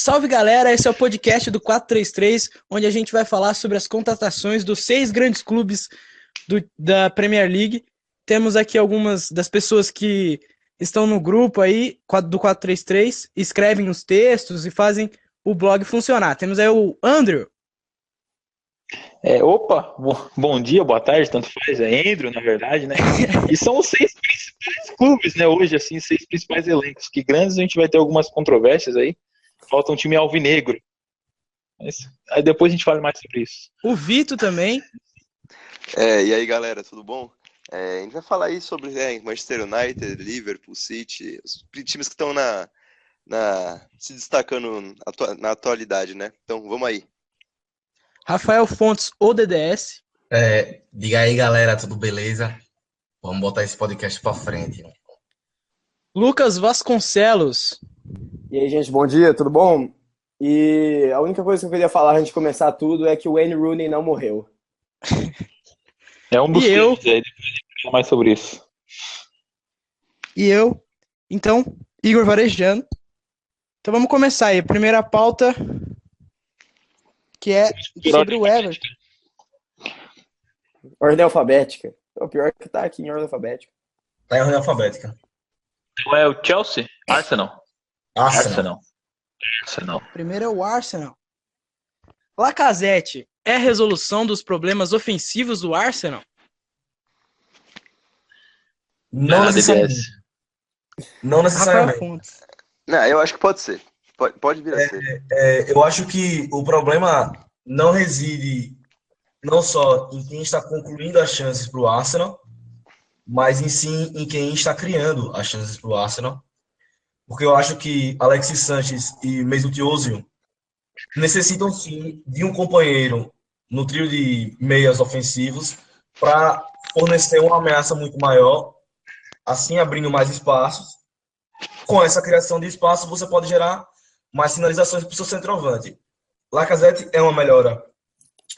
Salve galera, esse é o podcast do 433, onde a gente vai falar sobre as contratações dos 6 grandes clubes da Premier League. Temos aqui algumas das pessoas que estão no grupo aí do 433, escrevem os textos e fazem o blog funcionar. Temos aí o Andrew. Bom dia, boa tarde, tanto faz, é Andrew, na verdade, né? E são os 6 principais clubes, né, hoje, assim, 6 principais elencos, que grandes a gente vai ter algumas controvérsias aí, falta um time alvinegro, mas aí depois a gente fala mais sobre isso. O Vitor também. E aí galera, tudo bom? A gente vai falar aí sobre Manchester United, Liverpool, City, os times que estão se destacando na atualidade, né? Então vamos aí. Rafael Fontes, o DDS. Diga aí, galera, tudo beleza? Vamos botar esse podcast pra frente. Lucas Vasconcelos. E aí, gente, bom dia, tudo bom? E a única coisa que eu queria falar antes de começar tudo é que o Wayne Rooney não morreu. É um dos temas aí, depois a gente fala mais sobre isso. E eu, então, Igor Varejano. Então vamos começar aí. A primeira pauta, que é sobre o Everton. Ordem alfabética. O pior é que tá aqui em ordem alfabética. Tá em ordem alfabética. Não é o Chelsea? Arsenal. Primeiro é o Arsenal. Lacazette é a resolução dos problemas ofensivos do Arsenal? Não necessariamente. Não necessariamente. Rafael Fontes. Não, eu acho que pode ser. Pode vir a ser. Eu acho que o problema não reside não só em quem está concluindo as chances para o Arsenal, mas em quem está criando as chances para o Arsenal. Porque eu acho que Alexis Sanchez e Mesut Ozil necessitam sim de um companheiro no trio de meias ofensivos para fornecer uma ameaça muito maior, assim abrindo mais espaços. Com essa criação de espaço, você pode gerar mais finalizações para o seu centroavante. Lacazette é uma melhora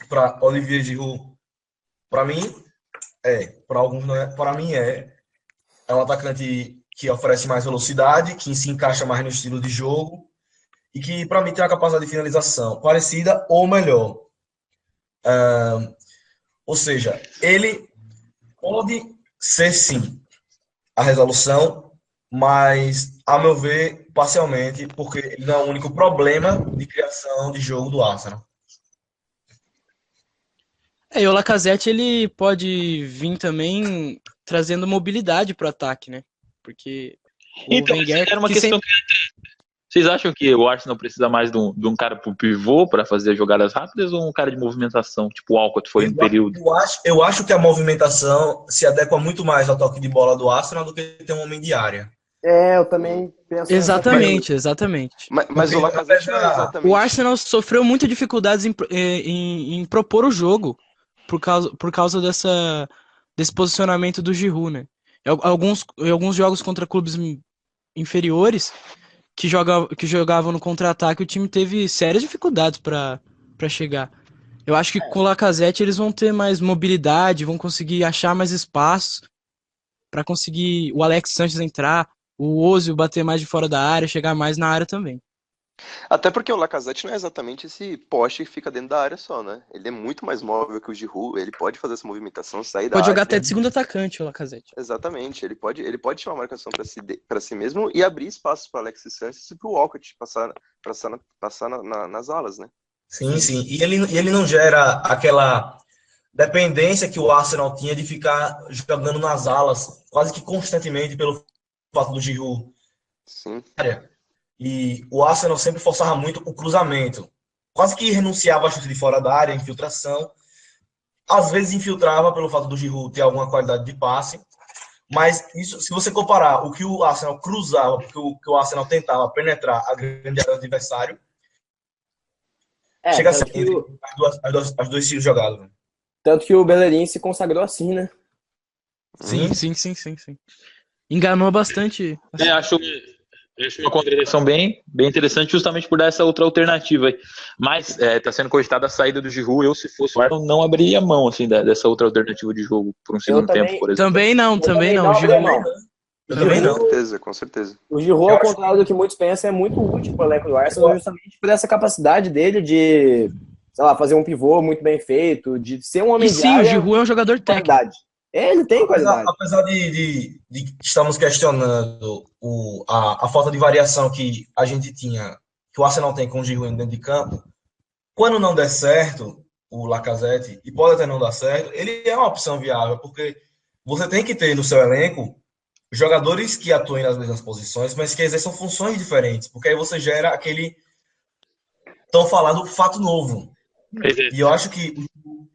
para Olivier Giroud. Para mim, para alguns não é. Para mim é um atacante que oferece mais velocidade, que se encaixa mais no estilo de jogo e que, para mim, tem uma capacidade de finalização parecida ou melhor. Ou seja, ele pode ser, sim, a resolução, mas, a meu ver, parcialmente, porque ele não é o único problema de criação de jogo do Arsenal. E o Lacazette ele pode vir também trazendo mobilidade para o ataque, né? Porque então, era uma questão que vocês acham que o Arsenal precisa mais de um cara pro pivô para fazer jogadas rápidas ou um cara de movimentação, tipo o Walcott foi em período? Eu acho que a movimentação se adequa muito mais ao toque de bola do Arsenal do que ter um homem de área. Eu também penso. Exatamente. Mas o Lacazette não é exatamente. O Arsenal sofreu muitas dificuldades em propor o jogo por causa desse posicionamento do Giroud, né? Alguns jogos contra clubes inferiores que jogavam no contra-ataque, o time teve sérias dificuldades para chegar. Eu acho que com o Lacazette eles vão ter mais mobilidade, vão conseguir achar mais espaço para conseguir o Alex Sanchez entrar, o Ozil bater mais de fora da área, chegar mais na área também. Até porque o Lacazette não é exatamente esse poste que fica dentro da área só, né? Ele é muito mais móvel que o Giroud, ele pode fazer essa movimentação, sair da área. Pode jogar até de segundo atacante o Lacazette. Exatamente, ele pode chamar a marcação para si mesmo e abrir espaços para Alexis Sanchez e para o Walcott passar nas alas, né? Sim. E ele não gera aquela dependência que o Arsenal tinha de ficar jogando nas alas quase que constantemente pelo fato do Giroud. Sim. E o Arsenal sempre forçava muito o cruzamento. Quase que renunciava a chute de fora da área, infiltração. Às vezes infiltrava pelo fato do Giroud ter alguma qualidade de passe. Mas isso, se você comparar o que o Arsenal cruzava, o que o Arsenal tentava penetrar a grande área do adversário, chega a ser as duas estilos jogados. Tanto que o Bellerin se consagrou assim, né? Sim. Enganou bastante. Acho uma contradição bem interessante, justamente por dar essa outra alternativa aí. Mas está sendo cogitada a saída do Giroud. Eu, se fosse o Arsenal, não abriria mão assim, dessa outra alternativa de jogo por um segundo tempo, por exemplo. Também não. Eu também não. Com certeza. O Giroud, ao contrário do que muitos pensam, é muito útil para o elenco do Arsenal, justamente por essa capacidade dele de, sei lá, fazer um pivô muito bem feito, de ser um homem E de sim, o área Giroud é um jogador de técnico. qualidade. Ele tem qualidade. Apesar de estarmos questionando a falta de variação que a gente tinha, que o Arsenal tem com o Giroud dentro de campo, quando não der certo o Lacazette, e pode até não dar certo, ele é uma opção viável, porque você tem que ter no seu elenco jogadores que atuem nas mesmas posições, mas que exerçam funções diferentes, porque aí você gera aquele tão falado fato novo. E eu acho que,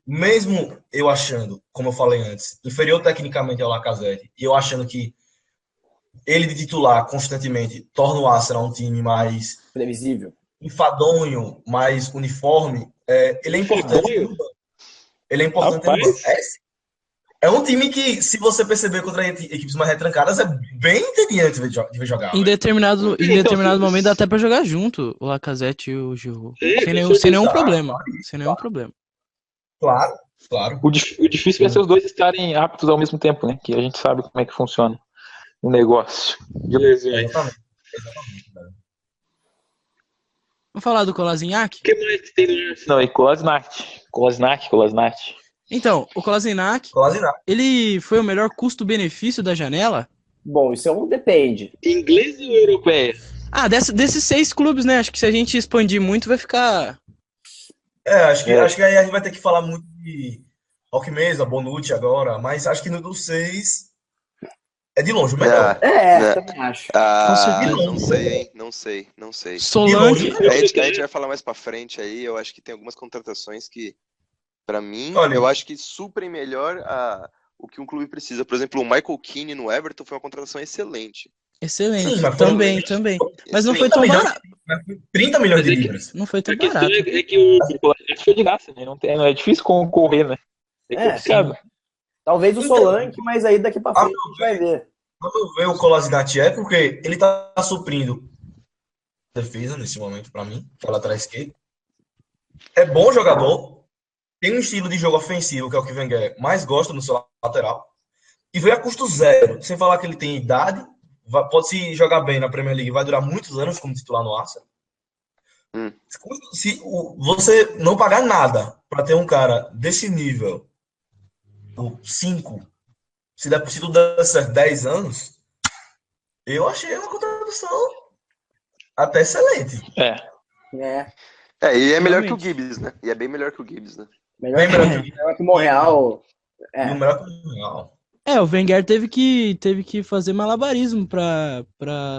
mesmo eu achando, como eu falei antes, inferior tecnicamente ao Lacazette, e eu achando que ele de titular constantemente torna o Arsenal um time mais Previsível. enfadonho, mais uniforme, ele é importante no banco. Ele é importante no banco. É um time que, se você perceber contra equipes mais retrancadas, é bem entediante de ver jogar. Em determinado momento dá até pra jogar junto o Lacazette e o Giroud. Sem nenhum problema. Sem nenhum problema. Claro, claro. O difícil é ser os dois estarem aptos ao mesmo tempo, né? Que a gente sabe como é que funciona o negócio de lesões. Exatamente. Vamos falar do Kolasinac? O que mais tem no Arsenal? Não, e Kolasinac. Então, o Kolasinac, ele foi o melhor custo-benefício da janela? Bom, isso depende. Inglês ou europeia? Desses 6 clubes, né? Acho que se a gente expandir muito, vai ficar... Acho que aí a gente vai ter que falar muito de Alckmesa, Bonucci agora, mas acho que no dos 6 é de longe o melhor. Também acho. Não sei, hein? Não sei. Solanke... A gente vai falar mais pra frente aí, eu acho que tem algumas contratações que, pra mim, eu acho que suprem melhor o que um clube precisa. Por exemplo, o Michael Keane no Everton foi uma contratação excelente. Excelente, também. Mas não foi tão barato. 30 milhões de libras. Não foi tão barato. É que o Kolasinac foi de graça, né? Não é difícil concorrer, né? É complicado. Talvez o Solanke, mas aí daqui pra frente a gente vai ver. Vamos ver o Kolasinac porque ele tá suprindo defesa nesse momento pra mim, que é o lateral esquerdo. É bom jogador, tem um estilo de jogo ofensivo, que é o que o Wenger mais gosta no seu lateral, e veio a custo zero, sem falar que ele tem idade, pode se jogar bem na Premier League, vai durar muitos anos como titular no Arsenal. Se você não pagar nada para ter um cara desse nível, 5, se der possível dar certo 10 anos, eu achei uma contratação até excelente. E é melhor que o Gibbs, né? E é bem melhor que o Gibbs, né? Melhor que o Monreal. Melhor que o Monreal. O Wenger teve que fazer malabarismo pra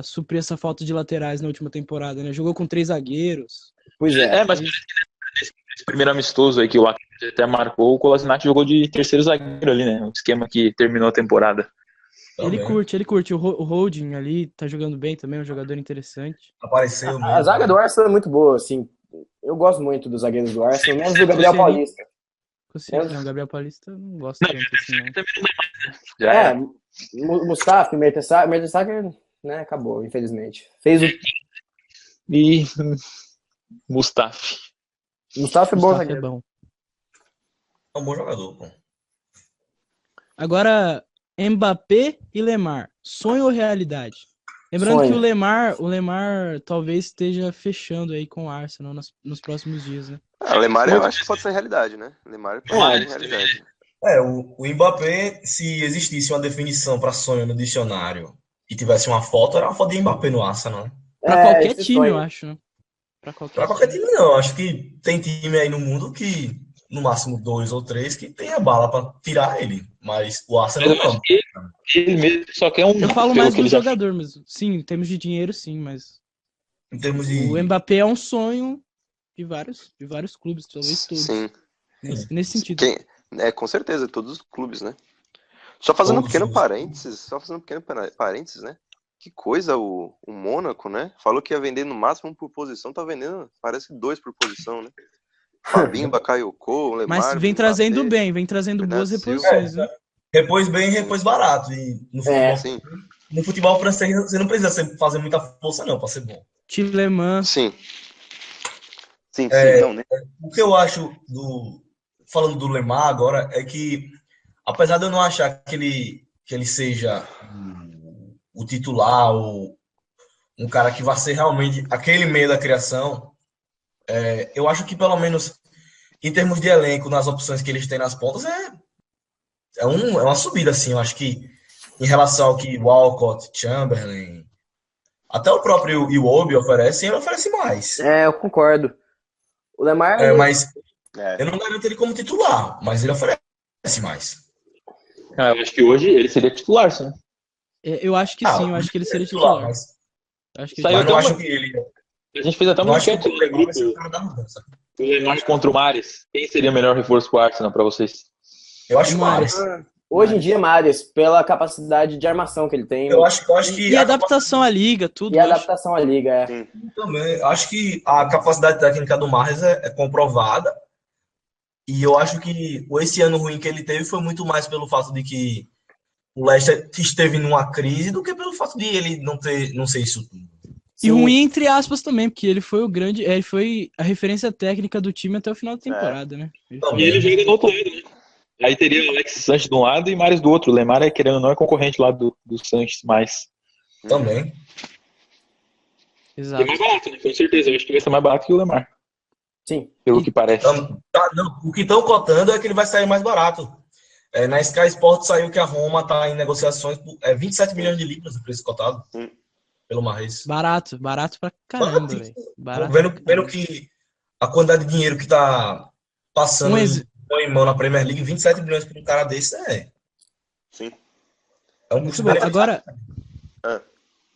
suprir essa falta de laterais na última temporada, né? Jogou com 3 zagueiros. Pois é. Mas nesse primeiro amistoso aí que o Lacazette até marcou, o Kolasinac jogou de terceiro zagueiro ali, né? Um esquema que terminou a temporada. Ele curte. O Holding ali tá jogando bem também, é um jogador interessante. Apareceu mesmo. A zaga do Arsenal é muito boa, assim. Eu gosto muito dos zagueiros do Arsenal, menos do Gabriel Paulista. Não, o Gabriel Paulista não gosta tanto assim, não. Mustafi, Mertesacker, né, acabou, infelizmente. E Mustafi. Mustafi é bom zagueiro. É um bom jogador, pô. Agora, Mbappé e Lemar, sonho ou realidade? Lembrando que o Lemar talvez esteja fechando aí com o Arsenal nos próximos dias, né? O Lemar eu acho que pode ser realidade, né? Lemar pode ser realidade. O Mbappé, se existisse uma definição para sonho no dicionário e tivesse uma foto, era uma foto de Mbappé no Arsenal, né? Pra qualquer time, eu acho, né? Pra qualquer time não, acho que tem time aí no mundo que, no máximo 2 ou 3, que tem a bala para tirar ele, mas o Arsenal não. Ele mesmo só quer um... Eu falo mais do jogador mesmo. Sim, em termos de dinheiro, sim, mas... Em termos de... O Mbappé é um sonho de vários clubes, talvez todos. Sim. Nesse sentido. Com certeza, todos os clubes, né? Só fazendo um pequeno parênteses, né? Que coisa, o Mônaco, né? Falou que ia vender no máximo 1 por posição, tá vendendo, parece 2 por posição, né? Fabinho, Bakayoko, Lemar... Mas vem trazendo boas reposições, né? Repôs bem e repôs barato. E no futebol francês você não precisa fazer muita força não para ser bom. Tielemans. Sim, não, né? O que eu acho falando do Lemar agora é que, apesar de eu não achar que ele seja o titular, um cara que vai ser realmente aquele meio da criação, eu acho que pelo menos em termos de elenco, nas opções que eles têm nas pontas, é uma subida, assim. Eu acho que em relação ao que Walcott, Chamberlain, até o próprio Iwobi oferecem, ele oferece mais. Eu concordo. O Lemar. Mas eu não garanto ele como titular, mas ele oferece mais. Eu acho que hoje ele seria titular, sim. Eu acho que sim, eu acho que ele seria titular. Mas Acho que Saiu eu não até acho que ele. A gente fez até Eu uma acho que enquete o no Lemar grupo, vai ser o cara da mudança. o Lemar contra o Mares. Quem seria o melhor reforço pro Arsenal pra vocês? Eu acho O mais. Hoje em dia, Mares, pela capacidade de armação que ele tem. Eu acho que E adaptação à liga, tudo. E a adaptação à liga, também. Acho que a capacidade técnica do Mahrez é comprovada. E eu acho que esse ano ruim que ele teve foi muito mais pelo fato de que o Leicester esteve numa crise do que pelo fato de ele não ser isso tudo. E ruim entre aspas também, porque ele foi ele foi a referência técnica do time até o final da temporada, né? E ele joga do outro lado, né? Aí teria o Alex Sanches de um lado e Mares do outro. O Lemar, querendo ou não, é concorrente lá do Sanches, mas... Também. Exato. E mais barato, né? Com certeza. Eu acho que vai ser mais barato que o Lemar. Sim. Pelo que parece. O que estão cotando é que ele vai sair mais barato. Na Sky Sport saiu que a Roma está em negociações por 27 milhões de libras o preço cotado pelo Mahrez. Barato pra caramba, velho. Vendo que a quantidade de dinheiro que está passando em mão na Premier League, 27 milhões por um cara desse Sim. É um Muito custo bom. benefício. Agora,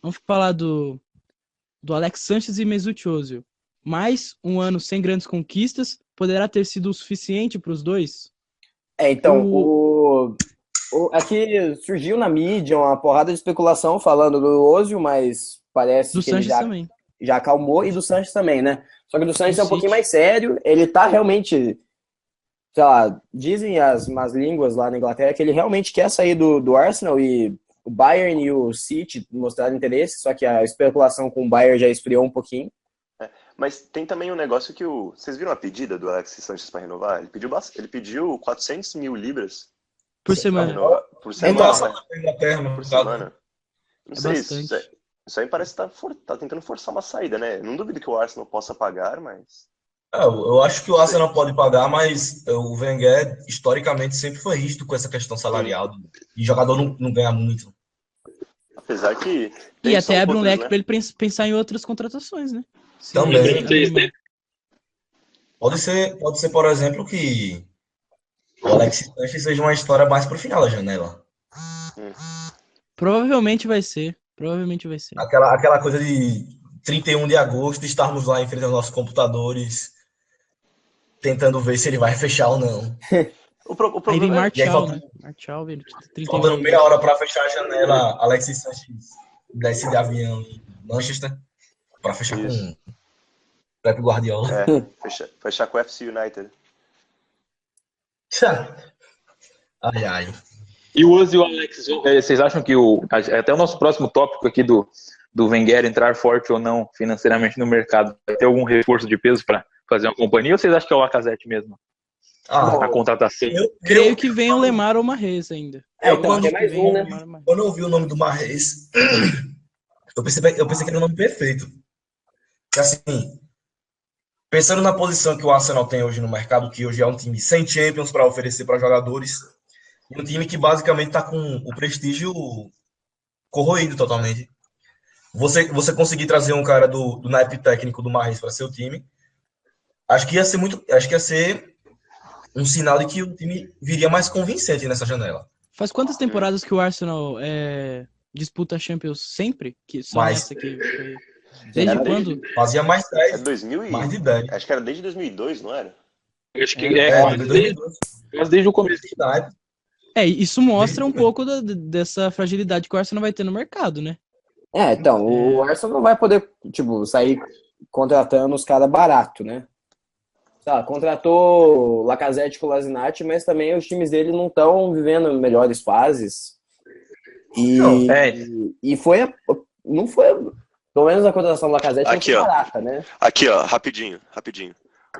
vamos falar do Alex Sanches e Mesut Ozil. Mais um ano sem grandes conquistas, poderá ter sido o suficiente para os dois? Então, aqui surgiu na mídia uma porrada de especulação falando do Ozil, mas parece do que Sanches ele também. já acalmou, e do Sanches também, né? Só que do Sanches é um City. pouquinho mais sério, ele tá realmente, sei lá, dizem as más línguas lá na Inglaterra que ele realmente quer sair do Arsenal, e o Bayern e o City mostraram interesse, só que a especulação com o Bayern já esfriou um pouquinho. Mas tem também um negócio que vocês viram a pedida do Alexis Sanches para renovar? Ele pediu 400 mil libras Por semana. por semana. Por semana. Não É sei, bastante. isso aí parece que tá tentando forçar uma saída, né? Não duvido que o Arsenal possa pagar, mas... Eu acho que o Arsenal pode pagar, mas o Wenger, historicamente, sempre foi rígido com essa questão salarial. E jogador não ganha muito. Apesar que... E até abre um outras, leque né? para ele pensar em outras contratações, né? Também. Sim. Pode ser, por exemplo, que o Alexis Sanches seja uma história mais pro final da janela. Provavelmente vai ser. Aquela coisa de 31 de agosto, estarmos lá em frente aos nossos computadores, tentando ver se ele vai fechar ou não. O Aí vem problema Martial, E aí, né? Martial, velho. 31 Faltando anos. meia hora para fechar a janela, Alexis Sanches desce de avião em Manchester para fechar Isso. com Pep Guardiola. Fechar com o FC United. Ai, ai. E o Ozil e o Alex, vocês acham que até o nosso próximo tópico aqui do Wenger entrar forte ou não financeiramente no mercado, vai ter algum reforço de peso para fazer uma companhia, ou vocês acham que é o Lacazette mesmo? A contratação. Creio que vem o Lemar ou o Mahrez ainda. Então, tem mais um, né? Quando eu ouvi o nome do Mahrez, eu pensei que era o nome perfeito. Porque, assim, pensando na posição que o Arsenal tem hoje no mercado, que hoje é um time sem Champions para oferecer para jogadores, e um time que basicamente está com o prestígio corroído totalmente. Você conseguir trazer um cara do naipe técnico do Mahrez para seu time, acho que ia ser um sinal de que o time viria mais convincente nessa janela. Faz quantas temporadas que o Arsenal disputa a Champions sempre? Que só Mais. nessa aqui foi... Desde quando? Fazia mais 10. É 2000 Mais de 10. Acho que era desde 2002, não era? Acho que Mas desde o começo. Isso mostra um pouco dessa fragilidade que o Arsenal vai ter no mercado, né? Então, o Arsenal não vai poder, sair contratando os caras barato, né? Contratou Lacazette com o Lazinatti, mas também os times dele não estão vivendo melhores fases. E foi... Não foi... Pelo menos a contratação do Lacazette não foi barata, né? Aqui, ó, rapidinho.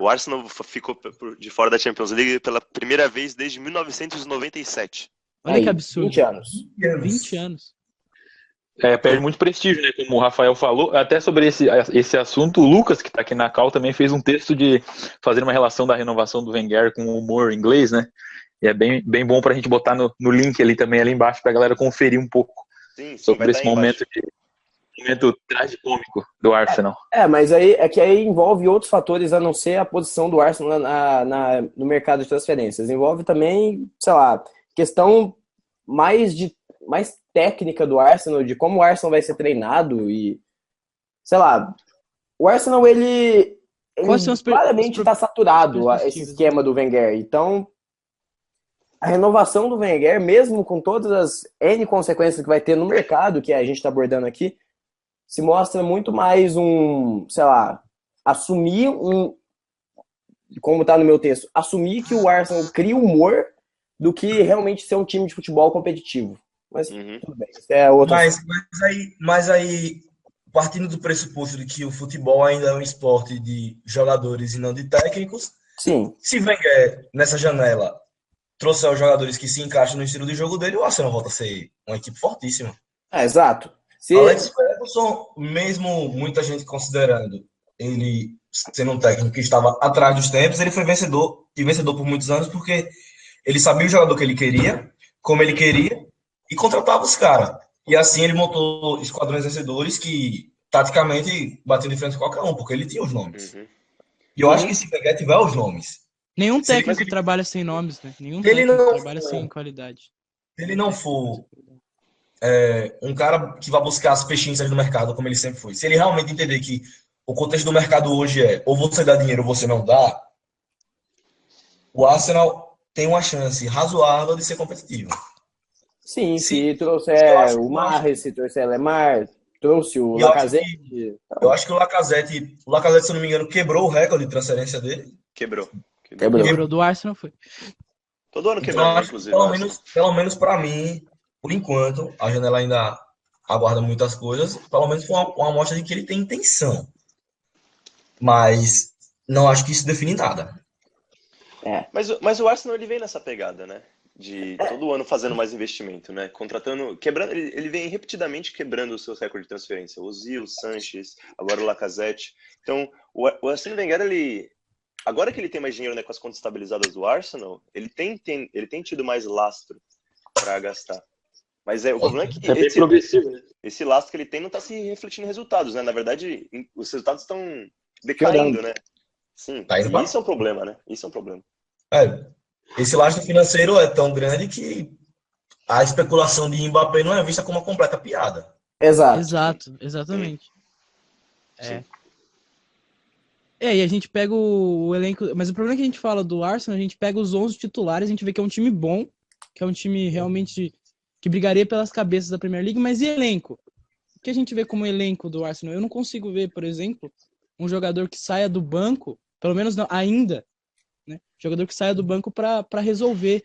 O Arsenal ficou de fora da Champions League pela primeira vez desde 1997. Olha que absurdo. 20 anos. 20 anos. Perde muito prestígio, né? Como o Rafael falou, até sobre esse assunto, o Lucas, que está aqui na call, também fez um texto de fazer uma relação da renovação do Wenger com o humor inglês, né? E é bem bom para a gente botar no link ali também, ali embaixo, para a galera conferir um pouco sobre esse momento tragicômico do Arsenal. Mas aí envolve outros fatores a não ser a posição do Arsenal no mercado de transferências. Envolve também, sei lá, questão mais técnica do Arsenal, de como o Arsenal vai ser treinado e, sei lá, o Arsenal, ele claramente está saturado, esse esquema do Wenger. Então, a renovação do Wenger, mesmo com todas as N consequências que vai ter no mercado, que a gente está abordando aqui, se mostra muito mais assumir como está no meu texto, assumir que o Arsenal cria humor do que realmente ser um time de futebol competitivo. Mas tudo bem, isso é outro. Mas aí, partindo do pressuposto de que o futebol ainda é um esporte de jogadores e não de técnicos, sim. Se Wenger, nessa janela, trouxer os jogadores que se encaixam no estilo de jogo dele, o Arsenal volta a ser uma equipe fortíssima. Exato. Alex Ferguson, mesmo muita gente considerando ele sendo um técnico que estava atrás dos tempos, ele foi vencedor por muitos anos porque ele sabia o jogador que ele queria, como ele queria, e contratava os caras. E assim ele montou esquadrões vencedores que, taticamente, batiam de frente com qualquer um, porque ele tinha os nomes. E eu acho que se o Wenger tiver os nomes... Nenhum técnico trabalha sem nomes, né? Nenhum técnico trabalha sem qualidade. Se ele não for um cara que vai buscar as pechinchas do mercado, como ele sempre foi, se ele realmente entender que o contexto do mercado hoje é ou você dá dinheiro ou você não dá, o Arsenal tem uma chance razoável de ser competitivo. Sim, se trouxer o Mahrez, se trouxer o Lemar, trouxe o Lacazette. Eu acho que o Lacazette, se eu não me engano, quebrou o recorde de transferência dele. Quebrou do Arsenal, foi. Todo ano quebrou, Então, inclusive. Pelo menos para mim, por enquanto, a janela ainda aguarda muitas coisas, pelo menos foi uma amostra de que ele tem intenção. Mas não acho que isso define nada. Mas o Arsenal, ele vem nessa pegada, né? De todo ano fazendo mais investimento, né? Contratando, quebrando, ele vem repetidamente quebrando os seus recordes de transferência. O Ozil, o Sanches, agora o Lacazette. Então, o Arsène Wenger, agora que ele tem mais dinheiro, né, com as contas estabilizadas do Arsenal, ele tem tido mais lastro para gastar. Mas o problema é que esse lastro que ele tem não está se refletindo em resultados, né? Na verdade, os resultados estão decaindo, né? Sim, isso é um problema, né? Isso é um problema. Esse lastro financeiro é tão grande que a especulação de Mbappé não é vista como uma completa piada. Exato, exatamente. E a gente pega o elenco... Mas o problema é que a gente fala do Arsenal, a gente pega os 11 titulares, a gente vê que é um time bom, que é um time realmente que brigaria pelas cabeças da Premier League, mas e elenco? O que a gente vê como elenco do Arsenal? Eu não consigo ver, por exemplo, um jogador que saia do banco, pelo menos não, ainda, né? Jogador que saia do banco para resolver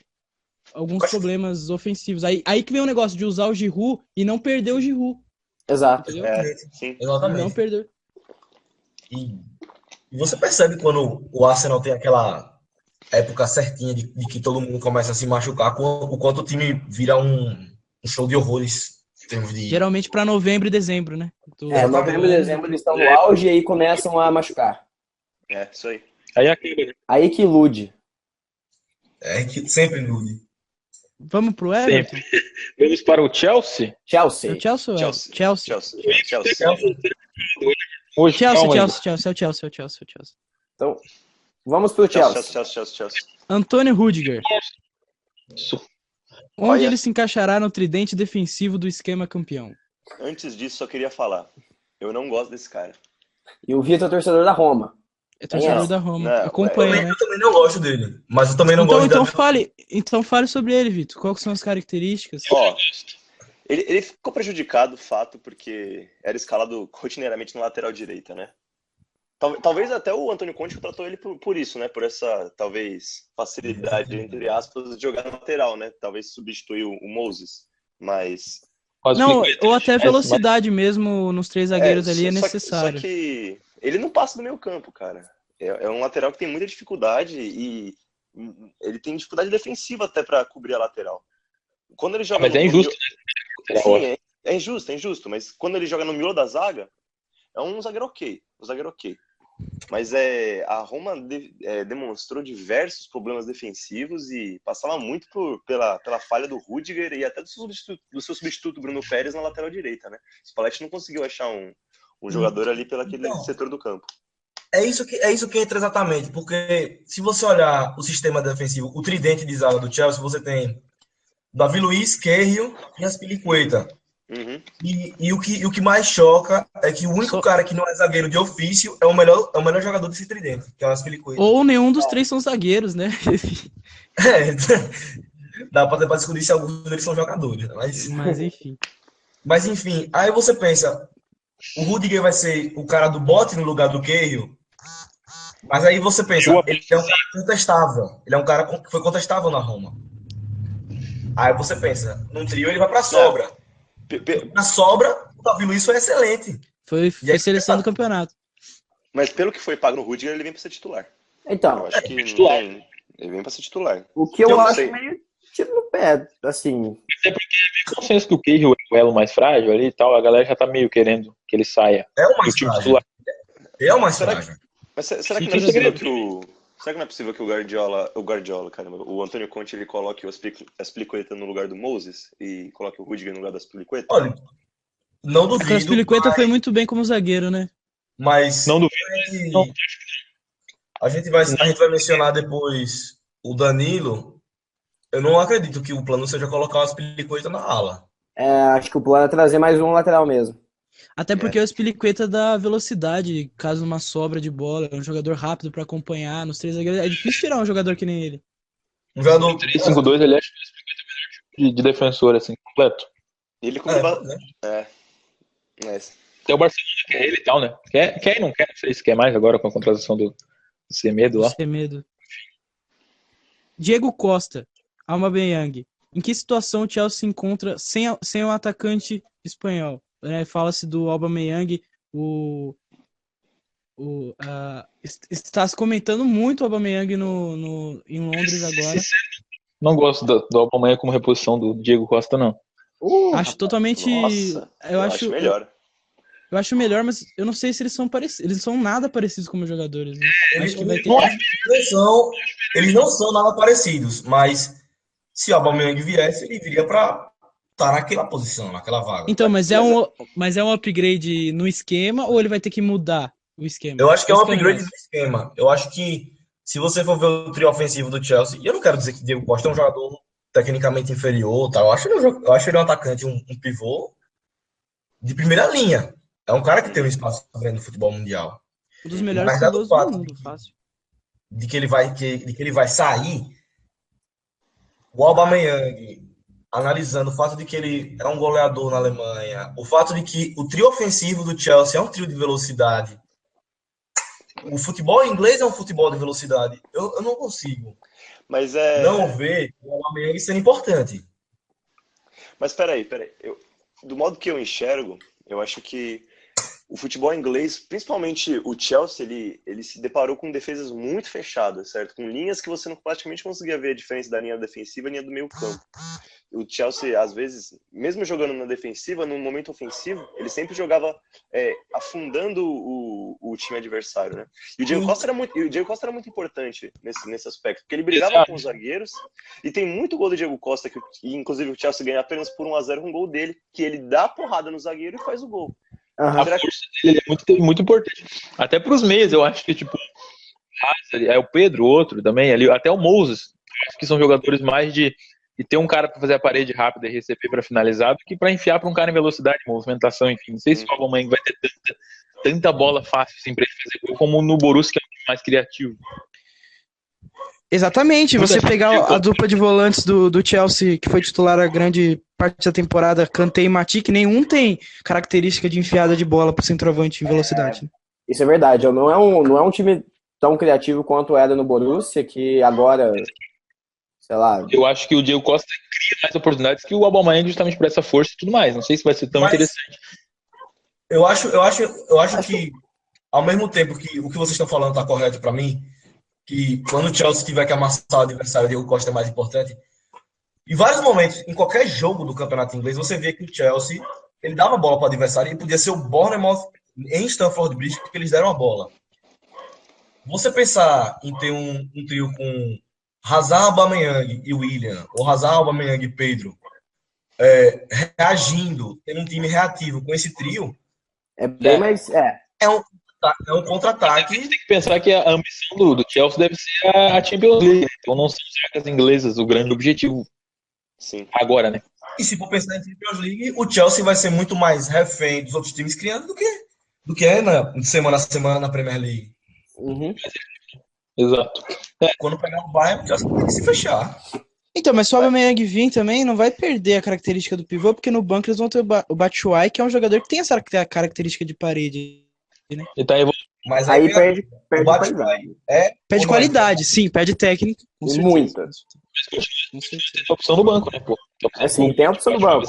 alguns problemas ofensivos. Aí que vem o negócio de usar o Giroud e não perder o Giroud. Exato. Sim. Exatamente. Não perder. E você percebe quando o Arsenal tem aquela época certinha de que todo mundo começa a se machucar, o quanto o time vira um show de horrores. Em termos de... Geralmente para novembro e dezembro, né? Novembro e dezembro eles estão no auge e aí começam a machucar. Isso aí. Aí que ilude. Que sempre ilude. Vamos pro Everton? Vamos para o Chelsea? Chelsea. É o Chelsea ou Chelsea. Chelsea. Então, vamos pro Chelsea. Antônio Rudiger. Onde ele se encaixará no tridente defensivo do esquema campeão? Antes disso, só queria falar. Eu não gosto desse cara. E o Vitor é torcedor da Roma. É torcedor da Roma. Acompanha, né? Eu também não gosto dele. Mas eu também não gosto dele. Então fale sobre ele, Vitor. Quais são as características? Ele ficou prejudicado, fato, porque era escalado rotineiramente na lateral direita, né? Talvez até o Antônio Conte contratou ele por isso, né? Por essa, talvez, facilidade, entre aspas, de jogar na lateral, né? Talvez substituir o Moses. Mas... Não, ou até velocidade mesmo nos três zagueiros ali é necessário. Só que ele não passa do meio campo, cara. É um lateral que tem muita dificuldade e ele tem dificuldade defensiva até para cobrir a lateral. Quando ele joga mas é injusto, né? Sim, É injusto, mas quando ele joga no miolo da zaga, é um zagueiro ok. Mas a Roma demonstrou diversos problemas defensivos e passava muito pela falha do Rudiger e até do seu substituto Bruno Pérez na lateral direita, né? O Spalletti não conseguiu achar um jogador ali pelaquele setor do campo. É isso que entra exatamente, porque se você olhar o sistema defensivo, o tridente de zaga do Chelsea, você tem Davi Luiz, Cahill e Azpilicueta. Uhum. E o que mais choca é que o único cara que não é zagueiro de ofício é o melhor jogador desse tridente, que é o Azpilicueta. Ou nenhum dos três são zagueiros, né? Dá pra discutir se alguns deles são jogadores, né? Mas enfim, aí você pensa, o Rudiger vai ser o cara do bote no lugar do Cahill, mas aí você pensa, ele é um cara contestável, ele é um cara que foi contestável na Roma. Aí você pensa, num trio ele vai pra sobra. Na sobra, o Davi Luiz foi excelente. Foi seleção do campeonato. Mas pelo que foi pago no Rudiger, ele vem pra ser titular. Então, eu acho que ele vem pra ser titular. O que eu acho meio tiro no pé, assim. É porque é meio consenso que o Cahill é o elo mais frágil ali e tal, a galera já tá meio querendo que ele saia. É o mais frágil. É o mais frágil. Mas será que não é possível será que não é possível que o Antônio Conte, ele coloque o Azpilicueta no lugar do Moses e coloque o Rudiger no lugar do Azpilicueta? Olha, não duvido. O Azpilicueta foi muito bem como zagueiro, né? Mas não duvido. A gente vai mencionar depois o Danilo. Eu não acredito que o plano seja colocar o Azpilicueta na ala. Acho que o plano é trazer mais um lateral mesmo. Até porque o Azpilicueta dá velocidade, caso uma sobra de bola, é um jogador rápido pra acompanhar nos três zagueiros. É difícil tirar um jogador que nem ele. Um jogador 3-5-2, ele acha que o Azpilicueta é melhor de defensor, assim, completo. Ele Até o Barcelona quer ele e tal, né? Quer e não quer, não sei se quer mais agora com a contratação do Semedo lá. Diego Costa, Aubameyang. Em que situação o Chelsea se encontra sem um atacante espanhol? Fala-se do Aubameyang, está se comentando muito o Aubameyang em Londres agora. Não gosto do Aubameyang como reposição do Diego Costa, não. Acho totalmente... Nossa, eu acho melhor. Eu acho melhor, mas eu não sei se eles são parecidos. Eles são nada parecidos como jogadores, né? Acho que vai ter... Eles não são nada parecidos, mas se o Aubameyang viesse, ele viria para estar naquela posição, naquela vaga. Então, mas é um upgrade no esquema ou ele vai ter que mudar o esquema? Eu acho que é um upgrade no esquema. Eu acho que se você for ver o trio ofensivo do Chelsea, e eu não quero dizer que Diego Costa é um jogador tecnicamente inferior, tá? Eu acho ele um atacante, um pivô de primeira linha. É um cara que tem um espaço grande no futebol mundial. Um dos melhores pivôs do mundo, fácil. De que ele vai sair, o Aubameyang, analisando o fato de que ele é um goleador na Alemanha, o fato de que o trio ofensivo do Chelsea é um trio de velocidade. O futebol inglês é um futebol de velocidade. Eu não consigo não ver o Aubameyang sendo importante. Mas peraí. Do modo que eu enxergo, eu acho que o futebol inglês, principalmente o Chelsea, ele se deparou com defesas muito fechadas, certo? Com linhas que você não praticamente conseguia ver a diferença da linha defensiva e linha do meio campo. O Chelsea, às vezes, mesmo jogando na defensiva, no momento ofensivo, ele sempre jogava afundando o time adversário, né? E o Diego Costa era muito importante nesse aspecto, porque ele brigava com os zagueiros, e tem muito gol do Diego Costa, que inclusive o Chelsea ganha apenas por 1-0 um gol dele, que ele dá a porrada no zagueiro e faz o gol. A força dele é muito, muito importante. Até para os meios, eu acho que, tipo, é o Pedro, outro também, ali, até o Moses, acho que são jogadores mais de ter um cara para fazer a parede rápida e receber para finalizar, do que para enfiar para um cara em velocidade, movimentação, enfim. Não sei se o Aubameyang vai ter tanta bola fácil assim, para ele fazer gol, como no Borussia, que é mais criativo. Exatamente, você pegar a dupla de volantes do Chelsea, que foi titular a grande parte da temporada, Kanté e Matip, nenhum tem característica de enfiada de bola pro centroavante em velocidade. Isso é verdade, não é um time tão criativo quanto era no Borussia, que agora, sei lá... Eu acho que o Diego Costa cria mais oportunidades que o Aubameyang, justamente por essa força e tudo mais. Não sei se vai ser tão interessante. Eu acho que, ao mesmo tempo que o que vocês estão falando tá correto para mim, que quando o Chelsea tiver que amassar o adversário, o Diego Costa é mais importante. Em vários momentos, em qualquer jogo do campeonato inglês, você vê que o Chelsea ele dava a bola para o adversário e podia ser o Bournemouth em Stamford Bridge porque eles deram a bola. Você pensar em ter um trio com Hazard, Aubameyang e William, ou Hazard, Aubameyang e Pedro, reagindo, tendo um time reativo com esse trio, É bem mais. é um contra-ataque. Tem que pensar que a ambição do Chelsea deve ser a Champions League, né? Então não são as vagas inglesas o grande objetivo. Sim. Agora, né? E se for pensar em Champions League, o Chelsea vai ser muito mais refém dos outros times criando do que é semana a semana na Premier League. Uhum. Exato. Quando pegar o Bayern, o Chelsea tem que se fechar. Então, mas se o Aubameyang vir também, não vai perder a característica do pivô, porque no banco eles vão ter o Batshuayi, que é um jogador que tem essa característica de parede. E tá evoluindo. Mas Aí o perde Batshuayi qualidade. Perde qualidade, sim, perde técnica. Com certeza. Muita. Com certeza. Tem a opção no banco, né, pô? Assim, tem a opção no banco.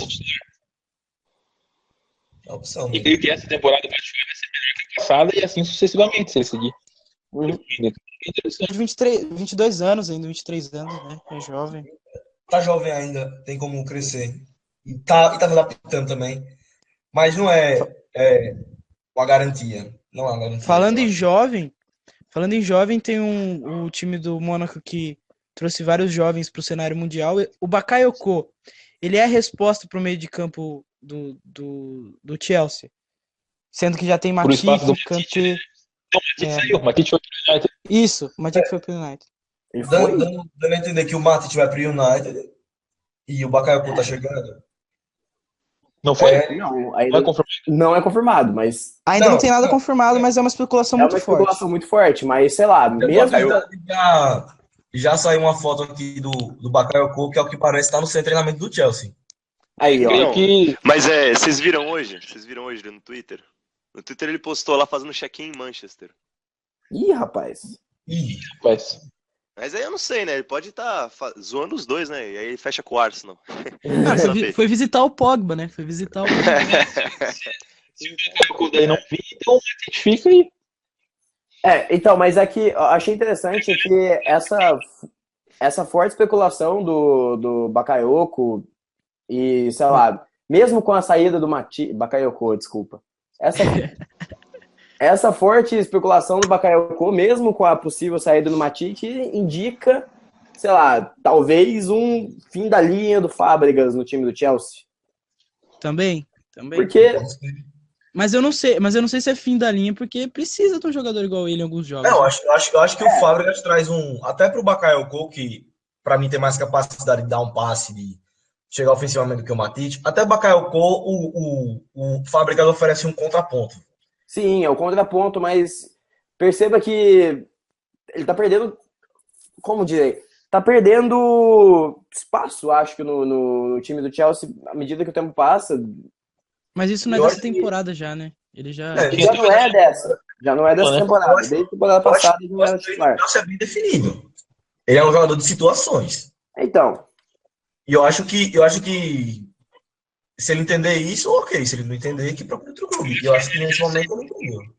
É a opção. E creio que essa temporada do Batshuayi vai ser melhor que a passada e assim sucessivamente, se ele seguir. Uhum. Interessante. 22 anos ainda, 23 anos, né? É jovem. Tá jovem ainda, tem como crescer. E tá adaptando também. Mas não é uma garantia. Não é uma garantia. Falando em jovem, tem o time do Mônaco que trouxe vários jovens para o cenário mundial. O Bakayoko, ele é a resposta para o meio de campo do Chelsea. Sendo que já tem Por espaço do Matip, Kanté. Então, o Matite saiu. O Matite foi pro United. Isso, o Matip foi pro United. E foi. Dando a entender que o Matic vai pro United e o Bakayoko tá chegando. Não foi? Não, Vai ainda confirmar. não é confirmado, mas Ainda não tem nada não. confirmado, mas é uma especulação é uma muito forte. especulação muito forte. Mas sei lá, mesmo. Já saiu uma foto aqui do Bakayoko, que é o que parece estar no centro de treinamento do Chelsea. Aí, ó. Creio que Mas vocês viram hoje? No Twitter? No Twitter ele postou lá fazendo check-in em Manchester. Ih, rapaz. Ih, rapaz. Mas aí eu não sei, né? Ele pode estar zoando os dois, né? E aí ele fecha com o Arsenal. Ah, foi visitar o Pogba, né? Foi visitar o Pogba. Se o Bakayoko daí não vir, então o Matite fica aí. Então, mas aqui eu achei interessante que essa forte especulação do Bakayoko e, sei lá, mesmo com a saída do Bakayoko, desculpa. Essa forte especulação do Bakayoko, mesmo com a possível saída do Matip, indica, sei lá, talvez um fim da linha do Fábregas no time do Chelsea. Também. Porque Mas eu não sei se é fim da linha, porque precisa de um jogador igual ele em alguns jogos. não, eu acho que o Fábregas traz até pro Bakayoko, que pra mim tem mais capacidade de dar um passe, de chegar ofensivamente do que o Matip. Até o Bakayoko, o Fábregas oferece um contraponto. sim, é o contraponto, mas perceba que ele tá perdendo, como dizer, tá perdendo espaço, acho que no time do Chelsea, à medida que o tempo passa. Mas isso não é Eu dessa acho que- temporada já, né? Ele já... Já não é dessa. Já não é dessa Né? temporada. Desde a temporada passada ele Eu não era acho que titular. o Chelsea é bem definido. Ele é um jogador de situações. Então, E eu acho que se ele entender isso, ok. Se ele não entender, que procura outro clube. E eu acho que nesse momento ele entendeu. Ele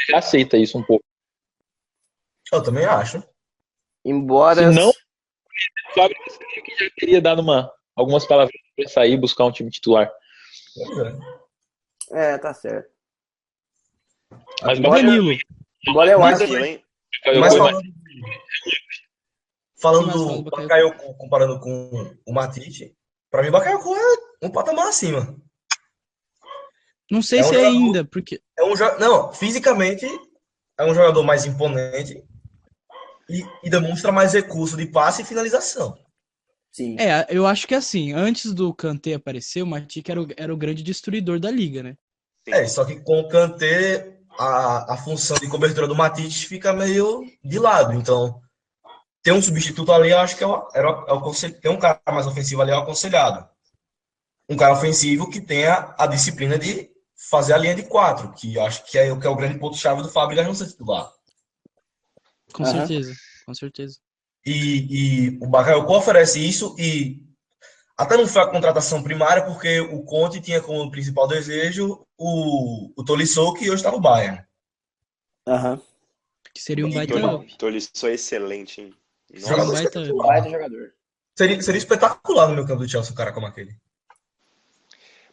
já aceita isso um pouco. Eu também acho. embora. Se não, o Fábregas que já teria dado algumas palavras para sair e buscar um time titular. Pois é. Tá certo. Mas Embora- Danilo. Embora eu acho Danilo, que. hein? Mas Sim, falando mas do do Bakayoko comparando com o Matite, pra mim o Bakayoko é um patamar acima. Não sei É um se jogador- ainda, porque... Não, fisicamente é um jogador mais imponente e demonstra mais recurso de passe e finalização. Sim. Eu acho que assim, antes do Kanté aparecer, o Matip era o grande destruidor da liga, né? Só que com o Kanté, a função de cobertura do Matite fica meio de lado. Então, ter um substituto ali, eu acho que ter um cara mais ofensivo ali é o aconselhado. Um cara ofensivo que tenha a disciplina de fazer a linha de 4, que eu acho que é o grande ponto-chave do Fábregas não ser titular. Com Aham. certeza, com certeza. E o Bakayoko oferece isso e até não foi a contratação primária, porque o Conte tinha como principal desejo o Tolisso, que hoje está no Bayern. Aham. Que seria um baita... Tolisso é excelente, hein? Seria um Nossa, baita... Baita jogador. Seria espetacular no meu campo do Chelsea um cara como aquele.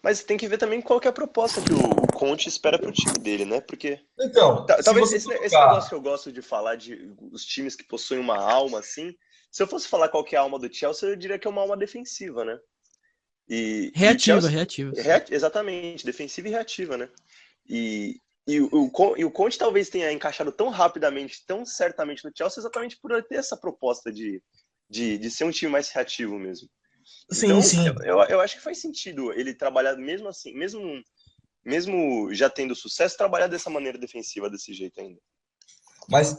Mas tem que ver também qual que é a proposta que o Conte espera pro time dele, né? Porque Então, se talvez você esse colocar- negócio que eu gosto de falar de os times que possuem uma alma, assim, se eu fosse falar qual que é a alma do Chelsea, eu diria que é uma alma defensiva, né? E o Reativa, Chelsea, reativa. exatamente, defensiva e reativa, né? E o Conte talvez tenha encaixado tão rapidamente, tão certamente no Chelsea, exatamente por ter essa proposta de ser um time mais reativo mesmo. Sim, Então, sim. eu acho que faz sentido ele trabalhar mesmo assim, mesmo já tendo sucesso, trabalhar dessa maneira defensiva, desse jeito ainda. Mas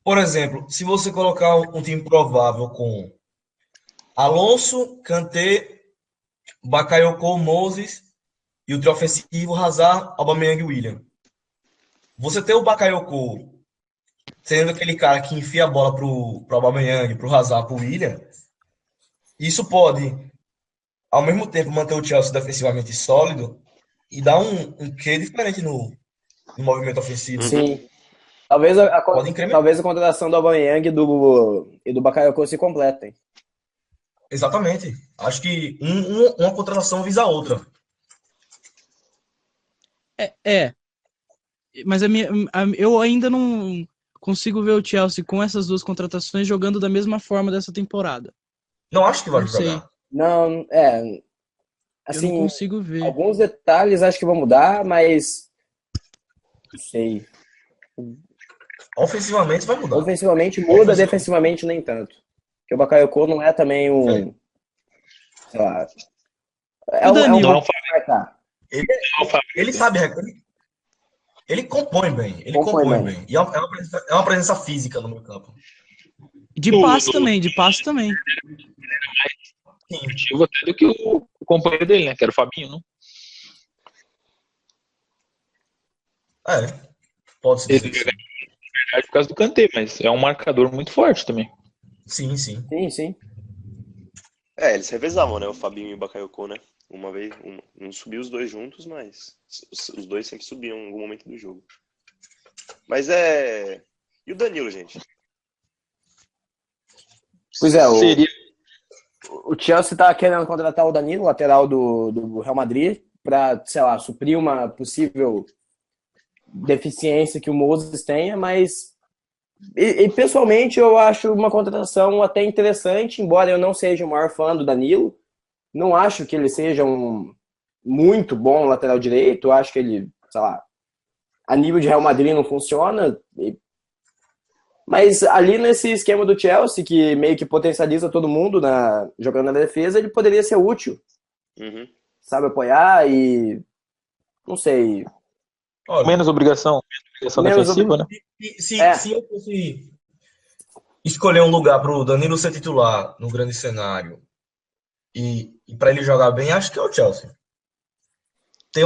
por exemplo, se você colocar um time provável com Alonso, Kanté, Bakayoko, Moses e o trio ofensivo Hazard, Aubameyang e William. Você ter o Bakayoko sendo aquele cara que enfia a bola pro Aubameyang, pro Hazard, pro William, isso pode, ao mesmo tempo, manter o Chelsea defensivamente sólido e dar um quê diferente no movimento ofensivo. Sim. Talvez a Pode incrementar. talvez a contratação do Aubameyang e do Bakayoko se completem. Exatamente. Acho que uma contratação visa a outra. Mas eu ainda não consigo ver o Chelsea com essas duas contratações jogando da mesma forma dessa temporada. Não acho que vai Não sei. jogar. Não, Eu não assim, consigo ver. alguns detalhes acho que vão mudar, mas não sei. Ofensivamente vai mudar. Ofensivamente muda, defensivamente nem tanto. Porque o Bakayoko não é também um, sei lá, é O um Danilo. Não é bom um Fabrício. marcar. Não é um Fabrício. Ele sabe, ele compõe bem. Ele Compõe compõe bem. bem. E é uma presença física no meu campo. De passe também, de passe também. Sim. Ativo até do que o companheiro dele, né? Que era o Fabinho, não? Pode se Ele dizer joga assim. de verdade por causa do Kanté, mas é um marcador muito forte também. Sim, sim. Sim, sim. Eles revezavam, né? O Fabinho e o Bakayoko, né? Uma vez, não subiu os dois juntos, mas os dois sempre subiam em algum momento do jogo. Mas E o Danilo, gente? Pois é, Seria o Chelsea tá querendo contratar o Danilo, lateral do Real Madrid, para, sei lá, suprir uma possível deficiência que o Moses tenha, mas e pessoalmente eu acho uma contratação até interessante, embora eu não seja o maior fã do Danilo. Não acho que ele seja um muito bom lateral direito, eu acho que ele, sei lá, a nível de Real Madrid não funciona. Mas ali nesse esquema do Chelsea, que meio que potencializa todo mundo jogando na defesa, ele poderia ser útil. Uhum. Sabe, apoiar e. Não sei. Olha, menos obrigação Menos defensiva, né? se eu fosse escolher um lugar para o Danilo ser titular no grande cenário e para ele jogar bem, acho que é o Chelsea. Tem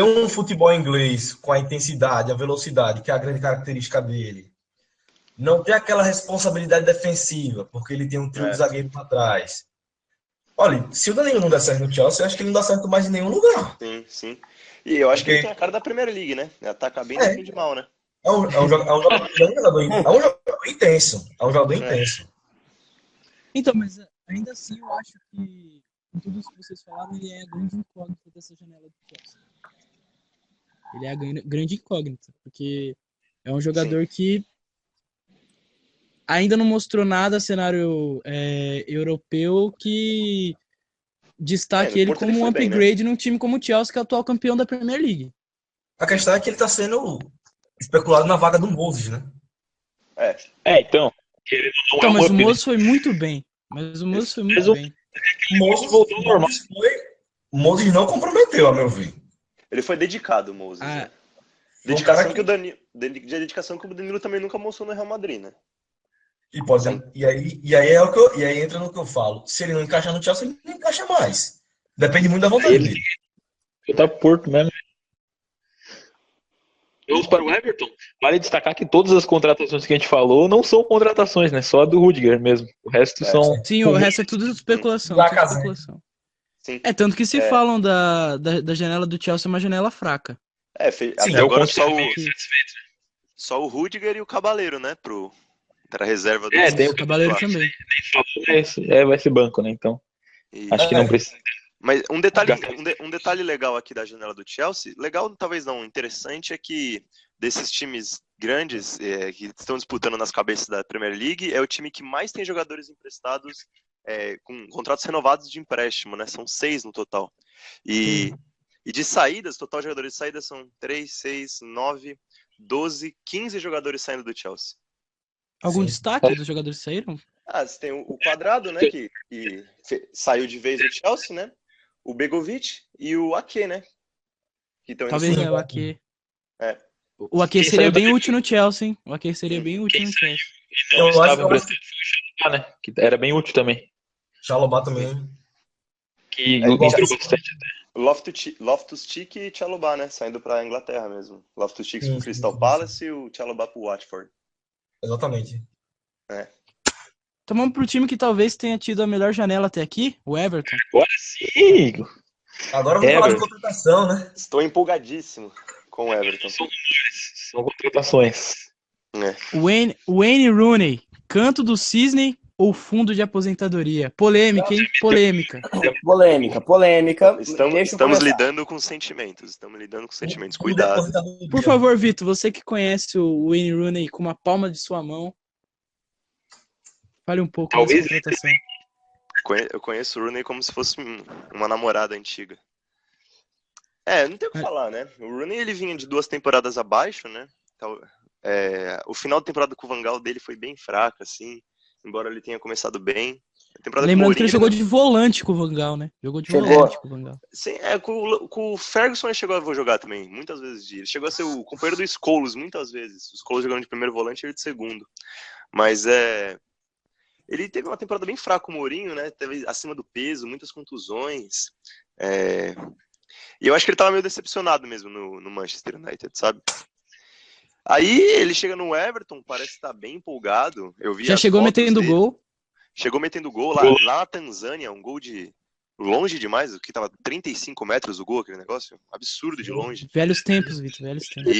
um futebol inglês com a intensidade, a velocidade, que é a grande característica dele. Não tem aquela responsabilidade defensiva, porque ele tem um trio de zagueiro para trás. Olha, se o Danilo não der certo no Chelsea, eu acho que ele não dá certo mais em nenhum lugar. Sim, sim. E eu acho que ele Porque- tem a cara da Premier League, né? Ataca bem e defende mal, né? É um jogador intenso. É um jogador intenso. Então, mas ainda assim eu acho que, com tudo isso que vocês falaram, ele é a grande incógnita dessa janela do Chelsea. Ele é a grande incógnita, porque é um jogador que ainda não mostrou nada cenário europeu que destaque no ele Porto ele como um foi bem, upgrade num time como o Chelsea, que é o atual campeão da Premier League. A questão é que ele está sendo especulado na vaga do Moses, né? Então. Ele não Então, é um mas o up, Moses foi muito bem. Mas o Moses foi muito bem. voltou ao normal. Moses não comprometeu, a meu ver. Ele foi dedicado, o Moses. Ah, Né? Dedicação cara que o Danilo, dedicação que o Danilo também nunca mostrou no Real Madrid, né? E aí e aí entra no que eu falo. Se ele não encaixar no Chelsea, ele não encaixa mais. Depende muito da vontade dele. Eu tava pro Porto mesmo. Vamos para o Everton. Vale destacar que todas as contratações que a gente falou não são contratações, né? Só a do Rudiger mesmo. O resto são. sim, o resto é tudo especulação. Da Tudo casa. especulação. Sim. Tanto que se falam da janela do Chelsea é uma janela fraca. Sim, até eu agora consigo só o Rudiger e o Cabaleiro, né? Pra reserva do Tem O Cabaleiro também. vai ser banco, né? Então. Acho que não precisa. Mas um detalhe legal aqui da janela do Chelsea, legal talvez não, interessante é que desses times grandes que estão disputando nas cabeças da Premier League, é o time que mais tem jogadores emprestados com contratos renovados de empréstimo, né? São 6 no total. E de saídas, total de jogadores de saídas são 3, 6, 9, 12, 15 jogadores saindo do Chelsea. Algum Sim. destaque dos jogadores que saíram? Você tem o Quadrado, né, que saiu de vez do Chelsea, né? O Begovic e o Ake, né? Que estão indo Talvez pro- o Ake. É. O Ake Quem seria saiu bem também- útil no Chelsea, hein? O Ake seria bem útil no Chelsea. Não, Eu estava acho- emprestado foi o Chalobah, né? Que era bem útil também. Chalobah também. Que igual entrou esse- bastante. Loftus-Cheek e Chalobah, né? Saindo pra Inglaterra mesmo. Loftus-Cheek Sim, pro sim, Crystal sim, Palace e o Chalobah pro Watford. Exatamente. Então vamos pro time que talvez tenha tido a melhor janela até aqui, o Everton. Agora sim, Igor. Agora vamos falar de Everton. contratação, né? Estou empolgadíssimo com o Everton. São contratações. Wayne Rooney, canto do cisne ou fundo de aposentadoria? Polêmica, hein? Polêmica. Polêmica. Deixa eu Estamos começar. lidando com sentimentos. Cuidado. Por favor, Vitor, você que conhece o Wayne Rooney com uma palma de sua mão, fale um pouco Talvez dessa contratação. Eu conheço o Rooney como se fosse uma namorada antiga. Não tem o que falar, né? O Rooney, ele vinha de 2 temporadas abaixo, né? Então, o final da temporada com o Van Gaal dele foi bem fraco, assim. Embora ele tenha começado bem. A temporada Lembrando com o que ele Mourinho, jogou de volante com o Van Gaal, né? Jogou de Chegou. volante com o Van Gaal. Sim, com o Ferguson ele chegou a jogar também, muitas vezes. Ele chegou a ser o companheiro do Scholes, muitas vezes. O Scholes jogando de primeiro volante e ele de segundo. Mas ele teve uma temporada bem fraca com o Mourinho, né? Teve acima do peso, muitas contusões. E eu acho que ele tava meio decepcionado mesmo no Manchester United, sabe? Aí ele chega no Everton, parece estar bem empolgado. Eu vi Já as chegou fotos metendo dele. gol. Chegou metendo gol lá na Tanzânia, um gol de longe demais, que tava 35 metros o gol, aquele negócio. Absurdo de longe. Velhos tempos, Vitor, velhos tempos.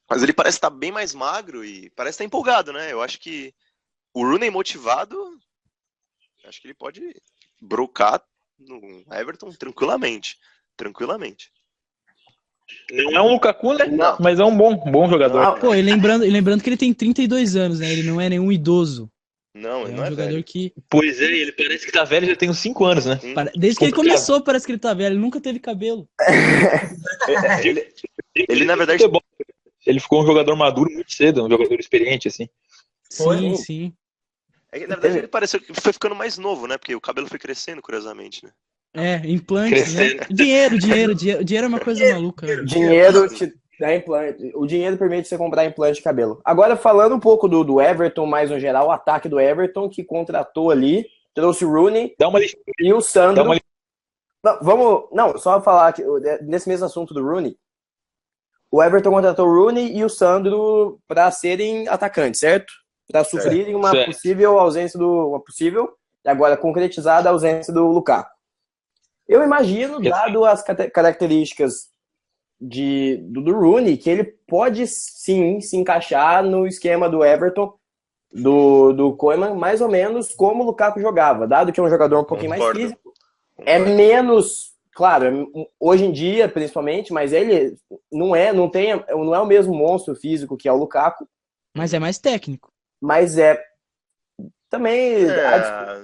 Mas ele parece estar bem mais magro e parece estar empolgado, né? Eu acho que o Rooney motivado, acho que ele pode brocar no Everton tranquilamente. Não é um Lukaku, né? Não. Mas é um bom jogador. Não. Pô, e lembrando que ele tem 32 anos, né? Ele não é nenhum idoso. Não, É ele um não é jogador velho. que... Pois é, ele parece que tá velho, já tem uns 5 anos, né? Desde que ele Complicado. começou, parece que ele tá velho. Ele nunca teve cabelo. Ele, na verdade, Futebol. Ele ficou um jogador maduro muito cedo, um jogador experiente, assim. Sim, sim. na verdade ele pareceu que foi ficando mais novo, né? Porque o cabelo foi crescendo, curiosamente, né? Implantes, né? Dinheiro é uma coisa maluca. Né? Dinheiro te dá implante. O dinheiro permite você comprar implante de cabelo. Agora, falando um pouco do Everton, mais no geral, o ataque do Everton, que contratou ali, trouxe o Rooney Dá uma e o Sandro. Dá uma- Não, só falar que nesse mesmo assunto do Rooney, o Everton contratou o Rooney e o Sandro para serem atacantes, certo? Para suprirem uma Certo. possível ausência uma possível, e agora concretizada a ausência do Lukaku. Eu imagino, dado as características do Rooney, que ele pode sim se encaixar no esquema do Everton, do Koeman, mais ou menos como o Lukaku jogava, dado que é um jogador um pouquinho mais Concordo. físico. É menos, claro, hoje em dia principalmente, mas ele não é o mesmo monstro físico que é o Lukaku, Mas é mais técnico. mas também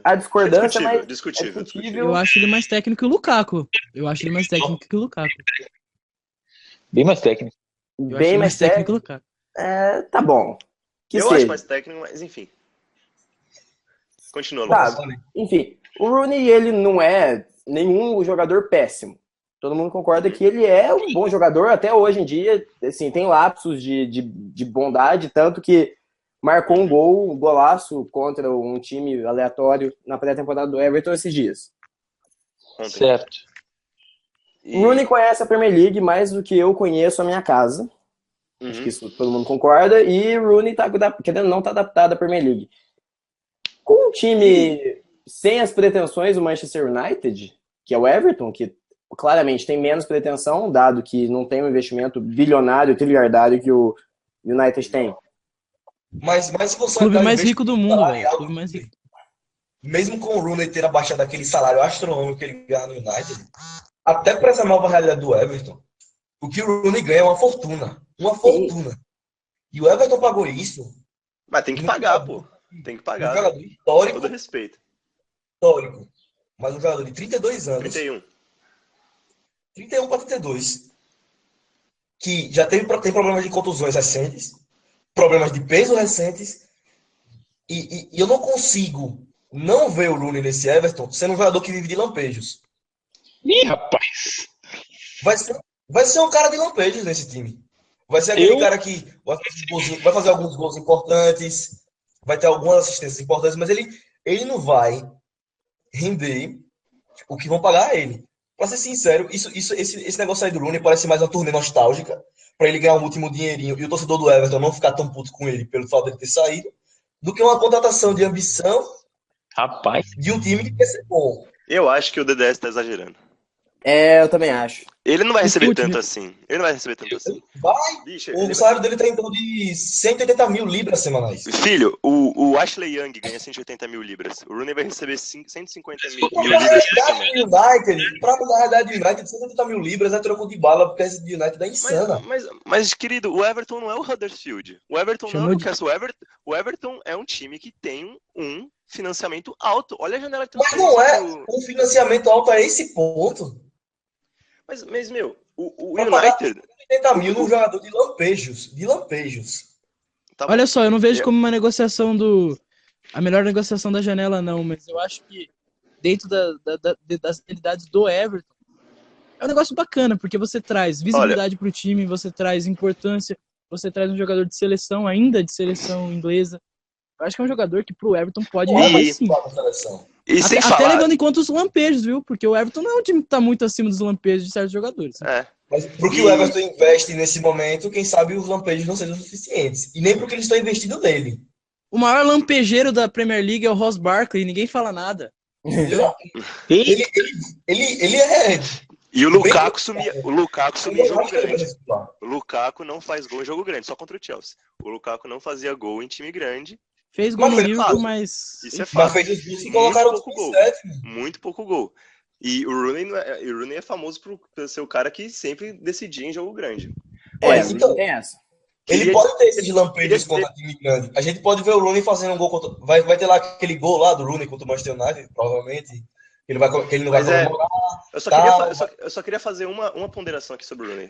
a discordância é discutível. Eu acho ele mais técnico que o Lukaku. Bem mais técnico. Eu acho bem ele mais técnico que o técnico. Lukaku. Tá bom. Que Eu seja. acho mais técnico, mas enfim. Continua, Tá, Lucas. enfim, o Rooney, ele não é nenhum jogador péssimo. Todo mundo concorda que ele é um bom jogador até hoje em dia. Assim, tem lapsos de bondade, tanto que marcou um golaço contra um time aleatório na pré-temporada do Everton esses dias. Ontem. Certo. E- O Rooney conhece a Premier League mais do que eu conheço a minha casa. Uhum. Acho que isso todo mundo concorda. E o Rooney querendo não tá adaptado à Premier League. Com um time sem as pretensões do Manchester United, que é o Everton, que claramente tem menos pretensão, dado que não tem um investimento bilionário, trilhardário que o United tem. Mas se você Clube olhar mais investimento rico do mundo, velho. salarial, Clube mais rico. mesmo com o Rooney ter abaixado aquele salário astronômico que ele ganha no United, até para essa nova realidade do Everton, o que o Rooney ganha é uma fortuna. Uma fortuna. E o Everton pagou isso Mas tem que pagar, pô. Tem que um pagar. jogador Com todo respeito. histórico. Mas um jogador de 32 anos. 31. 31 para 32. Que já tem problemas de contusões recentes, problemas de peso recentes. E eu não consigo não ver o Rooney nesse Everton sendo um jogador que vive de lampejos. Ih, rapaz. Vai ser um cara de lampejos nesse time. Vai ser aquele cara que vai fazer alguns gols importantes, vai ter algumas assistências importantes, mas ele não vai render o que vão pagar a ele. Pra ser sincero, esse negócio aí do Rooney parece mais uma turnê nostálgica, pra ele ganhar um último dinheirinho e o torcedor do Everton não ficar tão puto com ele pelo fato de ele ter saído, do que uma contratação de ambição Rapaz. de um time que quer ser bom. Eu acho que o DDS tá exagerando. Eu também acho. Ele não vai receber Escute, tanto assim. Ele não vai receber tanto assim. Vai, Bicho, o salário dele tá em torno de 180 mil libras semanais. Filho, o Ashley Young ganha 180 mil libras. O Rooney vai receber 150 mil libras por semana. Pra mudar a realidade do United, 180 mil libras é troco de bala, porque esse de United é insana. Mas, querido, o Everton não é o Huddersfield. O Everton não é o Newcastle. O Everton é um time que tem um financiamento alto. Olha a janela de Mas não é um financiamento alto a esse ponto. Mas meu, o United... 80 mil num o- jogador de lampejos. De lampejos. Tá bom. Olha só, eu não vejo como uma negociação a melhor negociação da janela, não, mas eu acho que dentro das realidades do Everton, é um negócio bacana, porque você traz visibilidade pro time, você traz importância, você traz um jogador de seleção, ainda de seleção inglesa. Eu acho que é um jogador que pro Everton pode render sim. E sem Até falar... levando em conta os lampejos, viu? Porque o Everton não é um time que tá muito acima dos lampejos de certos jogadores. É. Mas pro que o Everton investe nesse momento, quem sabe os lampejos não sejam suficientes. E nem pro que eles estão investindo nele. O maior lampejeiro da Premier League é o Ross Barkley, ninguém fala nada. Ele é... E o Lukaku sumia em jogo grande. O Lukaku não faz gol em jogo grande, só contra o Chelsea. O Lukaku não fazia gol em time grande. Fez gol no Liverpool, mas... Isso é fácil. Mas fez os gols e colocaram pouco gol. Muito pouco gol. E o Rooney é famoso por ser o cara que sempre decidia em jogo grande. Então, tem essa. Ele pode ter esses lampejos contra time grande. A gente pode ver o Rooney fazendo um gol contra... Vai ter lá aquele gol lá do Rooney contra o Manchester United, provavelmente. Que ele não vai comemorar. Eu só queria fazer uma ponderação aqui sobre o Rooney.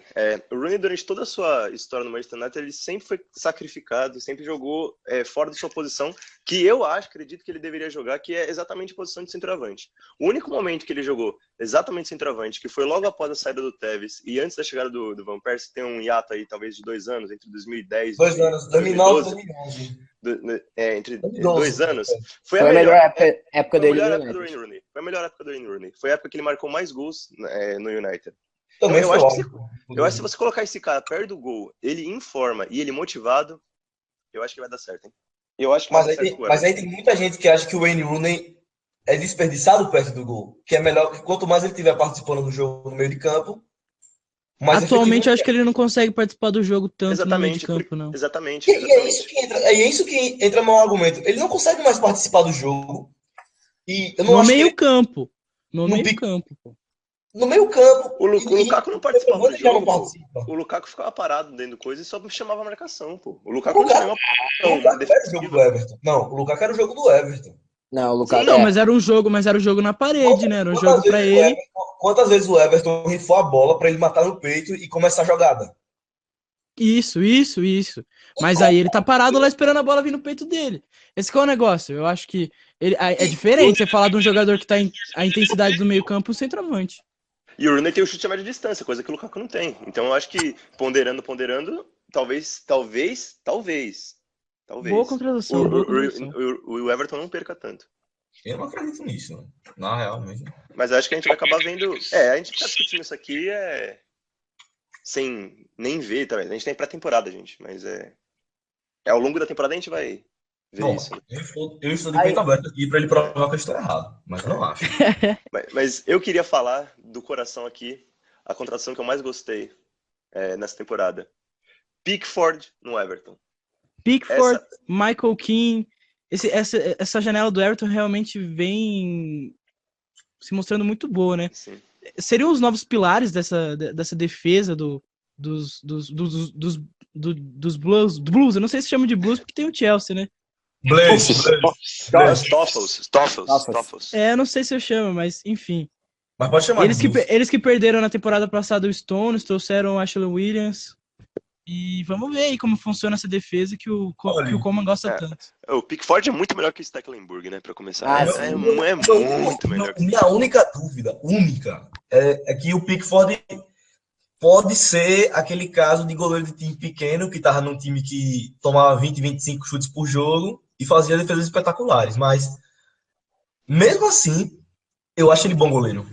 O Rooney, durante toda a sua história no Manchester United, ele sempre foi sacrificado, sempre jogou fora da sua posição, que eu acredito que ele deveria jogar, que é exatamente a posição de centroavante. O único momento que ele jogou exatamente centroavante, que foi logo após a saída do Tevez e antes da chegada do Van Persie, tem um hiato aí, talvez de 2 anos, entre 2010 e 2009 e 2011. Entre 2 anos. Foi a melhor época dele. Foi a melhor época do Wayne Rooney. Foi a época que ele marcou mais gols no United. Também eu acho que se você colocar esse cara perto do gol, ele em forma e ele motivado, eu acho que vai dar certo, hein? Eu acho que mas aí tem muita gente que acha que o Wayne Rooney é desperdiçado perto do gol. Que é melhor que quanto mais ele estiver participando do jogo no meio de campo. Atualmente eu acho que ele não consegue participar do jogo tanto no meio de campo, não. Exatamente. E é isso que entra no argumento. Ele não consegue mais participar do jogo. E eu não no acho meio que campo. No meio campo, pô. No meio campo. O Lukaku não participava do jogo, participa. O Lukaku ficava parado dentro do coisa e só chamava a marcação, pô. O Lukaku não era o jogo do Everton. Não, o Lukaku era o jogo do Everton. Não, o Lukaku... Não, mas era um jogo na parede, né? Era um jogo pra ele. Quantas vezes o Everton rifou a bola pra ele matar no peito e começar a jogada? Isso. Mas aí ele tá parado lá esperando a bola vir no peito dele. Esse que é o negócio. Eu acho que é diferente você falar de um jogador que tá a intensidade do meio campo, o centroavante. E o Rooney tem o chute a média distância, coisa que o Lukaku não tem. Então eu acho que ponderando, talvez. Boa contratação. O Everton não perca tanto. Eu não acredito nisso, não. Na real mesmo. Mas acho que a gente vai acabar vendo... a gente tá discutindo isso aqui sem nem ver, tá? A gente tem pré-temporada, gente. Mas ao longo da temporada a gente vai ver isso. Né? Eu estou de peito aberto aqui pra ele provar que eu estou errado. Mas eu não acho. mas eu queria falar do coração aqui, a contratação que eu mais gostei nessa temporada. Pickford no Everton. Pickford, Michael Keane, Essa janela do Everton realmente vem se mostrando muito boa, né? Sim. Seriam os novos pilares dessa defesa dos Blues. Eu não sei se chama de Blues porque tem o Chelsea, né? Toffels. Eu não sei se eu chamo, mas enfim. Mas pode chamar de Blues. Eles que perderam na temporada passada o Stones, trouxeram o Ashley Williams. E vamos ver aí como funciona essa defesa que o Coman gosta tanto. O Pickford é muito melhor que o Stecklenburg, né, pra começar. Sim. Muito melhor. Minha única dúvida, é que o Pickford pode ser aquele caso de goleiro de time pequeno que tava num time que tomava 20, 25 chutes por jogo e fazia defesas espetaculares, mas mesmo assim, eu acho ele bom goleiro.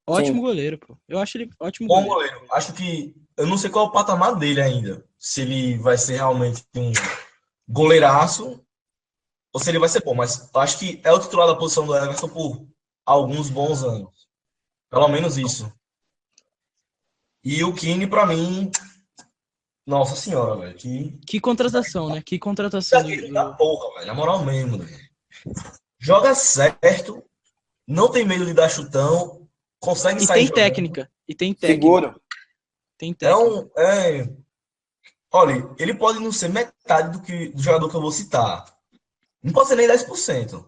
Ótimo goleiro, pô. Eu acho ele ótimo Bom goleiro. goleiro. Acho que eu não sei qual é o patamar dele ainda. Se ele vai ser realmente um goleiraço ou se ele vai ser bom, mas eu acho que é o titular da posição do Everton por alguns bons anos. Pelo menos isso. E o Keane, pra mim, nossa senhora, velho. Que contratação, né? Que contratação. Da porra, velho. Na moral mesmo, velho. Joga certo, não tem medo de dar chutão, consegue sair jogando. E tem técnica. Seguro. Tem técnica. Olha, ele pode não ser metade do jogador que eu vou citar. Não pode ser nem 10%.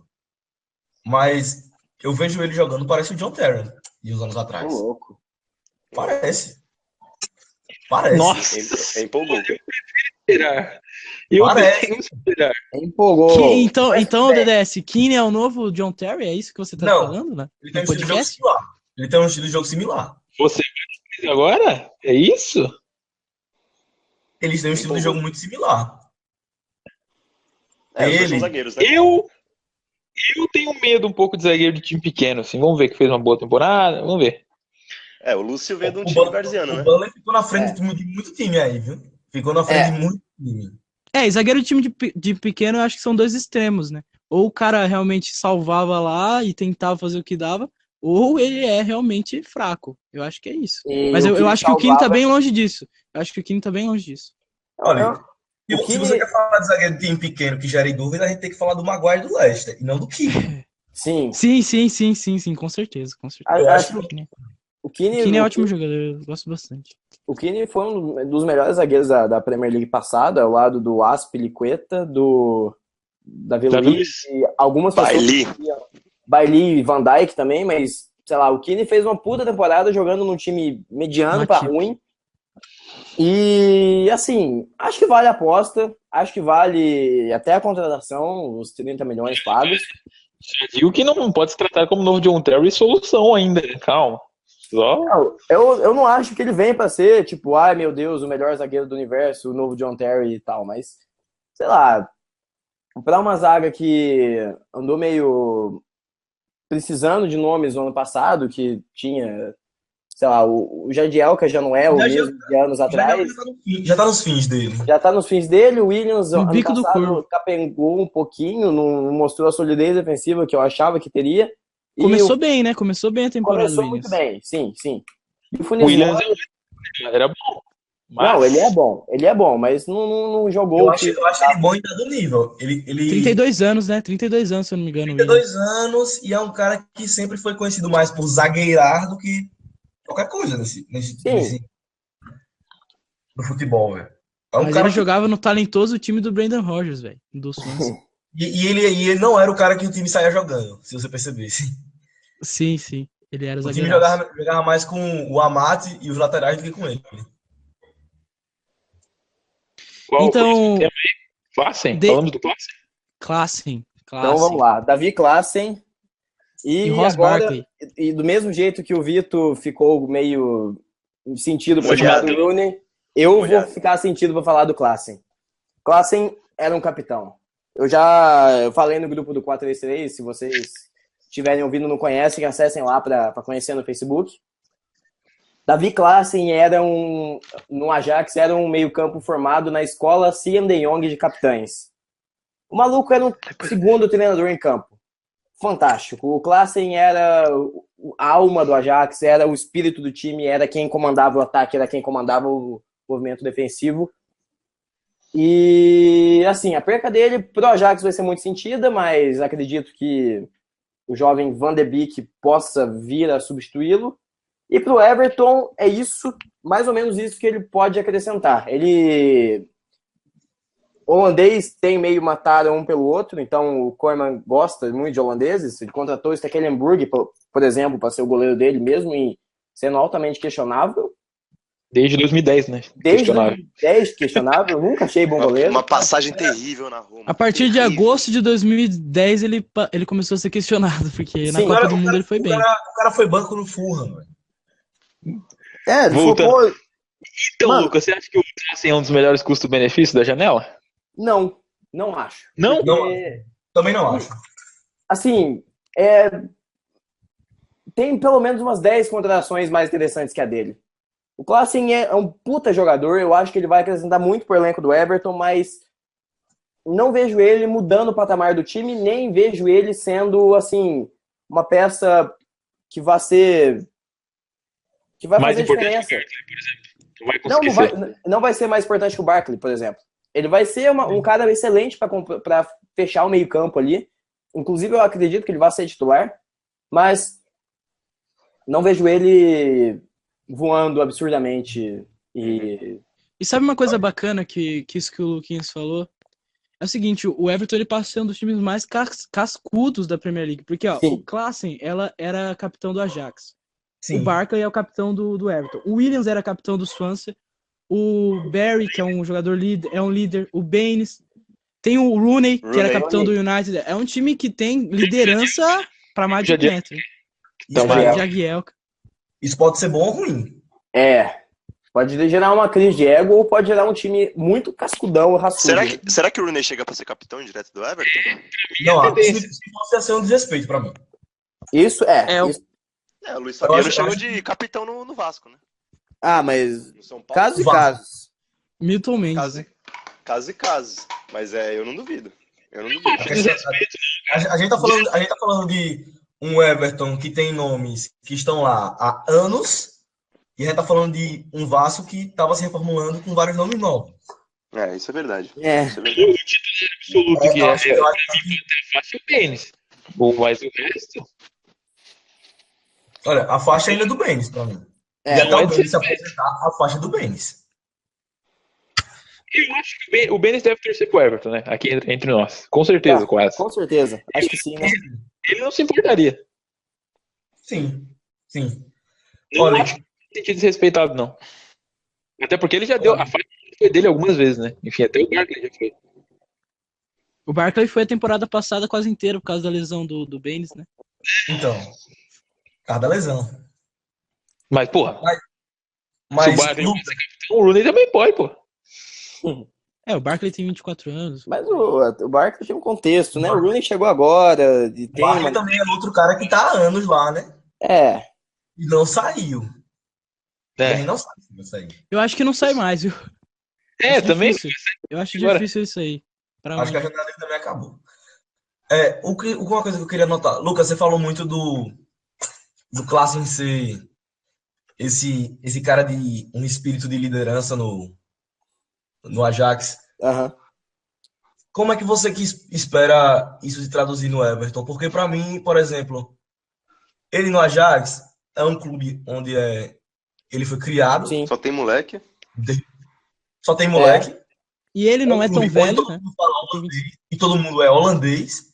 Mas eu vejo ele jogando, parece o John Terry de uns anos atrás. Tô louco. Parece. Nossa. Empolgou. Empolgou. Então, DDS, Keane é o novo John Terry? É isso que você tá falando, né? Ele tem um estilo de jogo similar. Ele tem um estilo de jogo similar. Você agora? É isso? Eles têm um estilo de jogo muito similar. Os dois são zagueiros, né? Eu tenho medo um pouco de zagueiro de time pequeno, assim. Vamos ver que fez uma boa temporada, vamos ver. O Lúcio veio de um time varziano, né? O Burnley ficou na frente de muito time aí, viu? Ficou na frente de muito time. E zagueiro de time de pequeno, eu acho que são dois extremos, né? Ou o cara realmente salvava lá e tentava fazer o que dava, ou ele é realmente fraco. Eu acho que é isso. Mas eu acho que o Keane tá bem longe disso. Olha, se você quer falar de zagueiro de time pequeno que gera dúvida, a gente tem que falar do Maguire e do Leicester, e não do Keane. Sim, com certeza. Eu acho que o Keane é ótimo jogador, eu gosto bastante. O Keane foi um dos melhores zagueiros da Premier League passada, ao lado do Azpilicueta, do Davi Luiz e algumas pessoas. Bailly e Van Dijk também, mas, sei lá, o Keane fez uma puta temporada jogando num time mediano pra ruim. E, assim, acho que vale a aposta, acho que vale até a contratação, os 30 milhões pagos. Já digo que não pode se tratar como novo John Terry solução ainda, calma. Não, eu não acho que ele vem pra ser, tipo, ai meu Deus, o melhor zagueiro do universo, o novo John Terry e tal, mas, sei lá, pra uma zaga que andou meio precisando de nomes no ano passado, que tinha, sei lá, o Jardielka já não é o mesmo de anos atrás. Já tá nos fins dele. O Williams, no ano bico do passado, corpo, capengou um pouquinho, não mostrou a solidez defensiva que eu achava que teria. Começou bem, né? Começou bem a temporada. Começou muito bem, sim. E o Williams era bom. Mas... Não, ele é bom, mas não jogou. Eu acho ele bom em dado nível. Ele... 32 anos, né? 32 anos, se eu não me engano. 32 anos, e é um cara que sempre foi conhecido mais por zagueirar do que qualquer coisa no futebol, velho. Mas ele jogava no talentoso time do Brendan Rodgers, velho, do Swansea. E ele não era o cara que o time saía jogando, se você percebesse. Sim. Ele era zagueiro. O time jogava mais com o Amati e os laterais do que com ele. Então, Klaassen? Falamos do Klaassen? Klaassen. Então vamos lá, Davi Klaassen e agora, e do mesmo jeito que o Vitor ficou meio sentido para falar do Rooney, eu vou ficar sentido para falar do Klaassen. Klaassen era um capitão. Eu falei no grupo do 433, se vocês estiverem ouvindo e não conhecem, acessem lá para conhecer no Facebook. Davi Klaassen no Ajax, era um meio-campo formado na escola Siem de Jong de capitães. O maluco era um segundo treinador em campo. Fantástico. O Klaassen era a alma do Ajax, era o espírito do time, era quem comandava o ataque, era quem comandava o movimento defensivo. E, assim, a perca dele pro Ajax vai ser muito sentida, mas acredito que o jovem Van de Beek possa vir a substituí-lo. E pro Everton, é isso, mais ou menos isso que ele pode acrescentar. Ele... O holandês tem meio mataram um pelo outro, então o Koeman gosta muito de holandeses. Ele contratou o Stekelenburg, por exemplo, para ser o goleiro dele, mesmo e sendo altamente questionável. Desde 2010, né? Desde 2010, questionável. Nunca achei bom goleiro. Uma passagem terrível na Roma. A partir de agosto de 2010 ele começou a ser questionado, porque na Sim. Copa do Mundo ele foi bem. O cara foi banco no Fulham, velho. Ele Voltando. focou... Então, Mano, Lucas, você acha que o Classen é um dos melhores custo-benefício da janela? Não acho. Não? Porque, Também não acho. assim, tem pelo menos umas 10 contratações mais interessantes que a dele. O Klaassen é um puta jogador, eu acho que ele vai acrescentar muito pro elenco do Everton, mas não vejo ele mudando o patamar do time, nem vejo ele sendo, assim, uma peça que vai ser... que vai Mais fazer importante diferença. que o Barkley, por exemplo. Não vai conseguir ser. Não vai ser mais importante que o Barkley, por exemplo. Ele vai ser um cara excelente para fechar o meio-campo ali. Inclusive, eu acredito que ele vai ser titular, mas não vejo ele voando absurdamente. E sabe uma coisa bacana que isso que o Luquinhas falou? É o seguinte, o Everton ele passa a ser um dos times mais cascudos da Premier League, porque ó, o Klaassen ela era capitão do Ajax. Sim. O Barkley é o capitão do Everton. O Williams era capitão do Swansea. O Barry, que é um jogador líder, é um líder. O Baines. Tem o Rooney, que era capitão do United. É um time que tem liderança para mais de metro. Jagielka. Isso pode ser bom ou ruim. Pode gerar uma crise de ego ou pode gerar um time muito cascudão, raçudo. Será que o Rooney chega pra ser capitão direto do Everton? Não, isso pode ser um desrespeito pra mim. Isso isso. O Luiz Fabiano chegou de capitão no Vasco, né? Mas No São Paulo. casos e casos. Milton Mendes. Casos e casos. Mas eu não duvido. A gente tá falando de um Everton que tem nomes que estão lá há anos e a gente tá falando de um Vasco que tava se reformulando com vários nomes novos. Isso é verdade. O titular absoluto que é fácil o Baines. Mas o resto... Olha, a faixa ainda é do Baines pra mim. E até o Baines se aposentar, a faixa é do Baines. Eu acho que o Baines deve torcer pro Everton, né? Aqui entre nós. Com certeza, quase. Com certeza. Acho que sim, né? Ele não se importaria. Sim. Não acho que tem sentido desrespeitado, não. Até porque ele já deu... A faixa foi dele algumas vezes, né? Enfim, até o Barkley já foi. O Barkley foi a temporada passada quase inteira por causa da lesão do Baines, né? Então, cada lesão. Mas, porra, Mas se o Barkley pode ser capitão, o Rooney também pode, pô. O Barkley tem 24 anos. Mas o Barkley tem um contexto, né? O Rooney chegou agora. O Barkley também é outro cara que tá há anos lá, né? E não saiu. Ele não sabe se vai sair. Eu acho que não sai mais, viu? Também. Eu acho difícil isso aí. Acho que a janela dele também acabou. Uma coisa que eu queria notar. Lucas, você falou muito do Klaassen ser esse cara de um espírito de liderança no Ajax. Como é que você espera isso se traduzir no Everton? Porque pra mim, por exemplo, ele no Ajax é um clube onde ele foi criado. Sim. Só tem moleque. E ele não é tão velho, né? E todo mundo é holandês.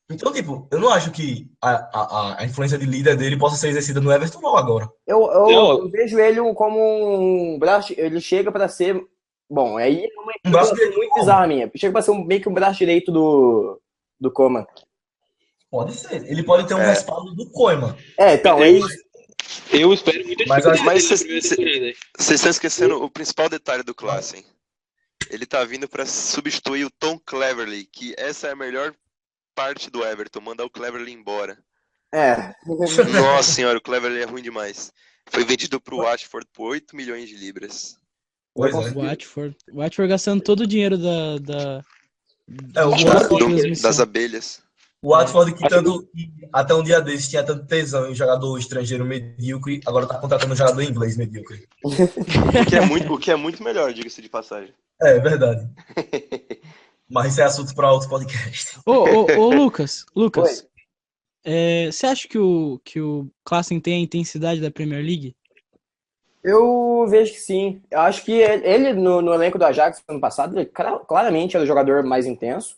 Então, tipo, eu não acho que a influência de líder dele possa ser exercida no Everton não agora. Eu vejo ele como um braço... Ele chega pra ser... Bom, aí é uma informação muito bizarra minha. Chega pra ser meio que um braço direito do Koeman. Pode ser. Ele pode ter um respaldo do Koeman. Então, é isso. Eu espero muito. Mas vocês estão esquecendo o principal detalhe do Klaassen. Ele tá vindo pra substituir o Tom Cleverley, que essa é a melhor parte do Everton, mandar o Cleverley embora. Nossa senhora, o Cleverley é ruim demais. Foi vendido pro Watford por 8 milhões de libras. O Watford gastando todo o dinheiro das abelhas. O Watford que até um dia desses tinha tanto tesão em um jogador estrangeiro medíocre, agora tá contratando um jogador inglês medíocre. O que é muito melhor, diga-se de passagem. É verdade. Mas isso é assunto para outro podcast. Ô, Lucas, Oi. você acha que o Klassen tem a intensidade da Premier League? Eu vejo que sim. Eu acho que ele no elenco do Ajax ano passado, ele claramente era o jogador mais intenso.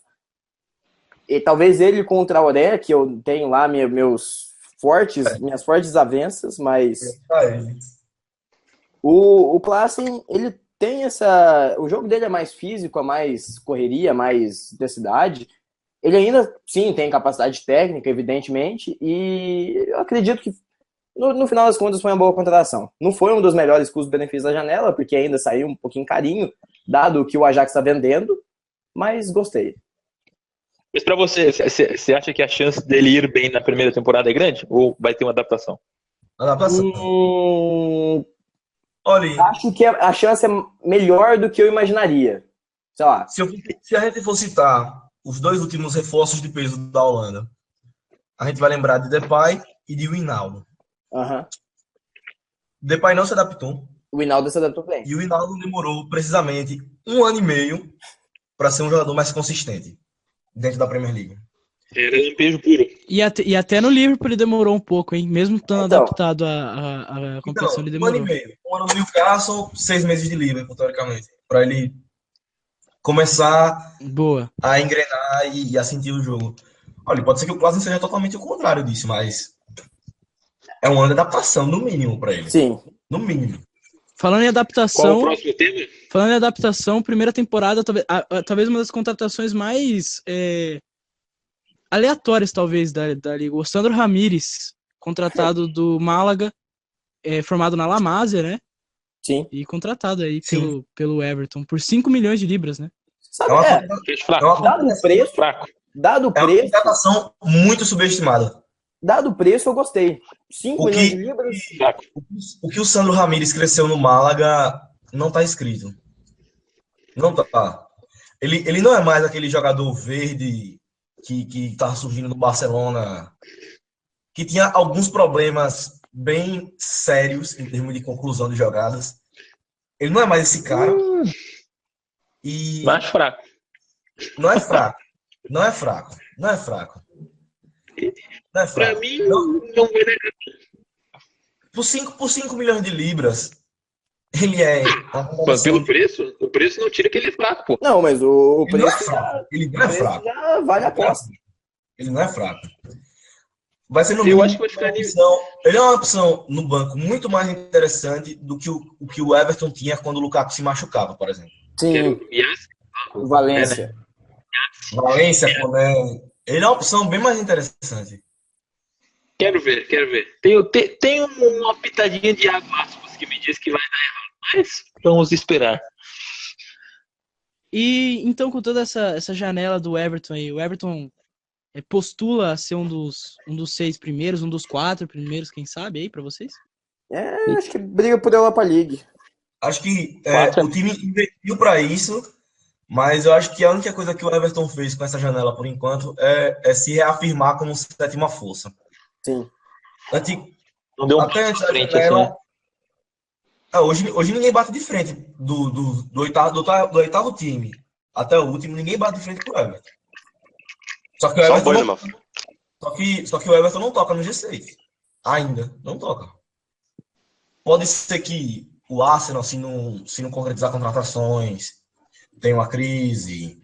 E talvez ele com o Traoré, que eu tenho lá minhas fortes desavenças, mas o Klaassen, ele tem o jogo dele é mais físico, é mais correria, mais intensidade. Ele ainda, sim, tem capacidade técnica, evidentemente, e eu acredito que no final das contas foi uma boa contratação. Não foi um dos melhores custos-benefícios da janela, porque ainda saiu um pouquinho carinho, dado o que o Ajax está vendendo, mas gostei. Mas pra você acha que a chance dele ir bem na primeira temporada é grande? Ou vai ter uma adaptação? Adaptação. Olha, Acho que a chance é melhor do que eu imaginaria. Sei lá. se a gente for citar os dois últimos reforços de peso da Holanda, a gente vai lembrar de Depay e de Wijnaldum. Uhum. Depay não se adaptou. O Wijnaldum se adaptou bem. E o Wijnaldum demorou precisamente 1 ano e meio para ser um jogador mais consistente dentro da Premier League. Era lampejo puro. E até no Liverpool ele demorou um pouco, hein? Mesmo estando adaptado à competição, ele demorou. 1 ano e meio. 1 ano no Newcastle, 6 meses de Liverpool, teoricamente. Para ele começar a engrenar e a sentir o jogo. Olha, pode ser que o Klassen seja totalmente o contrário disso, mas é um ano de adaptação, no mínimo, para ele. Sim. No mínimo. Falando em adaptação. Qual o próximo tema? Falando em adaptação, primeira temporada, talvez uma das contratações mais aleatórias, talvez, da Liga. O Sandro Ramírez, contratado do Málaga, formado na La Masia, né? Sim. E contratado aí pelo Everton por 5 milhões de libras, né? Sabe, dado o preço. É uma contratação muito subestimada. Dado o preço, eu gostei. 5 milhões de libras. O que o Sandro Ramírez cresceu no Málaga não tá escrito. Não tá. Ele não é mais aquele jogador verde que tá surgindo no Barcelona, que tinha alguns problemas bem sérios em termos de conclusão de jogadas. Ele não é mais esse cara. E mais fraco. Não é fraco. Não é fraco. Não é fraco. Não é fraco. Pra mim, não vai negar. Por 5 milhões de libras, ele é. Mas pelo preço? O preço não tira que ele é fraco, pô. Não, mas o Ele preço. não é fraco. Ele não é fraco. Já vale a aposta. Ele não é fraco. Vai ser no Eu mínimo acho que vai ficar ele é uma opção no banco muito mais interessante do que o que o Everton tinha quando o Lukaku se machucava, por exemplo. Sim. O Valência. Valência, Coné. Ele é uma opção bem mais interessante. Quero ver. Tem uma pitadinha de água aspas que me diz que vai dar errado, mas vamos esperar. E então, com toda essa janela do Everton aí, o Everton postula a ser um dos 6 primeiros, um dos 4 primeiros, quem sabe aí pra vocês? Acho que briga por Europa League. Acho que o time investiu para isso, mas eu acho que a única coisa que o Everton fez com essa janela por enquanto é se reafirmar como sétima força. Sim. Não deu até antes da frente, janela, assim. Hoje ninguém bate de frente do oitavo time até o último, ninguém bate de frente com o Everton. Só que o Everton não toca no G6. Ainda não toca. Pode ser que o Arsenal, se não concretizar contratações, tenha uma crise.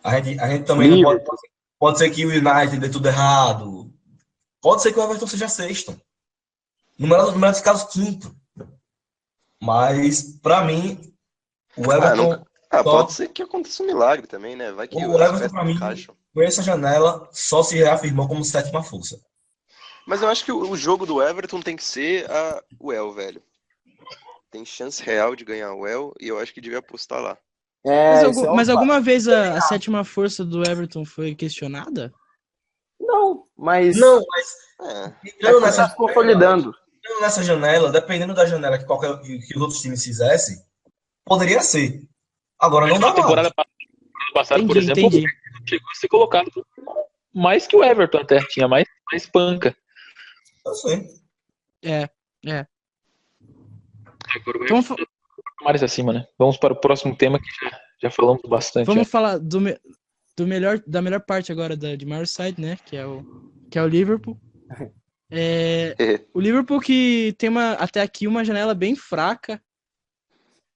A gente também não pode ser que o United dê tudo errado. Pode ser que o Everton seja sexto. No melhor dos casos, quinto. Mas, pra mim, o Everton... pode ser que aconteça um milagre também, né? Vai que o Everton, pra mim, com essa janela, só se reafirmou como sétima força. Mas eu acho que o jogo do Everton tem que ser o El, velho. Tem chance real de ganhar o El e eu acho que devia apostar lá. Mas alguma vez a sétima força do Everton foi questionada? Não, mas nessa consolidando. Nessa janela, dependendo da janela que os outros times fizessem, poderia ser. Agora não dá mais. Temporada passada, por exemplo, chegou a ser colocado mais que o Everton até. Tinha mais panca. Eu sei. É. Agora mais acima, né? Vamos para o próximo tema que já falamos bastante. Vamos falar da melhor parte agora de Merseyside, né? Que é o Liverpool. O Liverpool que tem até aqui uma janela bem fraca,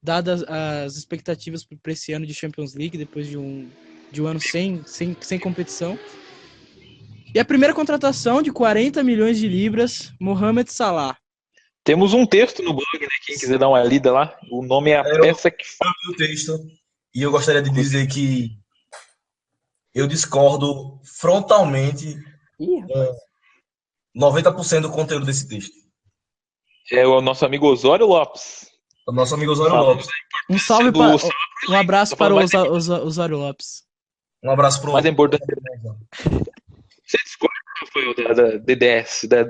dadas as expectativas para esse ano de Champions League, depois de um ano sem competição. E a primeira contratação de 40 milhões de libras, Mohamed Salah. Temos um texto no blog, né? Quem quiser dar uma lida lá, o nome é A Peça que Fala. Eu li o texto e eu gostaria de dizer que eu discordo frontalmente com 90% do conteúdo desse texto. É o nosso amigo Osório Lopes. O nosso amigo Osório Lopes. Um salve um abraço para o Osório Lopes. Um abraço para o... Mais importante. Você discorda, Rafael, da DDS, da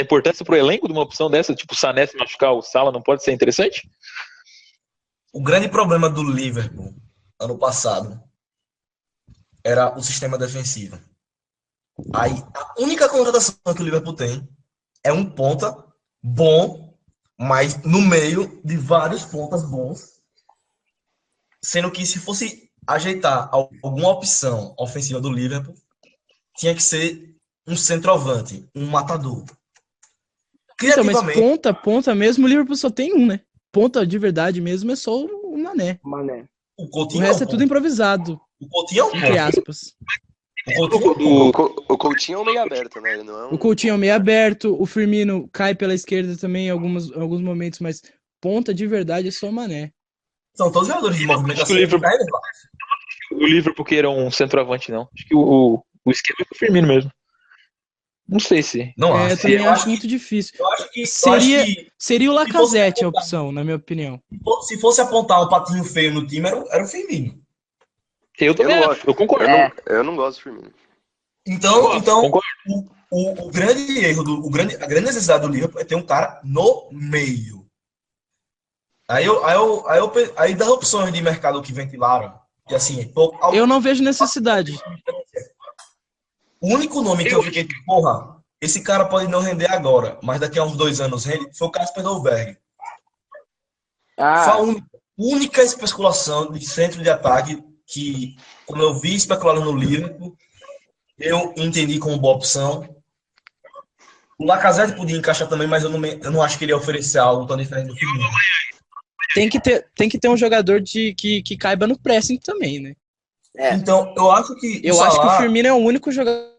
importância para o elenco de uma opção dessa, tipo o Sané se machucar, o Salah, não pode ser interessante? O grande problema do Liverpool ano passado era o sistema defensivo. Aí, a única contratação que o Liverpool tem é um ponta bom, mas no meio de vários pontas bons, sendo que se fosse ajeitar alguma opção ofensiva do Liverpool, tinha que ser um centroavante, um matador. Então, mas ponta mesmo, o Liverpool só tem um, né? Ponta de verdade mesmo é só o Mané. O O Coutinho resto é tudo improvisado, O Coutinho é um entre aspas. O Coutinho é um meio aberto, né? Ele não é um... O Coutinho é o meio aberto, o Firmino cai pela esquerda também em alguns momentos, mas ponta de verdade é só o Mané. São todos jogadores de movimentação. O Liverpool queira um centroavante, não. Acho que o esquema é o Firmino mesmo. Não sei se. Não acho. Eu também acho muito difícil. Eu acho que Seria o Lacazette a opção, na minha opinião. Se fosse apontar um patinho feio no time, era o Firmino. Eu concordo. Eu não gosto do Firmino. Então o grande erro, a grande necessidade do Liverpool é ter um cara no meio. Aí das opções de mercado que ventilaram, e assim, eu não vejo necessidade. O único nome que eu fiquei, porra, esse cara pode não render agora, mas daqui a uns 2 anos rende, foi o Kasper Dolberg. Foi a única especulação de centro de ataque que, quando eu vi especulado no Liverpool, eu entendi como boa opção. O Lacazette podia encaixar também, mas eu não acho que ele ia oferecer algo tão diferente do Firmino. Tem que ter um jogador que caiba no pressing também, né? Então, eu acho que acho que o Firmino é o único jogador,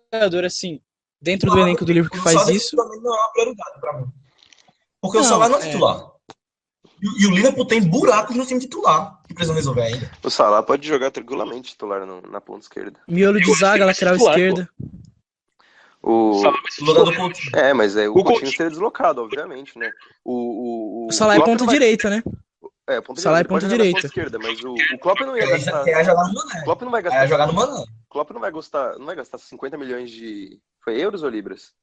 assim, dentro do elenco do Liverpool que faz isso. Também não é uma prioridade pra mim. Porque o Salah não é titular. E o Liverpool tem buracos no time titular que precisam resolver ainda. O Salah pode jogar tranquilamente titular na ponta esquerda. Miolo de zaga, lateral esquerda. O lugar do Coutinho. Mas o Coutinho seria deslocado, obviamente, né? O Salah é ponta direita, né? Ponta Salah é direita, ponta direita. ponta esquerda, mas o Klopp não ia gastar. Jogar no Mané. Klopp não vai gastar. Jogar no Mané. Klopp não vai gastar 50 milhões de... Foi euros ou libras?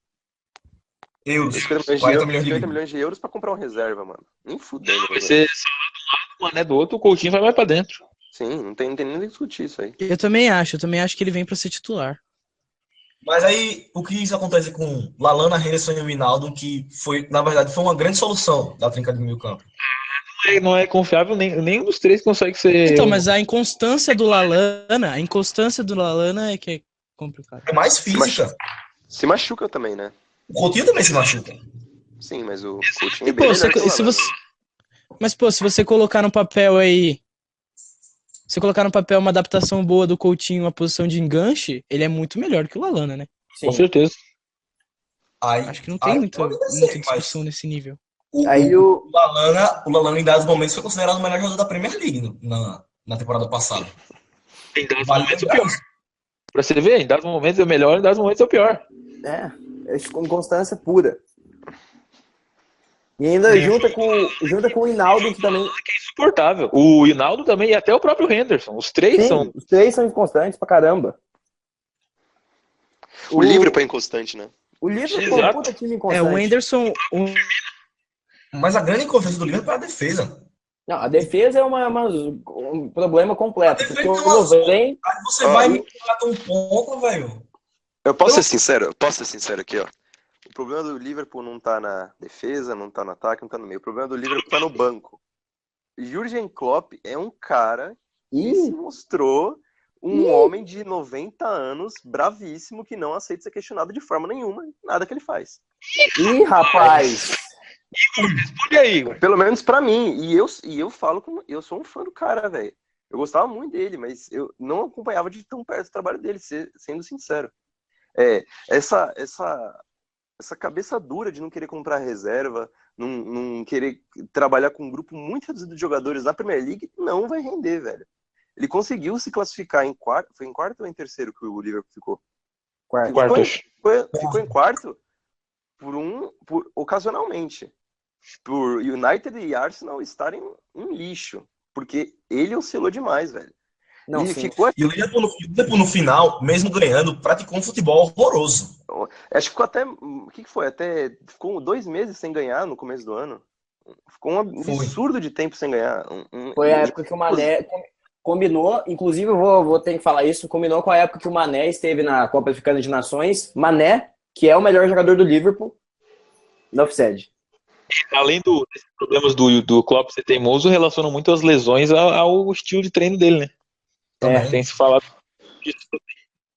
Euros. 50 milhões de euros pra comprar uma reserva, mano. Nem fudendo. Vai ser Salah de um lado, o Mané do outro, o Coutinho vai mais pra dentro. Sim, não tem nem que discutir isso aí. Eu também acho que ele vem pra ser titular. Mas aí, o que isso acontece com Lallana, Henderson e o Wijnaldum, que foi, na verdade, foi uma grande solução da trinca de meio campo. Não é confiável, nenhum dos três consegue ser... Então, mas a inconstância do Lallana é que é complicado. É mais física. Se machuca também, né? O Coutinho também se machuca. Sim, mas o Coutinho é bem melhor. Mas, se você colocar no papel aí... Se colocar no papel uma adaptação boa do Coutinho, uma posição de enganche, ele é muito melhor que o Lallana, né? Sim. Com certeza. Acho que não tem muita discussão nesse nível. O Lallana, em dados momentos, foi considerado o melhor jogador da Premier League na temporada passada. Em dados momentos é o pior. Pra você ver, em dados momentos é o melhor, em dados momentos é o pior. É inconstância pura. E ainda junta com o Wijnaldum, que também... Que é insuportável. O Wijnaldum também e até o próprio Henderson. Os três são inconstantes pra caramba. O Liverpool é inconstante, né? O Liverpool é um puta time inconstante. O Henderson... Mas a grande inconstância do Liverpool é a defesa. Não, a defesa é um problema completo. Porque aí você vai me falar com um ponto, velho. Eu posso ser sincero aqui, ó. O problema do Liverpool não tá na defesa, não tá no ataque, não tá no meio. O problema do Liverpool tá no banco. Jürgen Klopp é um cara que se Ih, mostrou um homem de 90 anos, bravíssimo, que não aceita ser questionado de forma nenhuma, nada que ele faz. rapaz. Responde aí, Igor. Pelo menos pra mim. E eu falo como eu sou um fã do cara, velho. Eu gostava muito dele, mas eu não acompanhava de tão perto o trabalho dele, sendo sincero. Essa cabeça dura de não querer comprar reserva, não querer trabalhar com um grupo muito reduzido de jogadores na Premier League, não vai render, velho. Ele conseguiu se classificar em quarto. Foi em quarto ou em terceiro que o Liverpool ficou? Quarto. Ficou em quarto ocasionalmente. Por United e Arsenal estarem um lixo. Porque ele oscilou demais, velho. Não, Ele sim. ficou. E o Liverpool no final, mesmo ganhando, praticou um futebol horroroso. Acho que ficou até. O que foi? Até. Ficou 2 meses sem ganhar no começo do ano. Ficou um absurdo de tempo sem ganhar. Foi a época que o Mané combinou, inclusive eu vou ter que falar isso, combinou com a época que o Mané esteve na Copa Africana de Nações. Mané, que é o melhor jogador do Liverpool, não sede. Além desses problemas do Klopp ser teimoso, relacionam muito as lesões ao estilo de treino dele, né? Também. Tem se falado disso.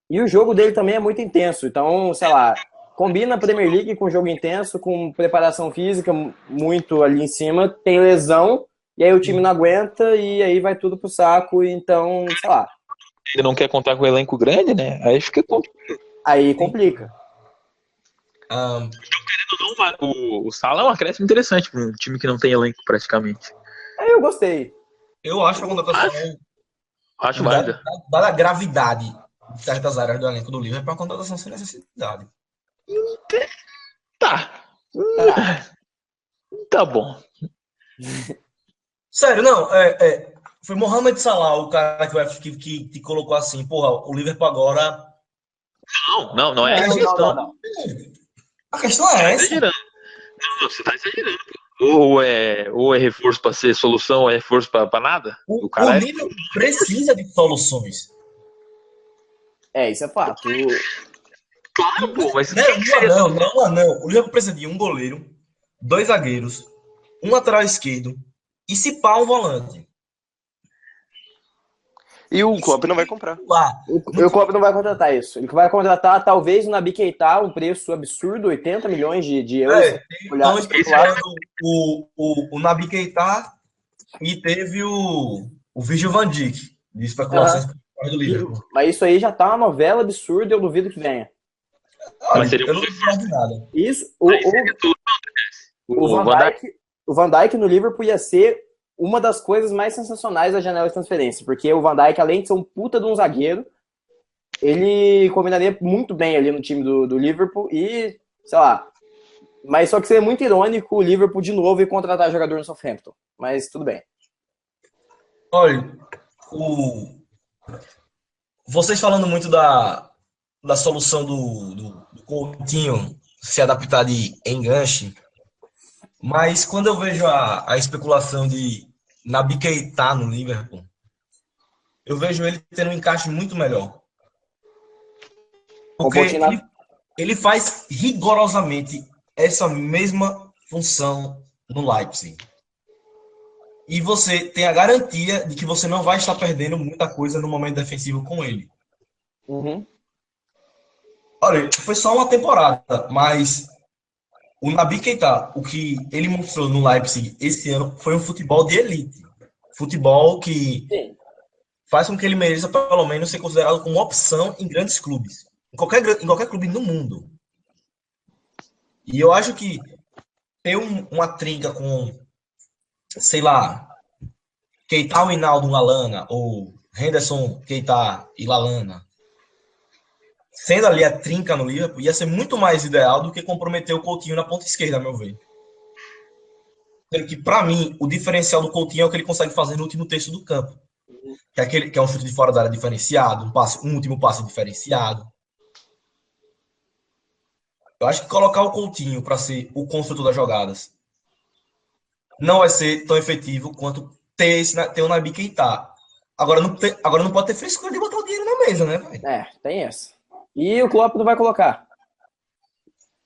E o jogo dele também é muito intenso, então, sei lá, combina a Premier League com jogo intenso, com preparação física muito ali em cima, tem lesão, e aí o time não aguenta, e aí vai tudo pro saco, então, sei lá, Ele não quer contar com um elenco grande, né? Aí fica complicado. aí complica. O Salah é um acréscimo interessante para um time que não tem elenco praticamente. Aí eu gostei. Eu acho a contratação, Acho válida. dada a gravidade de certas áreas do elenco do Liverpool, é uma contratação sem necessidade. Tá. Tá bom. Sério, não, foi Mohamed Salah o cara que te colocou assim, porra, o Liverpool agora... Não é essa a questão. Não. A questão é essa. Exagerando. Não, você tá exagerando. Ou é reforço para ser solução, ou é reforço para nada? O cara Liverpool precisa de soluções. Isso é fato. Claro, pô, mas Não. O Liverpool precisa de um goleiro, 2 zagueiros, um lateral esquerdo e se pá um volante. E o Klopp não vai comprar. O Klopp não vai contratar isso. Ele vai contratar talvez o Naby Keita, um preço absurdo, 80 milhões de euros. Estão esperando o Naby Keita e teve o Virgil van Dijk de especulações do Liverpool. Mas isso aí já tá uma novela absurda, eu duvido que venha. Mas seria eu não duvido de nada. Isso, o o Van Dijk no Liverpool ia ser uma das coisas mais sensacionais da janela de transferência, porque o Van Dijk, além de ser um puta de um zagueiro, ele combinaria muito bem ali no time do Liverpool e, sei lá, mas só que seria muito irônico o Liverpool de novo ir contratar jogador no Southampton, mas tudo bem. Olha, vocês falando muito da solução do Coutinho se adaptar de enganche, mas quando eu vejo a especulação de Naby Keita no Liverpool, eu vejo ele tendo um encaixe muito melhor. Porque ele faz rigorosamente essa mesma função no Leipzig. E você tem a garantia de que você não vai estar perdendo muita coisa no momento defensivo com ele. Uhum. Olha, foi só uma temporada, mas o Naby Keita, o que ele mostrou no Leipzig esse ano foi um futebol de elite. Futebol que faz com que ele mereça, pelo menos, ser considerado como opção em grandes clubes. Em qualquer clube no mundo. E eu acho que ter uma trinca com, sei lá, Keita, Wijnaldum, Lallana, ou Henderson, Keita e Lallana, sendo ali a trinca no Liverpool, ia ser muito mais ideal do que comprometer o Coutinho na ponta esquerda, a meu ver. Sendo que, para mim, o diferencial do Coutinho é o que ele consegue fazer no último terço do campo. Que é um chute de fora da área diferenciado, um último passe diferenciado. Eu acho que colocar o Coutinho para ser o construtor das jogadas não vai ser tão efetivo quanto ter o Naby Keita. Agora não pode ter frescura de botar o dinheiro na mesa, né, velho? Tem essa. E o Klopp não vai colocar.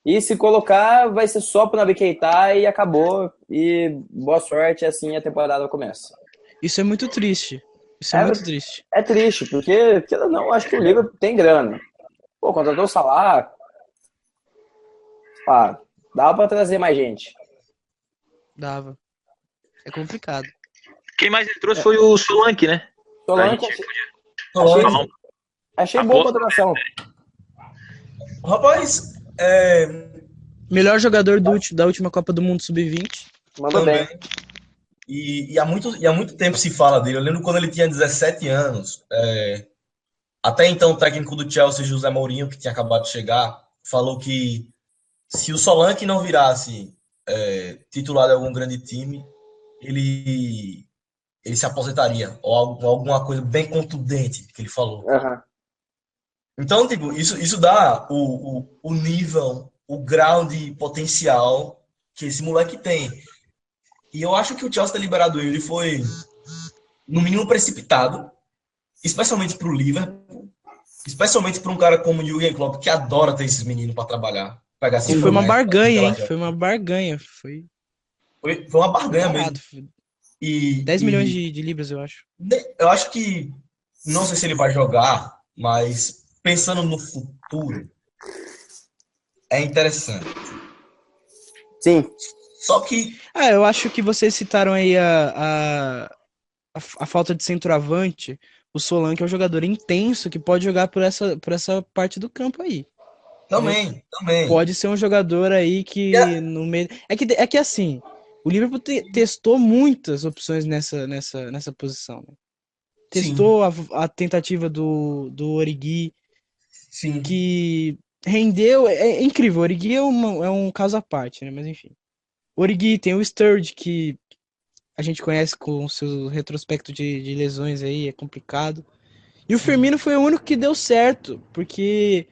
E se colocar, vai ser só pro Naby Keita e acabou. E boa sorte, assim a temporada começa. Isso é muito triste. Isso é É, muito triste. é triste, porque não, acho que o Liverpool tem grana. Pô, contratou o Salah, pá, dava pra trazer mais gente. Dava. É complicado. Quem mais ele trouxe foi o Solanke, né? Solanke, A gente achei, falar um achei boa a aposta. contratação. Rapaz, Melhor jogador da última Copa do Mundo Sub-20. Mandou também. bem. E há muito tempo se fala dele. Eu lembro quando ele tinha 17 anos. Até então, o técnico do Chelsea, José Mourinho, que tinha acabado de chegar, falou que se o Solanke não virasse titular de algum grande time, ele se aposentaria. Ou alguma coisa bem contundente que ele falou. Aham. Então, tipo, isso dá o nível, o grau de potencial que esse moleque tem. E eu acho que o Chelsea ter liberado ele foi, no mínimo, precipitado, especialmente para o Liverpool, especialmente para um cara como o Jürgen Klopp, que adora ter esses meninos para trabalhar, pegar E esses foi uma moleques. barganha, hein? Foi uma barganha. Foi Foi uma barganha barato. mesmo. Foi E, 10 milhões e de libras, eu acho. eu acho que, não sei se ele vai jogar, mas pensando no futuro, é interessante. Sim, Só que, Eu acho que vocês citaram aí a falta de centroavante. O Solanke é um jogador intenso que pode jogar por essa parte do campo aí. Entendeu? também. Pode ser um jogador aí que no meio. É que assim, o Liverpool testou muitas opções nessa posição. Né? Sim, Testou a tentativa do Origi, sim. que rendeu. É incrível, o Origi é um caso à parte, né? Mas enfim. O Origi tem o Sturridge, que a gente conhece com o seu retrospecto de lesões aí, é complicado. E o Firmino foi o único que deu certo, porque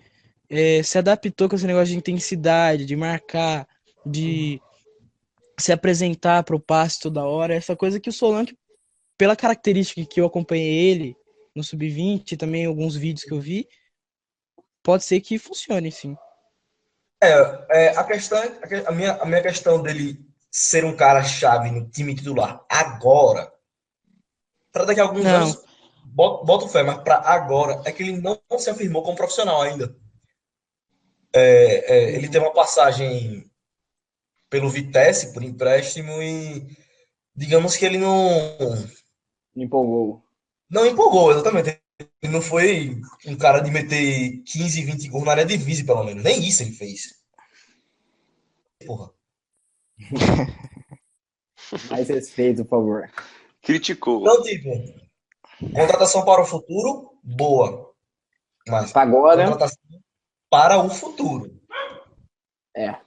se adaptou com esse negócio de intensidade, de marcar, de se apresentar para o passe toda hora. Essa coisa que o Solanke, pela característica que eu acompanhei ele no Sub-20 e também alguns vídeos que eu vi, pode ser que funcione, sim. A questão, a minha questão dele ser um cara chave no time titular agora, para daqui a alguns Não, anos, boto fé, mas para agora é que ele não se afirmou como profissional ainda. Ele teve uma passagem pelo Vitesse por empréstimo e digamos que ele me empolgou. não empolgou exatamente. Ele não foi um cara de meter 15, 20 gols na área divisa, pelo menos. Nem isso ele fez. Porra. Mais respeito, por favor. Criticou. Então, tipo, contratação para o futuro, boa. Mas Agora, contratação para o futuro.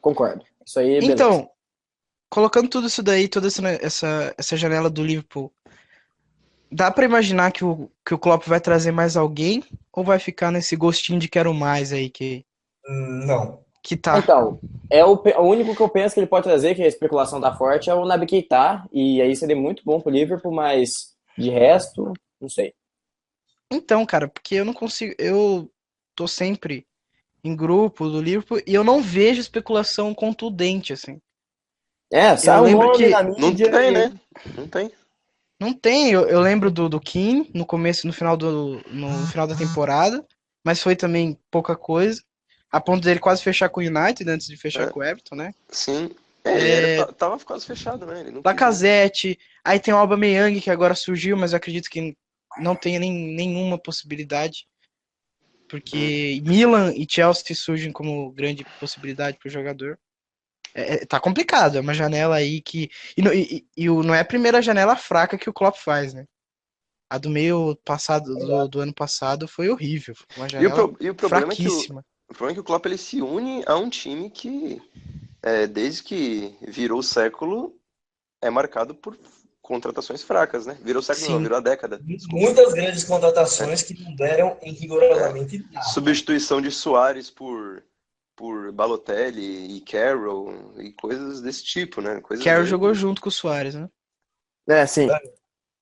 concordo. Isso aí, beleza. então, colocando tudo isso daí, toda essa janela do Liverpool, dá pra imaginar que o Klopp vai trazer mais alguém ou vai ficar nesse gostinho de quero mais aí Não. que tá? Então, o único que eu penso que ele pode trazer, que a especulação tá forte, é o Naby Keita, e aí seria muito bom pro Liverpool, mas de resto, não sei. Então, cara, porque eu não consigo, eu tô sempre em grupo do Liverpool e eu não vejo especulação contundente assim. Sai Eu um lembro nome que na Não mídia tem, e... né? Não tem. não tem, eu lembro do Keane no começo, no final da temporada, mas foi também pouca coisa, a ponto dele quase fechar com o United antes de fechar É. com o Everton, né? Sim. Ele tava quase fechado, né? Ele não quis, né? Lacazette, aí tem o Aubameyang que agora surgiu, mas eu acredito que não tem nenhuma possibilidade, porque Milan e Chelsea surgem como grande possibilidade para o jogador. Tá complicado, é uma janela aí que. Não é a primeira janela fraca que o Klopp faz, né? A do meio passado, do ano passado, foi horrível. Uma janela E o problema fraquíssima. o problema é que o Klopp ele se une a um time que, desde que virou o século, é marcado por contratações fracas, né? Virou o século, não, Sim. virou a década. Desculpa. Muitas grandes contratações que não deram em rigorosamente nada. Substituição de Suárez por Balotelli e Carroll e coisas desse tipo, né? Coisas Carroll bem- jogou junto com o Suárez, né? Sim.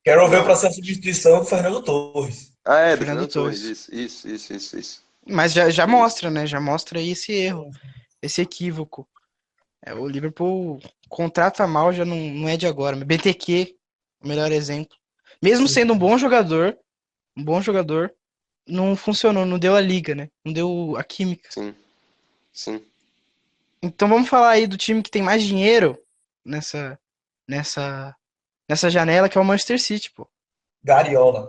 Quero ver para ser a substituição do Fernando Torres. Ah, do Fernando Fernando Torres. Torres. Isso. Mas já mostra, né? Já mostra aí esse erro. esse equívoco. O Liverpool contrata mal, já não é de agora. BTQ, o melhor exemplo. Mesmo sendo um bom jogador, não funcionou, não deu a liga, né? Não deu a química. Sim, sim. Então vamos falar aí do time que tem mais dinheiro nessa, nessa, nessa janela, que é o Manchester City, pô. Gariola.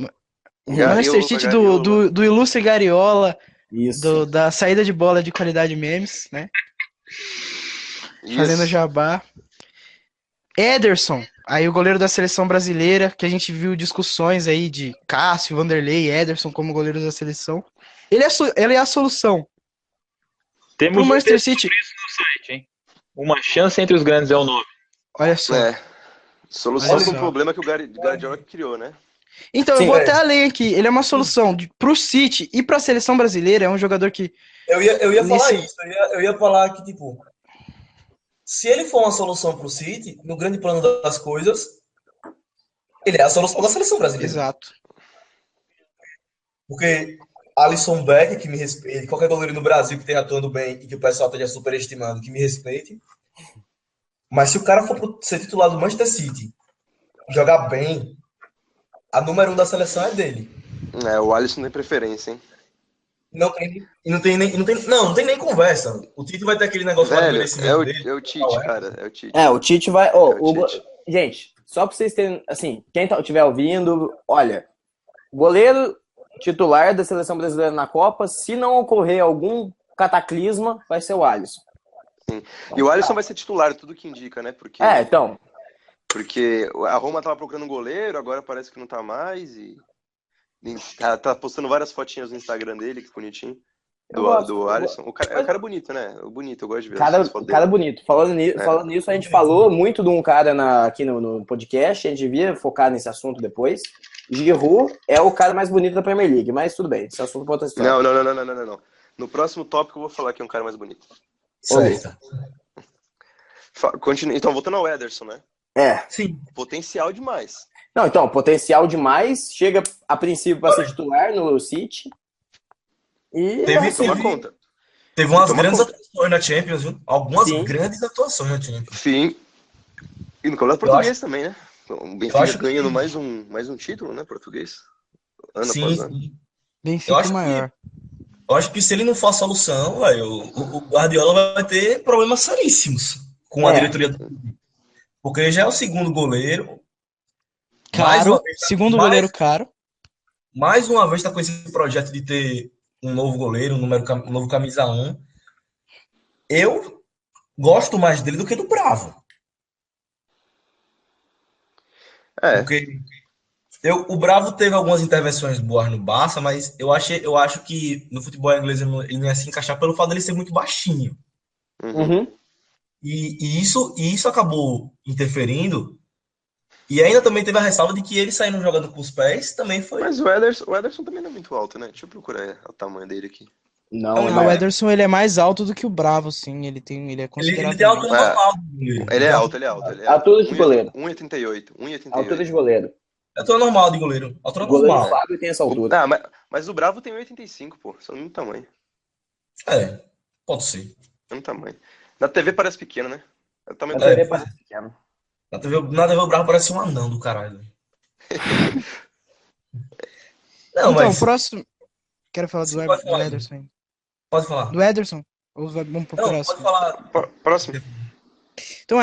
Manchester City do ilustre Guardiola, Isso. da saída de bola de qualidade memes, né? Fazendo Isso. jabá. Ederson, aí o goleiro da seleção brasileira, que a gente viu discussões aí de Cássio, Vanderlei, Ederson como goleiros da seleção. Ele é a solução. Temos Pro um Manchester texto City. sobre isso no site, hein? Uma chance entre os grandes é o nome. Olha só. Solução Olha para um só. problema que o Guardiola criou, né? Então, Sim, eu vou até além aqui. Ele é uma solução pro City e pra seleção brasileira. É um jogador que. Eu ia falar Nesse- isso. Eu ia falar que, tipo, se ele for uma solução pro City, no grande plano das coisas, ele é a solução da seleção brasileira. Exato. Porque Alisson Becker, que me respeite, qualquer goleiro no Brasil que esteja atuando bem e que o pessoal esteja superestimando, que me respeite. Mas se o cara for ser titular do Manchester City, jogar bem, a número 1 da seleção é dele. O Alisson tem preferência, hein? Não tem nem conversa. O Tite vai ter aquele negócio lá do Velho, merecimento dele. é o Tite, cara. É o Tite. O Tite vai. Tite. Gente, só pra vocês terem. Assim, quem estiver ouvindo, olha. Goleiro titular da seleção brasileira na Copa, se não ocorrer algum cataclisma, vai ser o Alisson. Sim. E o Alisson vai ser titular, tudo que indica, né? Porque a Roma tava procurando um goleiro, agora parece que não tá mais. E tá postando várias fotinhas no Instagram dele, que bonitinho. Do Alisson. O cara é bonito, né? Bonito, eu gosto de ver. Cara bonito. Falando nisso, a gente falou muito de um cara aqui no podcast, a gente devia focar nesse assunto depois. Giroud é o cara mais bonito da Premier League, mas tudo bem, esse assunto é outra história. Não. No próximo tópico eu vou falar que é um cara mais bonito. Certo. Continua. Então, voltando ao Ederson, né? Sim. Potencial demais. Não, então, potencial demais. Chega a princípio para ser titular no City. E teve umas grandes atuações na Champions, viu? Algumas grandes atuações na Champions. Sim. E no campeonato português também, né? O Benfica ganhando mais um título, né? Português. Ano após ano. Benfica maior. Eu acho que se ele não for a solução, o Guardiola vai ter problemas seríssimos com a diretoria do clube. Porque ele já é o segundo goleiro. Caro. Goleiro caro. Mais uma vez está com esse projeto de ter um novo goleiro, um novo camisa 1. Eu gosto mais dele do que do Bravo. Porque o Bravo teve algumas intervenções boas no Barça, mas eu acho que no futebol inglês ele não ia se encaixar pelo fato dele ser muito baixinho. Uhum. E isso acabou interferindo. E ainda também teve a ressalva de que ele saindo jogando com os pés também foi. Mas o Ederson também não é muito alto, né? Deixa eu procurar o tamanho dele aqui. Não, o Ederson ele é mais alto do que o Bravo, sim. Ele é considerado. Ele tem altura normal. Ele é alto. Altura de goleiro. 1,88. Altura de goleiro. Altura normal de goleiro. Altura goleiro normal. Fábio tem essa altura. Mas o Bravo tem 1,85, pô. Só no mesmo tamanho. Pode ser. No tamanho. Na TV parece pequeno, né? É o tamanho Na TV parece pequeno. Na TV o Bravo parece um anão do caralho. Não, então, próximo. Quero falar do Ederson aí. Pode falar. Do Ederson? Ou vamos pro próximo? Pode falar. Próximo. Então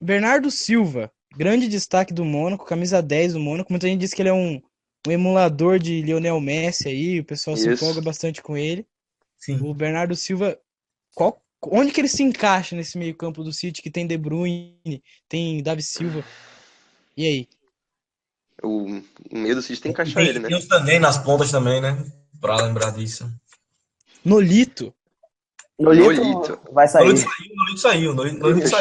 Bernardo Silva, grande destaque do Mônaco, camisa 10 do Mônaco. Muita gente diz que ele é um emulador de Lionel Messi aí, o pessoal se empolga bastante com ele. Sim. O Bernardo Silva, onde que ele se encaixa nesse meio campo do City, que tem De Bruyne, tem Davi Silva? E aí? O meio do City tem que encaixar ele, né? Tem o Sané nas pontas também, né? Pra lembrar disso. Nolito vai sair. Nolito saiu.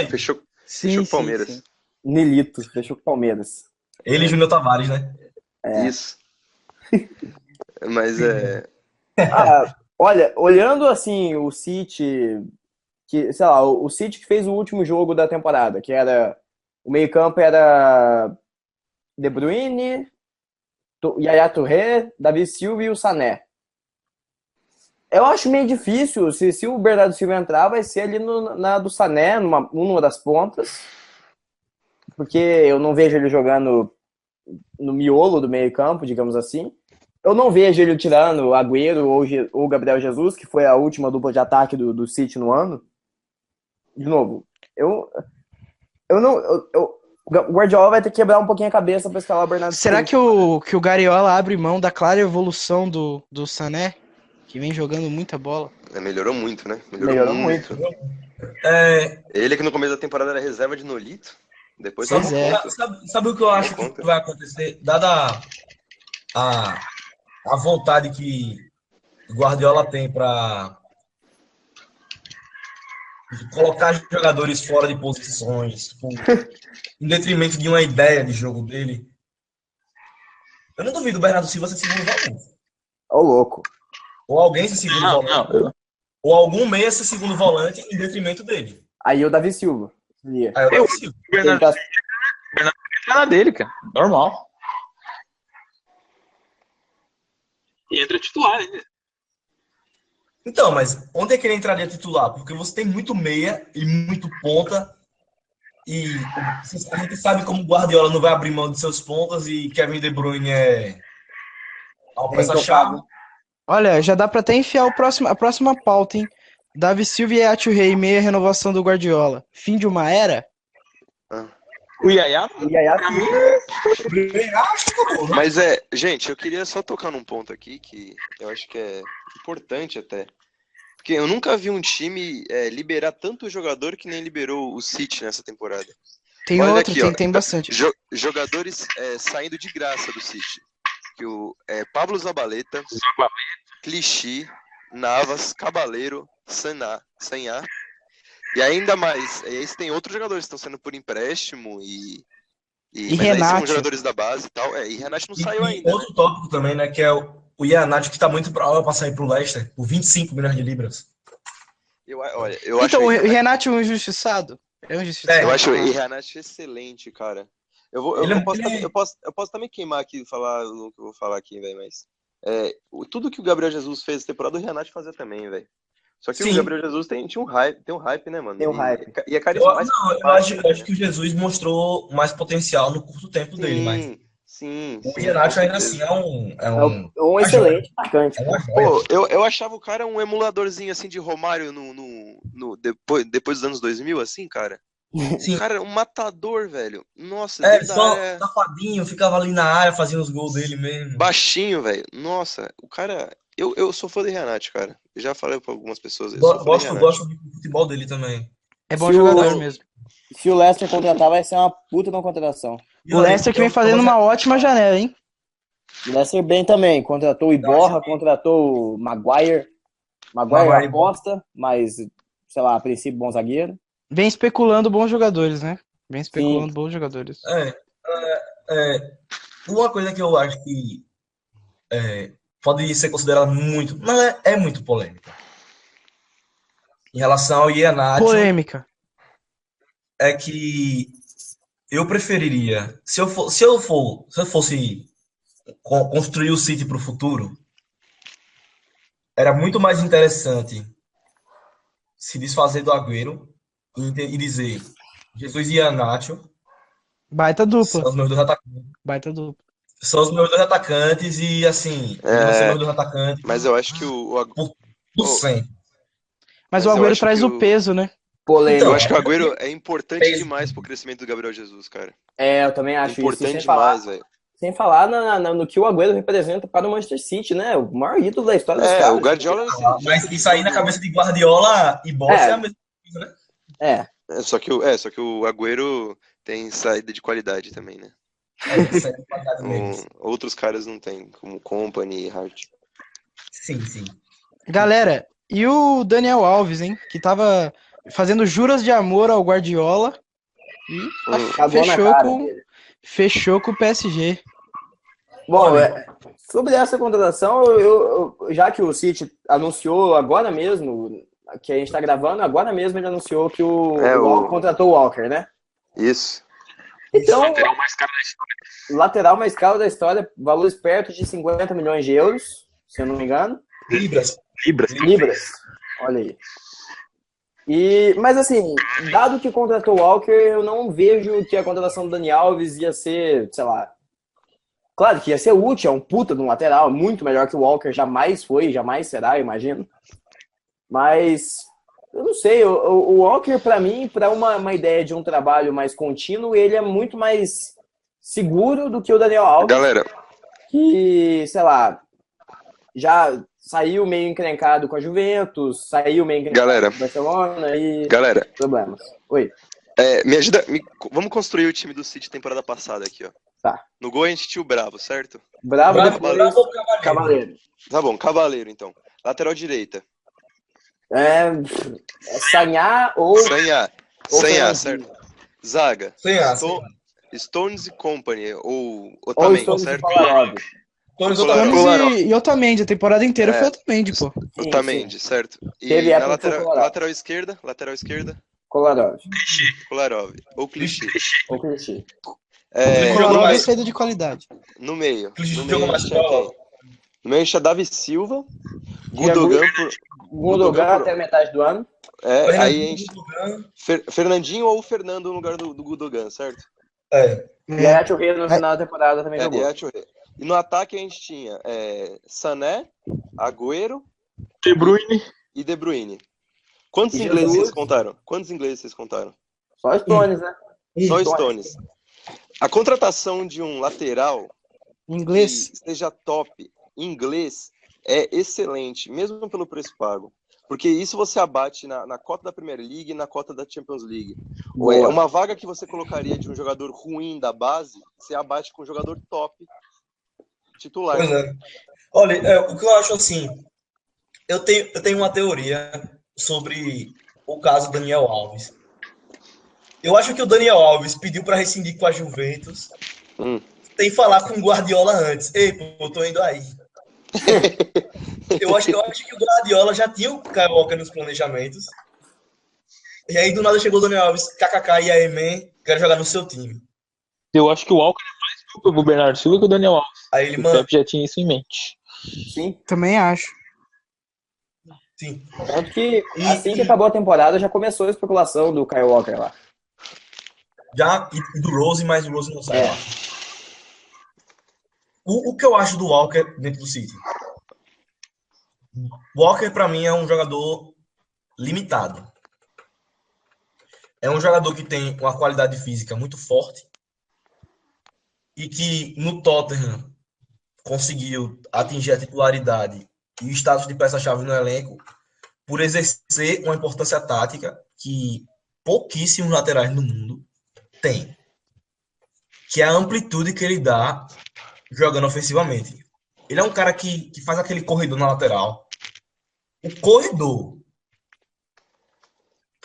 Fechou com o Palmeiras. Sim. Nilito, fechou com o Palmeiras. Ele e Júnior Tavares, né? Isso. Mas olha, olhando assim o City, o City que fez o último jogo da temporada, que era o meio-campo era De Bruyne, Yaya Touré, Davi Silva e o Sané. Eu acho meio difícil. Se o Bernardo Silva entrar, vai ser ali na do Sané, numa das pontas. Porque eu não vejo ele jogando no miolo do meio-campo, digamos assim. Eu não vejo ele tirando o Agüero ou o Gabriel Jesus, que foi a última dupla de ataque do City no ano. De novo, o Guardiola vai ter que quebrar um pouquinho a cabeça para escalar o Bernardo Será Silva. que o Guardiola abre mão da clara evolução do Sané, que vem jogando muita bola? Melhorou muito, né? Melhorou muito. Ele que no começo da temporada era reserva de Nolito. Depois Pois tomou é. conta. Sabe o que eu acho que vai acontecer? Dada a vontade que o Guardiola tem para colocar jogadores fora de posições, tipo, em detrimento de uma ideia de jogo dele. Eu não duvido o Bernardo Silva ser segundo volante. Ô, louco. Ou alguém ser segundo volante. Ou algum meia ser segundo volante em detrimento dele. Aí o Davi Silva. Aí o Davi Silva. O Bernardo tá na dele, cara. Normal. E entra titular ainda. Então, mas onde é que ele entraria titular? Porque você tem muito meia e muito ponta. E a gente sabe como o Guardiola não vai abrir mão de seus pontas e Kevin De Bruyne é uma peça-chave. Olha, já dá pra até enfiar a próxima pauta, hein? Davi Silva e Atio Rei, meia renovação do Guardiola. Fim de uma era? O Yaya? Mas gente, eu queria só tocar num ponto aqui que eu acho que é importante até. Porque eu nunca vi um time liberar tanto jogador que nem liberou o City nessa temporada. Tem Olha outro, aqui, tem bastante. Jogadores saindo de graça do City. Que Pablo Zabaleta, Clichy, Navas, Cabaleiro, Sanhá. E ainda mais, aí você tem outros jogadores que estão sendo por empréstimo e mas Renato. aí são jogadores da base e tal. E Renato não saiu ainda. Outro tópico também, né, que é o Iheanacho, que está muito provável para sair para o Leicester por 25 milhões de libras. Eu Então, acho o Renato é um injustiçado? É um injustiçado. Eu acho o Iheanacho excelente, cara. Eu posso também queimar aqui e falar o que eu vou falar aqui, velho, mas tudo que o Gabriel Jesus fez essa temporada, o Renato fazia também, velho. Só que o Gabriel Jesus tem um hype, né, mano? Tem um hype. E é carismático. Eu acho que o Jesus mostrou mais potencial no curto tempo dele, mas sim. O Iheanacho ainda assim é um excelente atacante. Pô, eu achava o cara um emuladorzinho assim de Romário depois dos anos 2000, assim, cara. Sim. O cara, um matador, velho. Nossa, só safadinho, ficava ali na área fazendo os gols dele mesmo. Baixinho, velho. Nossa, o cara. Eu sou fã de Renato, cara. Eu já falei pra algumas pessoas. Gosto do futebol dele também. É bom jogador mesmo. Se o Leicester contratar, vai ser uma puta de uma contratação. O Leicester que vem fazendo uma ótima janela, hein? O Leicester bem também. Contratou o Iborra, contratou o Maguire. Maguire aposta, mas, sei lá, a princípio, bom zagueiro. Vem especulando bons jogadores, né? Bons jogadores. Uma coisa que eu acho que pode ser considerada muito, mas é muito polêmica. Em relação ao Iheanacho. Polêmica. É que eu preferiria, se eu fosse construir o City para o futuro, era muito mais interessante se desfazer do Agüero e dizer Jesus e Iheanacho. Baita dupla. São os meus dois atacantes. Baita dupla. São os meus dois atacantes e assim, vão ser meus dois atacantes. Mas eu acho que o Agüero. Mas o Agüero traz o peso, né? Polêmico. Eu acho que o Agüero é importante demais pro crescimento do Gabriel Jesus, cara. Eu também acho importante isso. Importante demais, velho. Sem falar no que o Agüero representa para o Manchester City, né? O maior ídolo da história dos caras. O Guardiola... Mas isso aí na cabeça de Guardiola e Boss é a mesma coisa, né? Só que o Agüero tem saída de qualidade também, né? Saída de qualidade mesmo. Outros caras não tem, como Company e Hart. Sim. Galera, e o Daniel Alves, hein? Que tava fazendo juras de amor ao Guardiola e fechou com o PSG. Bom, sobre essa contratação, já que o City anunciou agora mesmo, que a gente tá gravando, agora mesmo ele anunciou que o contratou o Walker, né? Isso. Então, lateral mais caro da história. lateral mais caro da história, valores perto de 50 milhões de euros, se eu não me engano. Libras. Libras. Olha aí. Mas assim, dado que contratou o Walker, eu não vejo que a contratação do Dani Alves ia ser, sei lá. Claro que ia ser útil, é um puta de um lateral, muito melhor que o Walker jamais foi, jamais será, eu imagino. Mas, eu não sei, o Walker, pra mim, pra uma ideia de um trabalho mais contínuo, ele é muito mais seguro do que o Daniel Alves. Galera, Que, sei lá, já saiu meio encrencado com a Juventus, saiu meio encrencado com o Barcelona e galera, problemas. Oi. me ajuda, vamos construir o time do City temporada passada aqui, ó. Tá. No gol a gente tinha o Bravo, certo? Bravo ou Cavaleiro. Tá bom, Cavaleiro então. Lateral direita. É Sanhá ou Sanhá, Fernandinho. certo? Zaga. Sanhá, Stones e Company, ou ou Otamendi, Stones certo? e Kolarov. Stones e Otamendi, a temporada inteira foi Otamendi, pô. Sim, Otamendi, certo? E Teve na época que foi Kolarov. lateral esquerda, Kolarov. Kolarov. Ou Clichy. Ou Clichy. Kolarov é saída de qualidade. No meio. Clichy No jogou meio a mais gente tinha bola. quem? No meio a gente tinha Davi Silva, Tinha Gundogan até a metade do ano. aí a gente... Gundogan. Fernandinho ou Fernando no lugar do Gundogan, certo? E a Churreira no final da temporada também jogou. E no ataque a gente tinha Sané, Agüero e De Bruyne. Quantos E ingleses Jesus. vocês contaram? Só Stones, né? Só Stones. A contratação de um lateral Inglês. que seja top em inglês é excelente, mesmo pelo preço pago. Porque isso você abate na cota da Premier League e na cota da Champions League. Boa. Uma vaga que você colocaria de um jogador ruim da base, você abate com um jogador top titular. Pois é. Olha, o que eu acho assim, eu tenho uma teoria sobre o caso Daniel Alves. Eu acho que o Daniel Alves pediu para rescindir com a Juventus, sem falar com o Guardiola antes. Ei, pô, eu tô indo aí. Eu acho que o Guardiola já tinha o Kyle Walker nos planejamentos. E aí do nada chegou o Daniel Alves, kkk, e aí, man, quero jogar no seu time. Eu acho que o Walker é mais duplo pro Bernardo Silva que o Daniel Alves. Aí ele, O mano, Pepe já tinha isso em mente. Sim. Também acho. sim. Tanto que assim que acabou a temporada já começou a especulação do Kyle Walker lá. Já, e do Rose, mas o Rose não sai É. lá. O que eu acho do Walker dentro do City? Walker, pra mim, é um jogador limitado. É um jogador que tem uma qualidade física muito forte e que no Tottenham conseguiu atingir a titularidade e o status de peça-chave no elenco por exercer uma importância tática que pouquíssimos laterais no mundo têm, que é a amplitude que ele dá jogando ofensivamente. Ele é um cara que faz aquele corredor na lateral. O corredor.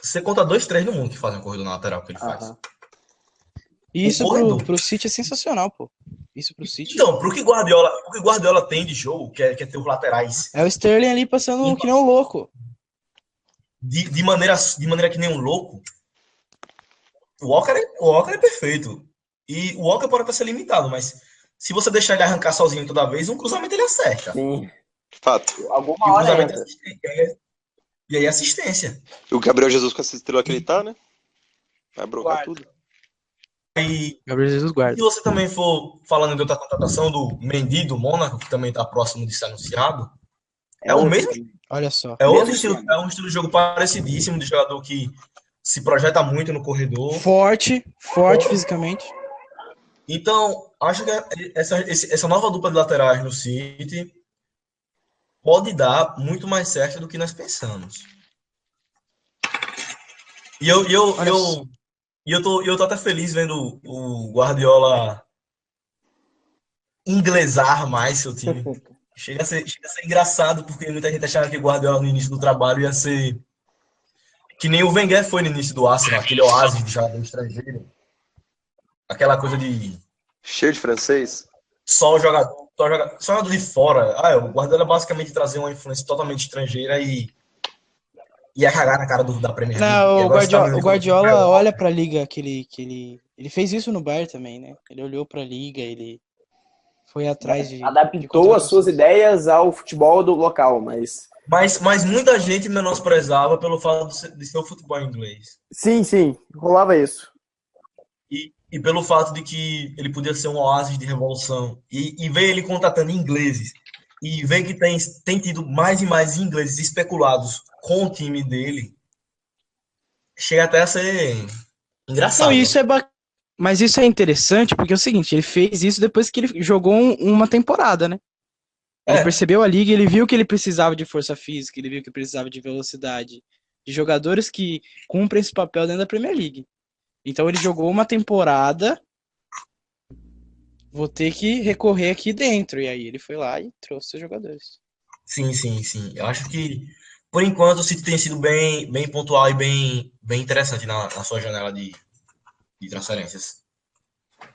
Você conta 2, 3 no mundo que fazem um corredor na lateral que ele faz. Aham. E isso corredor. pro City é sensacional, pô. Isso pro City. Então, o que Guardiola tem de jogo, que é ter os laterais É o Sterling ali passando que nem um louco. de maneira que nem um louco, o Walker é perfeito. E o Walker pode até ser limitado, mas se você deixar ele arrancar sozinho toda vez, um cruzamento ele acerta. Sim. Fato. E Alguma o hora cruzamento é entra. assistência. E aí assistência. O Gabriel Jesus com essa estrela que ele tá, né? Vai brocar tudo. E Gabriel Jesus guarda. se você também for falando de outra contratação do Mendy, do Mônaco, que também está próximo de ser anunciado, é o mesmo. Olha só. É outro Mesmo estilo, esquema. é um estilo de jogo parecidíssimo, de jogador que se projeta muito no corredor. Forte fisicamente. Então, acho que essa nova dupla de laterais no City pode dar muito mais certo do que nós pensamos. E eu tô até feliz vendo o Guardiola inglesar mais seu time. Chega a ser engraçado, porque muita gente achava que o Guardiola no início do trabalho ia ser que nem o Wenger foi no início do Arsenal, aquele oásis de jogador estrangeiro. Aquela coisa de Cheio de francês. só jogador de fora. O Guardiola basicamente trazer uma influência totalmente estrangeira e ia cagar na cara da Premier League. Não, E o agora você tá vendo Guardiola olha pra liga que ele fez isso no Bayern também, né? Ele olhou pra liga, ele foi atrás de Adaptou as contratações. suas ideias ao futebol do local, mas Mas muita gente menosprezava pelo fato de ser o futebol inglês. Sim, rolava isso. E pelo fato de que ele podia ser um oásis de revolução. E ver ele contratando ingleses. E ver que tem tido mais e mais ingleses especulados com o time dele. Chega até a ser Não, engraçado. mas isso é interessante porque é o seguinte, ele fez isso depois que ele jogou uma temporada, né? Ele percebeu a liga, ele viu que ele precisava de força física, ele viu que precisava de velocidade, de jogadores que cumprem esse papel dentro da Premier League. Então ele jogou uma temporada, vou ter que recorrer aqui dentro. E aí ele foi lá e trouxe os jogadores. Sim. Eu acho que, por enquanto, o City tem sido bem pontual e bem interessante na sua janela de transferências.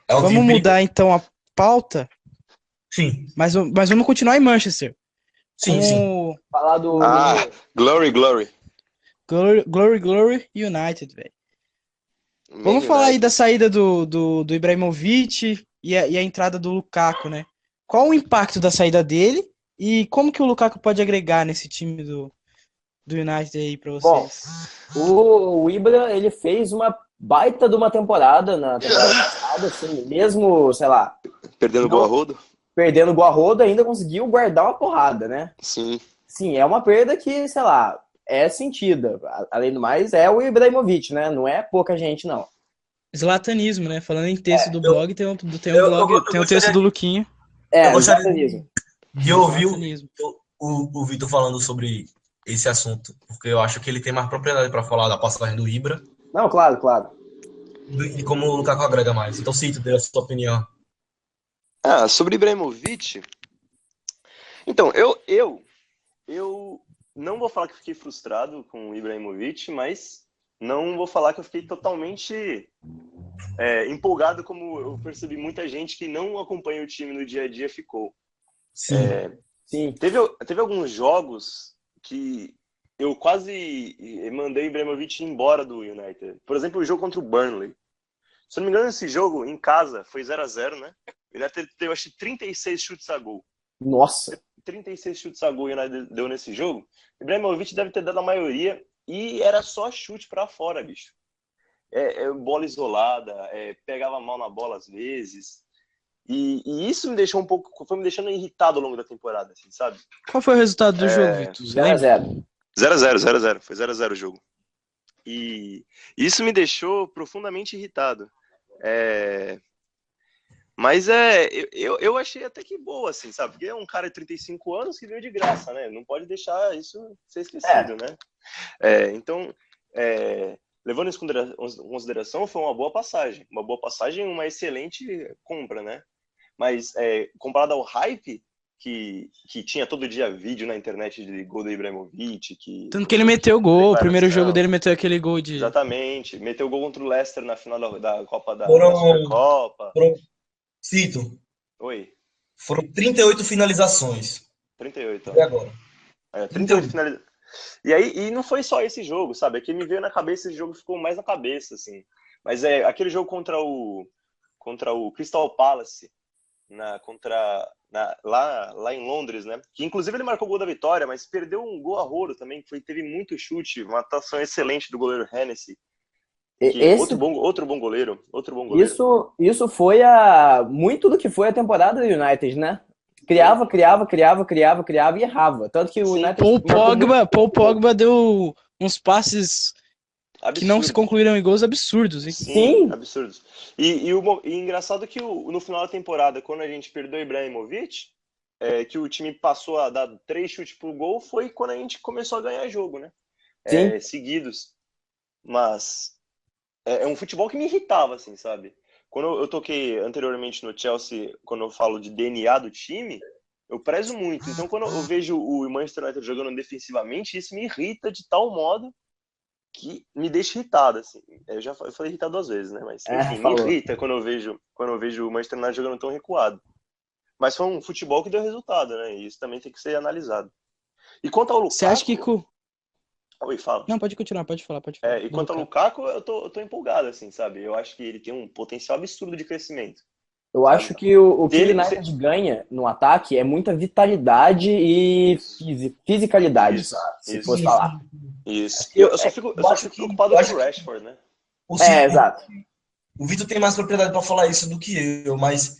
É um Vamos time mudar então a pauta, Sim, mas vamos continuar em Manchester. sim. Com Falar do. Glory. o Glory United, velho. Vamos falar aí da saída do Ibrahimovic e a entrada do Lukaku, né? Qual o impacto da saída dele e como que o Lukaku pode agregar nesse time do United aí pra vocês? Bom, o Ibra, ele fez uma baita de uma temporada na temporada passada, assim, mesmo, sei lá, Perdendo o gol a rodo? perdendo o gol a rodo, ainda conseguiu guardar uma porrada, né? Sim. Sim, é uma perda que, sei lá, é sentida. Além do mais, é o Ibrahimovic, né? Não é pouca gente, não. Zlatanismo, né? Falando em texto do blog, tem um texto gostaria, do Luquinha. eu É, gostaria zlatanismo. de ouvir Zlatanismo. o Vitor falando sobre esse assunto, porque eu acho que ele tem mais propriedade para falar da passagem do Ibra Não, claro. e como o Lukaku agrega mais. Então, Cito, dê a sua opinião. Sobre Ibrahimovic. Então, eu não vou falar que fiquei frustrado com o Ibrahimovic, mas não vou falar que eu fiquei totalmente empolgado, como eu percebi muita gente que não acompanha o time no dia a dia ficou. Sim. Teve alguns jogos que eu quase mandei o Ibrahimovic embora do United. Por exemplo, o jogo contra o Burnley. Se não me engano, esse jogo em casa foi 0-0, né? O United teve, acho que 36 chutes a gol. Nossa. 36 chutes a gol o United deu nesse jogo. O Ibrahimovic deve ter dado a maioria e era só chute pra fora, bicho. Bola isolada, pegava mal na bola às vezes. E isso me deixou foi me deixando irritado ao longo da temporada, assim, sabe? Qual foi o resultado do jogo, Vitor? 0-0. 0-0. Foi 0-0 o jogo. E isso me deixou profundamente irritado. Mas eu achei até que boa, assim, sabe? Porque é um cara de 35 anos que veio de graça, né? Não pode deixar isso ser esquecido, né? Então, levando isso em consideração, foi uma boa passagem. Uma boa passagem, uma excelente compra, né? Mas comparado ao hype que tinha todo dia vídeo na internet de gol do Ibrahimovic, tanto que ele meteu o gol, o primeiro jogo dele meteu aquele gol de... Exatamente, meteu o gol contra o Leicester na final da Copa da Supercopa. Cito. Oi. Foram 38 finalizações. 38, ó. E agora? 38 finalizações. E não foi só esse jogo, sabe? É que me veio na cabeça, esse jogo ficou mais na cabeça, assim. Mas aquele jogo contra o Crystal Palace, lá em Londres, né? Que inclusive ele marcou o gol da vitória, mas perdeu um gol a rodo também, teve muito chute, uma atuação excelente do goleiro Hennessy. Outro bom goleiro. Isso foi muito do que foi a temporada do United, né? Criava e errava. Tanto que o United... Paul Pogba deu uns passes absurdos, que não se concluíram em gols absurdos. Hein? Sim. Absurdos. E engraçado que no final da temporada, quando a gente perdeu o Ibrahimovic, que o time passou a dar 3 chutes pro gol, foi quando a gente começou a ganhar jogo, né? Seguidos. Mas é um futebol que me irritava, assim, sabe? Quando eu toquei anteriormente no Chelsea, quando eu falo de DNA do time, eu prezo muito. Então, quando eu vejo o Manchester United jogando defensivamente, isso me irrita de tal modo que me deixa irritado, assim. Eu falei irritado 2 vezes, né? Mas, enfim, me irrita quando eu vejo o Manchester United jogando tão recuado. Mas foi um futebol que deu resultado, né? E isso também tem que ser analisado. E quanto ao Lukaku... Você acha que... Oi, fala. Não, pode continuar, pode falar. E quanto ao Lukaku, eu tô empolgado, assim, sabe? Eu acho que ele tem um potencial absurdo de crescimento. Eu acho que o que o United ganha no ataque é muita vitalidade e fisicalidade, se fosse falar. Isso. Eu só fico preocupado com o Rashford, né? Exato. O Vitor tem mais propriedade para falar isso do que eu, mas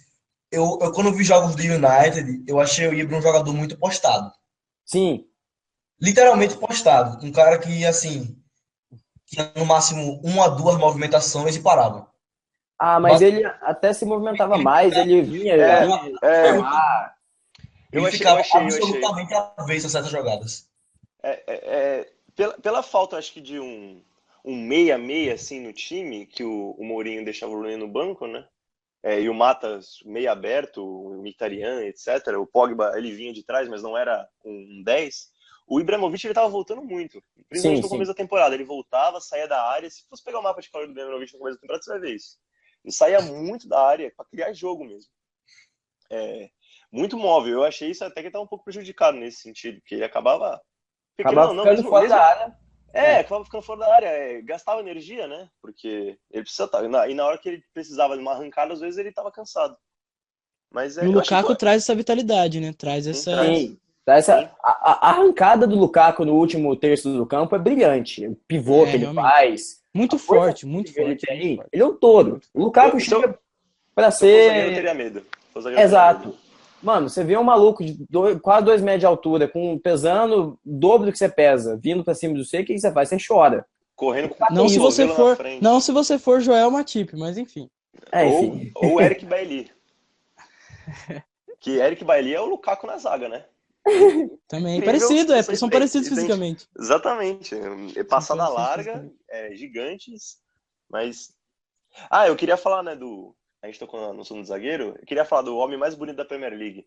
eu quando vi jogos do United, eu achei o Ibra um jogador muito postado. Sim. Literalmente postado. Um cara que, assim, tinha no máximo 1 a 2 movimentações e parava. Mas ele até se movimentava mais, ele vinha chamar. Ele ficava absolutamente avesso a certas jogadas. Pela falta, acho que de um meia-meia assim no time, que o Mourinho deixava o Rooney no banco, né? E o Mata meio aberto, o Mkhitaryan, etc. O Pogba, ele vinha de trás, mas não era um 10. O Ibrahimovic, ele tava voltando muito. Principalmente no começo da temporada. Ele voltava, saía da área. Se você pegar o mapa de calor do Ibrahimovic no começo da temporada, você vai ver isso. Ele saía muito da área para criar jogo mesmo. Muito móvel. Eu achei isso até que ele tava um pouco prejudicado nesse sentido, porque ele acabava ficando fora da área. Acabava ficando fora da área. Gastava energia, né? Porque ele precisa estar. E na hora que ele precisava de uma arrancada, às vezes ele estava cansado. Mas e o Lukaku traz essa vitalidade, né? Traz essa. A arrancada do Lukaku no último terço do campo é brilhante. O pivô que ele faz. Muito forte, muito forte. Ele é um touro. O Lukaku chega pra ser. Eu teria medo. Exato. Mano, você vê um maluco de quase 2 metros de altura, pesando o dobro do que você pesa, vindo pra cima de você, o que você faz? Você chora. Correndo com não se você for, não se você for Joel Matip, mas enfim. Ou Eric Bailly. Que Eric Bailly é o Lukaku na zaga, né? Também. Parecido, são parecidos fisicamente. Exatamente. Passada larga, gigantes, mas... eu queria falar, né, a gente tocou no segundo zagueiro, eu queria falar do homem mais bonito da Premier League.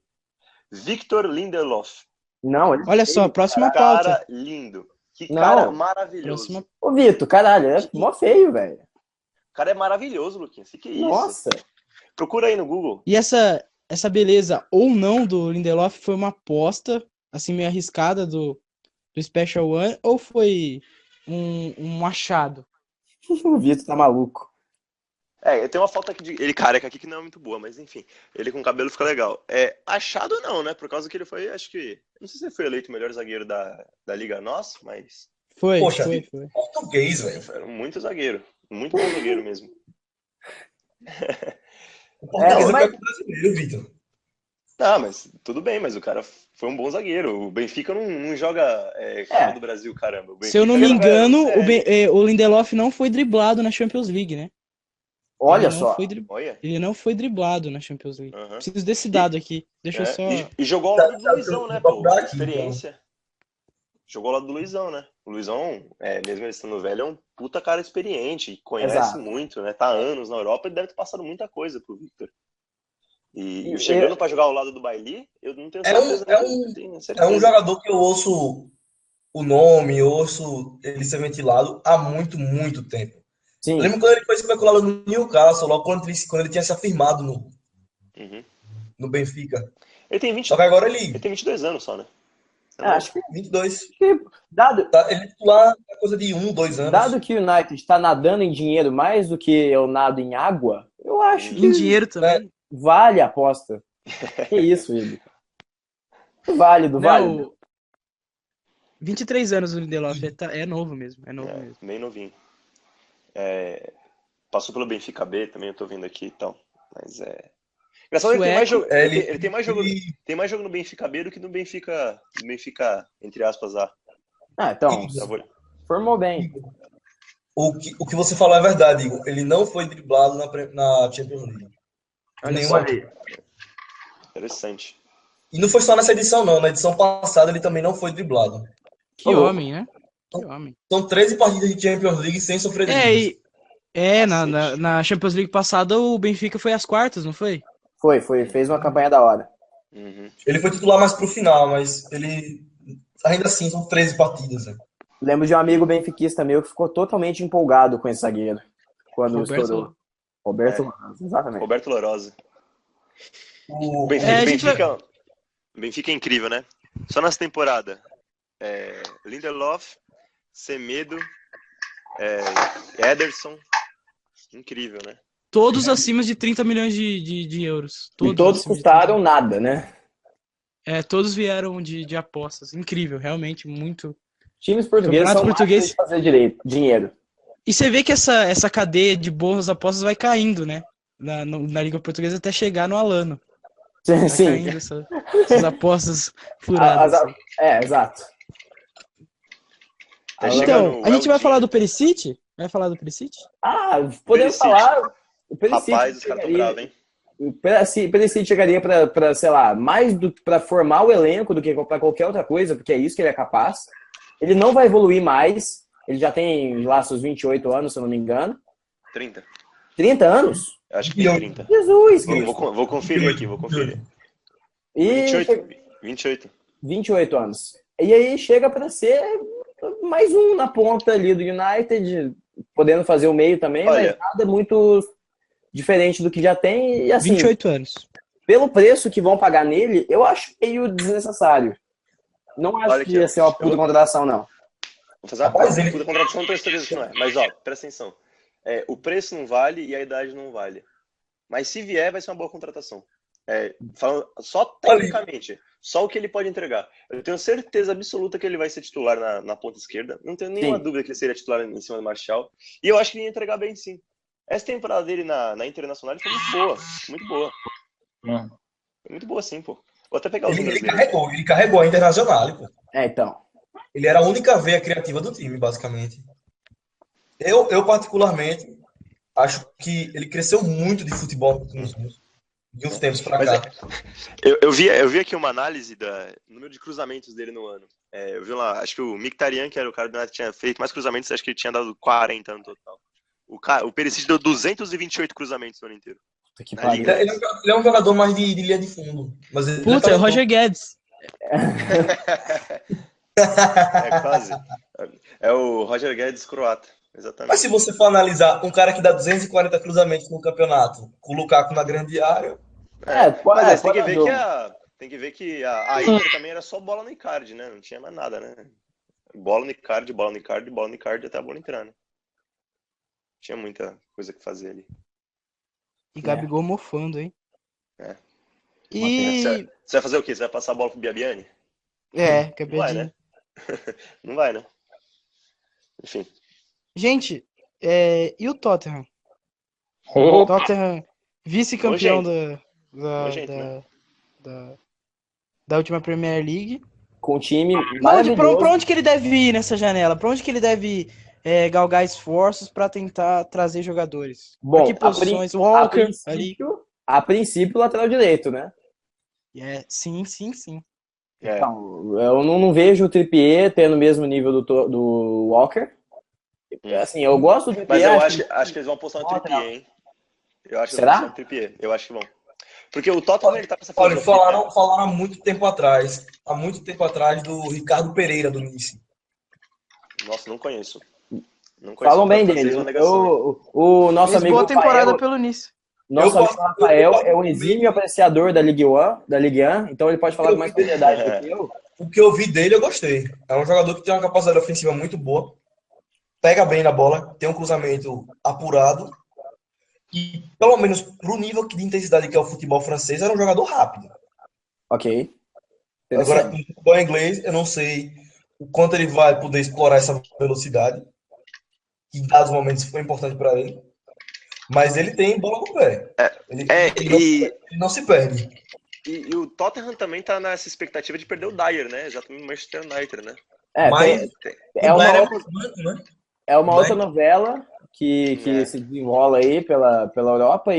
Victor Lindelof. Olha só, próxima pauta. Cara lindo. Cara maravilhoso. Ô, Vitor, caralho, é mó feio, velho. O cara é maravilhoso, Luquinhas. Que é isso? Nossa. Procura aí no Google. E essa beleza ou não do Lindelof foi uma aposta, assim, meio arriscada do Special One, ou foi um achado? O Vitor tá maluco. Tem uma foto aqui de ele careca aqui que não é muito boa, mas enfim, ele com cabelo fica legal. Achado não, né? Por causa que ele foi, acho que, não sei se ele foi eleito o melhor zagueiro da Liga Nossa, mas... Foi. Português, velho. Era muito zagueiro, muito bom zagueiro mesmo. O português é brasileiro, Vitor. Mas tudo bem, mas o cara foi um bom zagueiro. O Benfica não joga Copa do Brasil, caramba. Se eu não me engano, o Lindelof não foi driblado na Champions League, né? Olha só. Ele não foi driblado na Champions League. Preciso desse dado aqui. Deixa eu só... E jogou ao lado do Luizão, né, pô? Experiência. Jogou ao lado do Luizão, né? O Luizão, mesmo ele estando velho, é um puta cara experiente. Conhece muito, né? Tá há anos na Europa e deve ter passado muita coisa pro Victor. E chegando pra jogar ao lado do Bailly, eu não tenho certeza. É um jogador que eu ouço o nome, eu ouço ele ser ventilado há muito, muito tempo. Sim. Eu lembro quando ele foi especulado no Newcastle, logo quando ele tinha se afirmado no Benfica. Ele tem 20, só que agora ele tem 22 anos só, né? Acho que 22. Ele é titular a coisa de 1, 2 anos. Dado que o United está nadando em dinheiro mais do que eu nado em água, eu acho que... Em dinheiro também. Vale a aposta. Que isso, Igor. Válido. 23 anos o Lindelof, é novo mesmo. Bem novinho. Passou pelo Benfica B também, eu tô vendo aqui e tal. Mas engraçado, ele tem mais jogo. Ele tem mais jogo no Benfica B do que no Benfica, entre aspas, A. Então, formou bem. O que você falou é verdade, Igor. Ele não foi driblado na Champions League. Interessante. E não foi só nessa edição, não. Na edição passada ele também não foi driblado. Que homem, né? Que homem. São 13 partidas de Champions League sem sofrer dribles. Na Champions League passada o Benfica foi às quartas, não foi? Foi. Fez uma campanha da hora. Ele foi titular mais pro final, mas ele... Ainda assim, são 13 partidas, né? Lembro de um amigo benfiquista meu que ficou totalmente empolgado com esse zagueiro. Quando estourou. Roberto Lourosa, exatamente. Roberto Lourosa. O Benfica é incrível, né? Só nessa temporada. Lindelof, Semedo, Ederson. Incrível, né? Todos acima de 30 milhões de euros. E todos acima de 30 custaram nada, né? todos vieram de apostas. Incrível, realmente, muito. Times portugueses Campeonato são português. máquinas de fazer dinheiro. E você vê que essa cadeia de boas apostas vai caindo, né? Na Liga Portuguesa até chegar no Alano. Vai Sim. caindo essas apostas furadas. assim. Exato. Tá Então, chegando a gente o vai Eldinho. falar do Perisic? Vai falar do Perisic? Podemos Perisic. falar. O Perisic Rapaz, os caras tão bravos, hein? O Perisic chegaria para, sei lá, para formar o elenco do que para qualquer outra coisa, porque é isso que ele é capaz. Ele não vai evoluir mais. Ele já tem lá seus 28 anos, se eu não me engano. 30. 30 anos? Acho que tem 30. Jesus, Vou, Cristo. vou conferir aqui, vou conferir. E 28. 28 anos. E aí chega para ser mais um na ponta ali do United, podendo fazer o meio também, Olha, mas nada muito diferente do que já tem. E assim, 28 anos. pelo preço que vão pagar nele, eu acho meio desnecessário. Não acho Olha que aqui, ia ser uma puta contratação, não. vou fazer uma Rapaz, ele- puta contradição, não tenho certeza que não é. Mas, ó, presta atenção. O preço não vale e a idade não vale. Mas se vier, vai ser uma boa contratação. Falando só tecnicamente, só o que ele pode entregar. Eu tenho certeza absoluta que ele vai ser titular na ponta esquerda. Não tenho nenhuma dúvida que ele seria titular em cima do Martial. E eu acho que ele ia entregar bem, sim. Essa temporada dele na Internacional foi muito boa. Muito boa. Foi muito boa, sim, pô. Vou até pegar os números dele. Ele carregou a Internacional, pô. Então. Ele era a única veia criativa do time, basicamente. Eu particularmente, acho que ele cresceu muito de futebol de uns tempos pra Mas cá. eu vi aqui uma análise do número de cruzamentos dele no ano. Eu vi lá, acho que o Mkhitaryan, que era o cara do United, tinha feito mais cruzamentos, acho que ele tinha dado 40 no total. O Perisic deu 228 cruzamentos no ano inteiro. Que Na pariu. Liga. Ele é um jogador mais de linha de fundo. Mas ele Puta, é o Roger Guedes. Quase. É o Roger Guedes croata, Mas exatamente. se você for analisar um cara que dá 240 cruzamentos no campeonato, com o Lukaku na grande área, Mas aí pode tem que ver que a Inter também era só bola no Icardi, né? Não tinha mais nada, né? Bola no Icardi, bola no Icardi, bola no Icardi até a bola entrar, né? Tinha muita coisa que fazer ali. E Gabigol mofando, hein? É. E. Você vai fazer o quê? Você vai passar a bola pro Biabiani? Não vai, né? Não vai, né? Enfim. Gente, e o Tottenham? O Tottenham, vice-campeão Nojento, né? da última Premier League. Com um time Pra maravilhoso. onde que ele deve ir nessa janela? Pra onde que ele deve galgar esforços pra tentar trazer jogadores? Pra Bom, que posições? Walker ali. a princípio, lateral direito, né? Sim. Então, eu não vejo o Trippier tendo o mesmo nível do Walker. Assim, eu gosto do Mas Trippier. eu acho que eles vão apostar no Trippier, hein? Eu acho que Será? eles vão apostar no Trippier. Eu acho que vão. Porque o Tottenham, ele tá com essa olha, filosofia, né? falaram há muito tempo atrás, do Ricardo Pereira do Nice. Nossa, não conheço. Falam bem Francês, dele. uma negação. O nosso Fez amigo boa temporada Rafael, pelo Nice. nosso amigo Rafael é um exímio apreciador da Ligue 1, então ele pode falar com mais propriedade do que eu. O que eu vi dele, eu gostei. É um jogador que tem uma capacidade ofensiva muito boa, pega bem na bola, tem um cruzamento apurado e, pelo menos pro nível de intensidade que é o futebol francês, era um jogador rápido. Ok. Agora, no futebol inglês, eu não sei o quanto ele vai poder explorar essa velocidade, que em dados momentos foi importante para ele, mas ele tem bola no pé. Ele não se perde. E o Tottenham também tá nessa expectativa de perder o Dyer, né? Exatamente no Manchester United, né? Mas é uma outra novela que se desenrola aí pela Europa,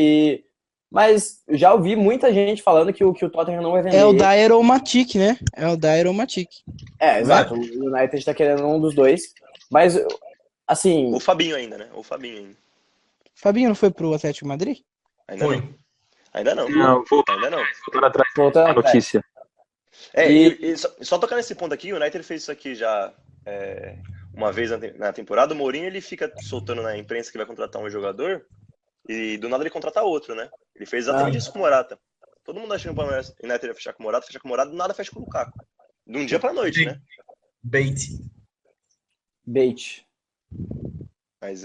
mas já ouvi muita gente falando que o Tottenham não vai vender. É o Dyer ou o Matic, né? É o Dyer ou o Matic. Exato. O United tá querendo um dos dois. Mas, assim... O Fabinho ainda, né? O Fabinho não foi pro Atlético de Madrid? Ainda Foi. não. Ainda não. Voltando atrás da notícia. E só tocar nesse ponto aqui, o United fez isso aqui já uma vez na temporada. O Mourinho, ele fica soltando na imprensa que vai contratar um jogador e do nada ele contrata outro, né? Ele fez exatamente isso com o Morata. Todo mundo achando que o United ia fechar com o Morata, do nada fecha com o Lukaku. De um dia pra noite, né? Bait. Mas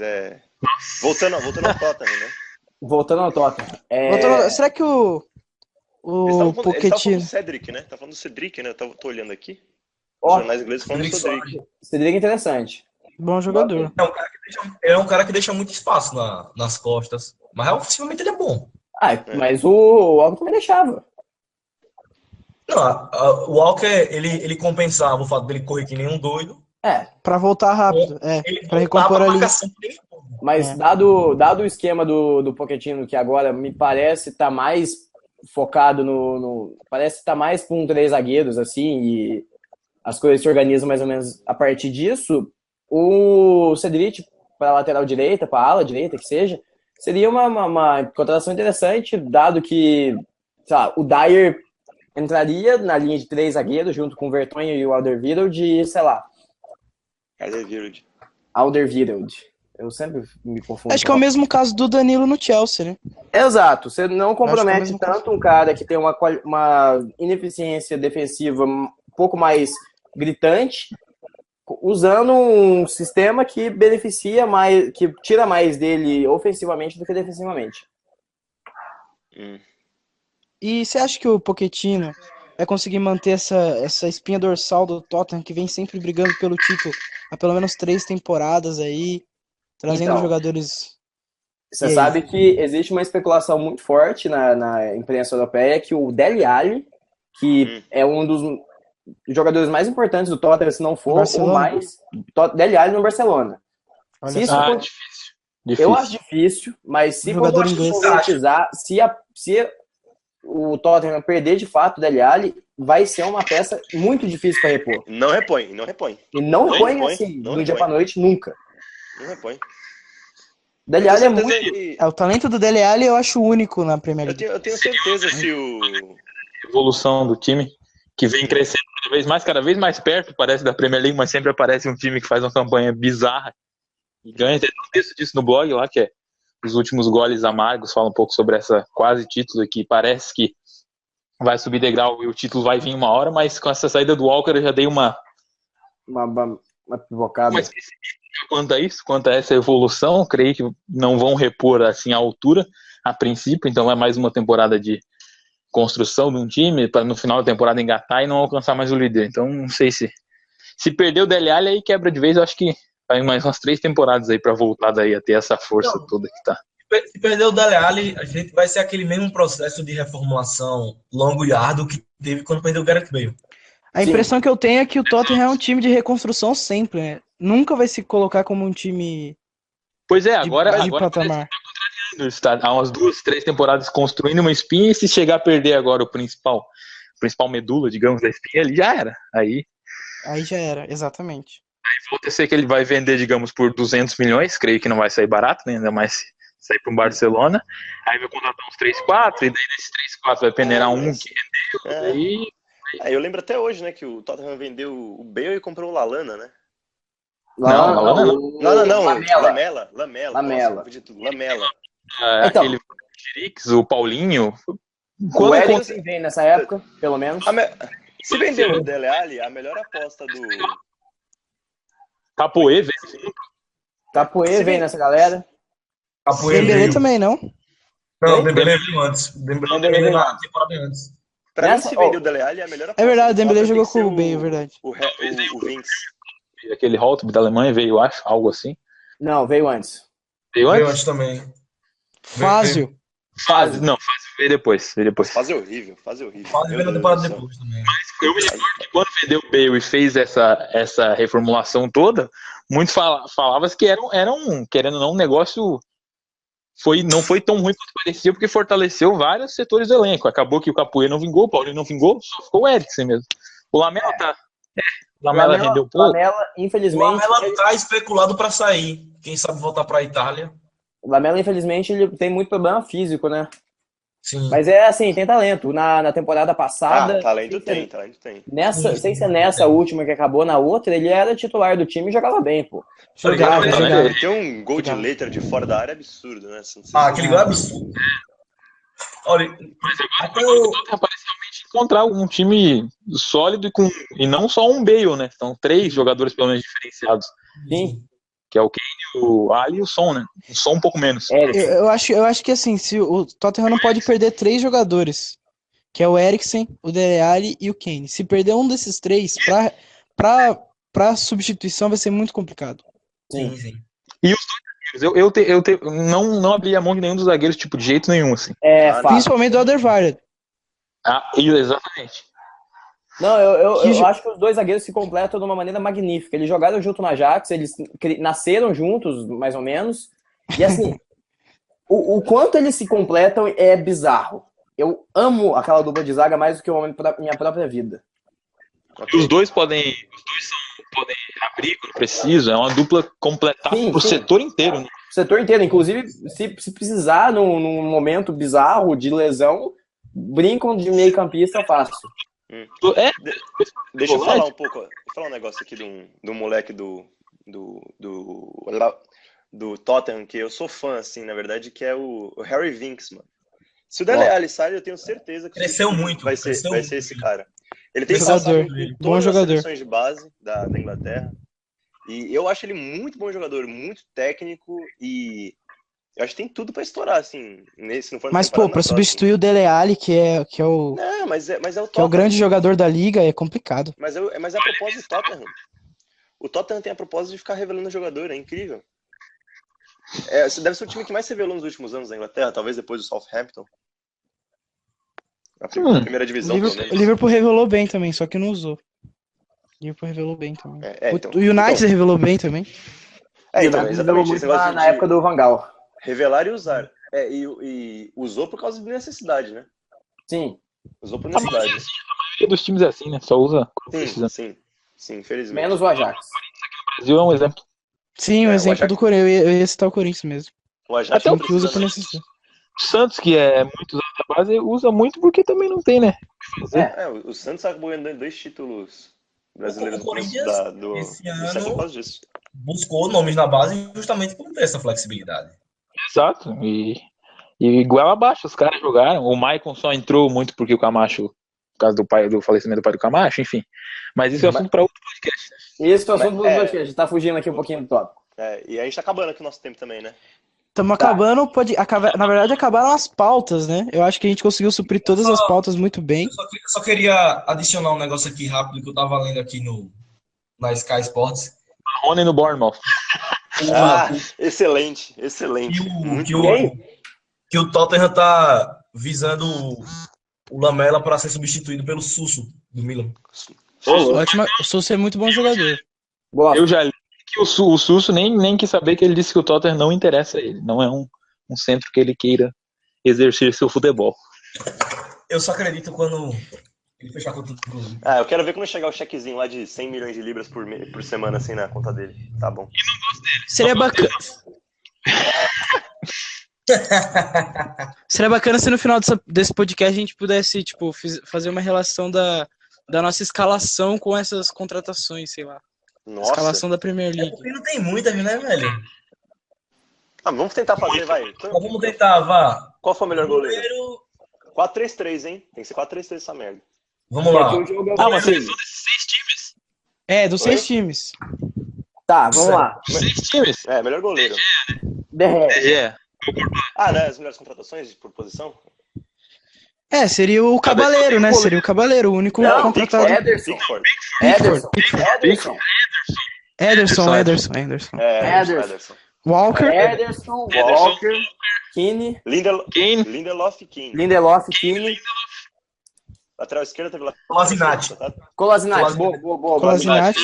voltando ao Tottenham, né? Voltando ao Tottenham. Será que o Eles estavam falando Pochettino... do Cedric, né? Tá falando do Cedric, né? Eu tô olhando aqui. Os Ó, jornais ingleses falando do Cedric. Cedric é interessante. Bom jogador. É um cara que deixa muito espaço nas costas. Mas ofensivamente ele é bom. Mas o Walker também deixava. Não, o Walker, ele compensava o fato dele correr que nem um doido. Pra voltar rápido. Ele Pra recompor voltava a ali. marcação que nem um. Mas dado o esquema do Pochettino, que agora me parece estar mais focado parece estar mais com 3 zagueiros, assim, e as coisas se organizam mais ou menos a partir disso, o Cedric para a lateral direita, para a ala direita, que seja, seria uma contratação interessante, dado que, sei lá, o Dyer entraria na linha de 3 zagueiros, junto com o Vertonghen e o Alderweireld, e, sei lá, Alderweireld. Eu sempre me confundo. Acho que é o mesmo caso do Danilo no Chelsea, né? Exato. Você não compromete mesmo tanto um cara que tem uma ineficiência defensiva um pouco mais gritante, usando um sistema que beneficia mais, que tira mais dele ofensivamente do que defensivamente. E você acha que o Pochettino vai conseguir manter essa espinha dorsal do Tottenham, que vem sempre brigando pelo título há pelo menos 3 temporadas aí, trazendo jogadores... Você sabe que existe uma especulação muito forte na imprensa europeia que o Dele Alli, que é um dos jogadores mais importantes do Tottenham, se não for Barcelona? o mais, Dele Alli no Barcelona. Olha só. Difícil. Eu acho difícil, mas se Jogador inglês. concretizar, se o Tottenham perder de fato o Dele Alli, vai ser uma peça muito difícil para repor. Não repõe. E não repõe assim, do dia para noite, nunca. Não repõe. Dele Alli é muito... O talento do Dele Alli eu acho único na Premier League. Eu tenho certeza se o... Evolução do time, que vem crescendo cada vez mais perto, parece, da Premier League, mas sempre aparece um time que faz uma campanha bizarra e ganha. Tem um texto disso no blog lá, que é Os Últimos Goles Amargos, fala um pouco sobre essa quase título aqui. Parece que vai subir degrau e o título vai vir uma hora, mas com essa saída do Walker eu já dei uma pivocada. Mas quanto a isso, quanto a essa evolução, creio que não vão repor assim a altura a princípio, então é mais uma temporada de construção de um time para no final da temporada engatar e não alcançar mais o líder. Então não sei se perder o Dele Alli aí quebra de vez. Eu acho que vai mais umas 3 temporadas aí para voltar daí a ter essa força toda que tá. Se perder o Dele Alli, a gente vai ser aquele mesmo processo de reformulação longo e árduo que teve quando perdeu o Gareth Bale. A impressão que eu tenho é que o Tottenham é um time de reconstrução sempre, né? Nunca vai se colocar como um time Pois é, de agora patamar. Está há umas 2, 3 temporadas construindo uma espinha, e se chegar a perder agora o principal medula, digamos, da espinha, ele já era. Aí já era, exatamente. Aí volta a ser que ele vai vender, digamos, por 200 milhões, creio que não vai sair barato, né? Ainda mais se sair para um Barcelona. Aí vai contratar uns 3, 4, e daí desses 3, 4 vai peneirar um que rendeu, eu lembro até hoje, né, que o Tottenham vendeu o Bale e comprou o Lallana, né? Não. Lamela. Lamela. Então, Aquele Chirix, o Paulinho. O Eriksen vem nessa época, pelo menos. Se vender o Dele Alli, a melhor aposta do... Capoe vem. Capoe vem nessa galera. Dembélé também, não? Não, Dembélé veio antes. Dembélé veio na temporada antes. Pra mim, se vender o Dele Alli, a melhor aposta. É verdade, o Dembélé tem jogou que ser com o Bale, é verdade. O Vinks. Aquele Holtby da Alemanha veio, acho, algo assim. Não, veio antes. Veio Veio antes? antes também. Fázio. Fase veio depois. Fase horrível. Fase veio na temporada depois também. Eu me lembro que quando vendeu o Bale e fez essa reformulação toda, muitos falavam que era um, querendo ou não, um negócio não foi tão ruim quanto parecia, porque fortaleceu vários setores do elenco. Acabou que o Capoe não vingou, o Paulinho não vingou, só ficou o Eriksen mesmo. O Lamela tá... O Lamela rendeu pouco. Lamela, infelizmente... O Lamela tá especulado para sair. Quem sabe voltar para a Itália. O Lamela, infelizmente, ele tem muito problema físico, né? Sim. Mas é assim, tem talento. Na temporada passada... talento tem. Sem ser nessa última que acabou, na outra, ele era titular do time e jogava bem, pô. Jogava. Ele tem um gol de letra de fora da área absurdo, né? Aquele gol é absurdo. Olha, mas agora o Tottenham parece realmente encontrar um time sólido e não só um Bale, né? São 3 jogadores pelo menos diferenciados. Sim. Que é o Kane, o Ali e o Son, né? O Son um pouco menos. Eriksen. Eu acho que assim, se o Tottenham não pode perder 3 jogadores, que é o Eriksen, o Dele Alli e o Kane. Se perder um desses 3, pra substituição vai ser muito complicado. Sim, sim. E os dois zagueiros, não abria a mão de nenhum dos zagueiros, tipo, de jeito nenhum, assim. Fácil. Principalmente do Alderweireld. Exatamente. Não, eu acho que os dois zagueiros se completam de uma maneira magnífica. Eles jogaram junto no Ajax, eles nasceram juntos, mais ou menos. E assim, o quanto eles se completam é bizarro. Eu amo aquela dupla de zaga mais do que eu amo minha própria vida. Os dois podem abrir quando precisa, é uma dupla completada pro setor inteiro, né? O setor inteiro, inclusive, se precisar num momento bizarro de lesão, brincam de meio campista fácil. Deixa eu falar um pouco, vou falar um negócio aqui do moleque do Tottenham, que eu sou fã, assim, na verdade, que é o Harry Winks, mano. Se o Dele Alli sai, eu tenho certeza que Cresceu muito. vai ser esse cara. Ele tem Jogador, passado em bom todas as jogador. seleções de base da Inglaterra. E eu acho ele muito bom jogador, muito técnico e eu acho que tem tudo pra estourar, assim. Se não for Mas, pô, pra substituir o Dele Alli, que é o Não, mas é o que é o Tottenham. grande jogador da liga, é complicado. Mas é a propósito do Tottenham. O Tottenham tem a propósito de ficar revelando o jogador, é incrível. Deve ser o time que mais se revelou nos últimos anos na Inglaterra, talvez depois do Southampton. A primeira divisão, pelo O menos. Liverpool revelou bem também, só que não usou. O Liverpool revelou bem também. Então, O United revelou bem também. Então, exatamente. Esse negócio Na época do Van Gaal. revelar e usar. E usou por causa de necessidade, né? Sim. Usou por necessidade. A maioria dos times é assim, né? Só usa quando precisa. Sim, infelizmente. Menos o Ajax. O Brasil é um exemplo. Sim, o o exemplo Ajax- do Corinthians. Eu ia citar o Corinthians mesmo. O Ajax Time não que usa precisa, por né? necessidade. O Santos, que é muito usado na base, usa muito porque também não tem, né? O Santos acabou ganhando 2 títulos brasileiros O Corinthians, esse do século por ano, causa disso. buscou nomes na base justamente por não ter essa flexibilidade. Exato. E igual abaixo, os caras jogaram. O Maicon só entrou muito porque o Camacho, por causa do falecimento do pai do Camacho, enfim. Mas isso é assunto para outro podcast. Esse é o assunto do podcast. A gente tá fugindo aqui um pouquinho do tópico. E a gente tá acabando aqui o nosso tempo também, né? Estamos acabando, na verdade acabaram as pautas, né? Eu acho que a gente conseguiu suprir todas as pautas muito bem. Eu só queria adicionar um negócio aqui rápido que eu tava lendo aqui na Sky Sports. Rony no Bournemouth. Excelente. Que o Tottenham tá visando o Lamela para ser substituído pelo Suso do Milan. Ótimo, o Sousa é muito bom jogador. Gosto. Eu já li que o Susso nem quis saber que ele disse que o Tottenham não interessa a ele. Não é um centro que ele queira exercer seu futebol. Eu só acredito quando ele fechar com tudo. Eu quero ver quando chegar o chequezinho lá de 100 milhões de libras por semana, assim, na conta dele. Tá bom. Seria bacana. Seria bacana se no final desse podcast a gente pudesse, tipo, fazer uma relação da nossa escalação com essas contratações, sei lá. Nossa. Escalação da Premier League. Porque não tem muitas, né, velho? Vamos tentar fazer, vai. Então, vamos tentar, vá. Qual foi o melhor goleiro? Primeiro, 4-3-3, hein? Tem que ser 4-3-3 essa merda. vamos lá. Aqui o jogo é o Mas seguinte. são desses 6 times? É, dos 6 times. Tá, vamos lá. 6 times? Melhor goleiro. DRE. Né? As melhores contratações por posição? Seria o Cabaleiro, né? Seria o Cabaleiro, o único contratado. Ederson. Ederson. Walker. Ederson, Keane. Lindelof, Keane. Keane. Lateral esquerda teve lá. Kolasinac. Boa. Kolasinac.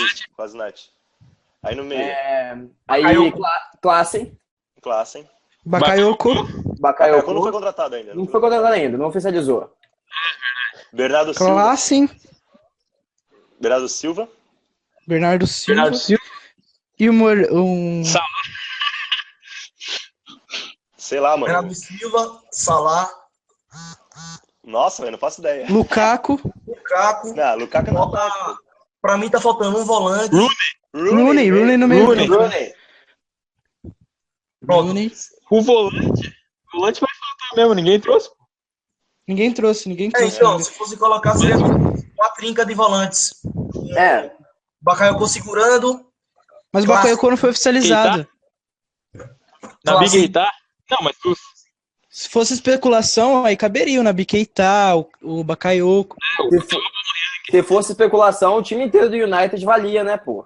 Aí no meio. Aí, Klaassen. Bakayoko. Bakayoko não foi contratado ainda. Não foi contratado ainda, não oficializou. Bernardo Silva. Klaassen. Bernardo Silva. Bernardo Silva. E Salah. Sei lá, mano. Bernardo Silva, Salah. Nossa, velho, não faço ideia. Lukaku. Lukaku não tá. Pra mim tá faltando um volante. Rooney no meio. Rooney. O volante vai faltar mesmo, ninguém trouxe. Ninguém trouxe. Então, se fosse colocar, seria uma trinca de volantes. Bakayoko segurando. Mas o Bakayoko não foi oficializado. Na Big Keita? Não, mas Se fosse especulação, aí caberia o Naby Keita, o Bakayoko. Se fosse especulação, o time inteiro do United valia, né, pô?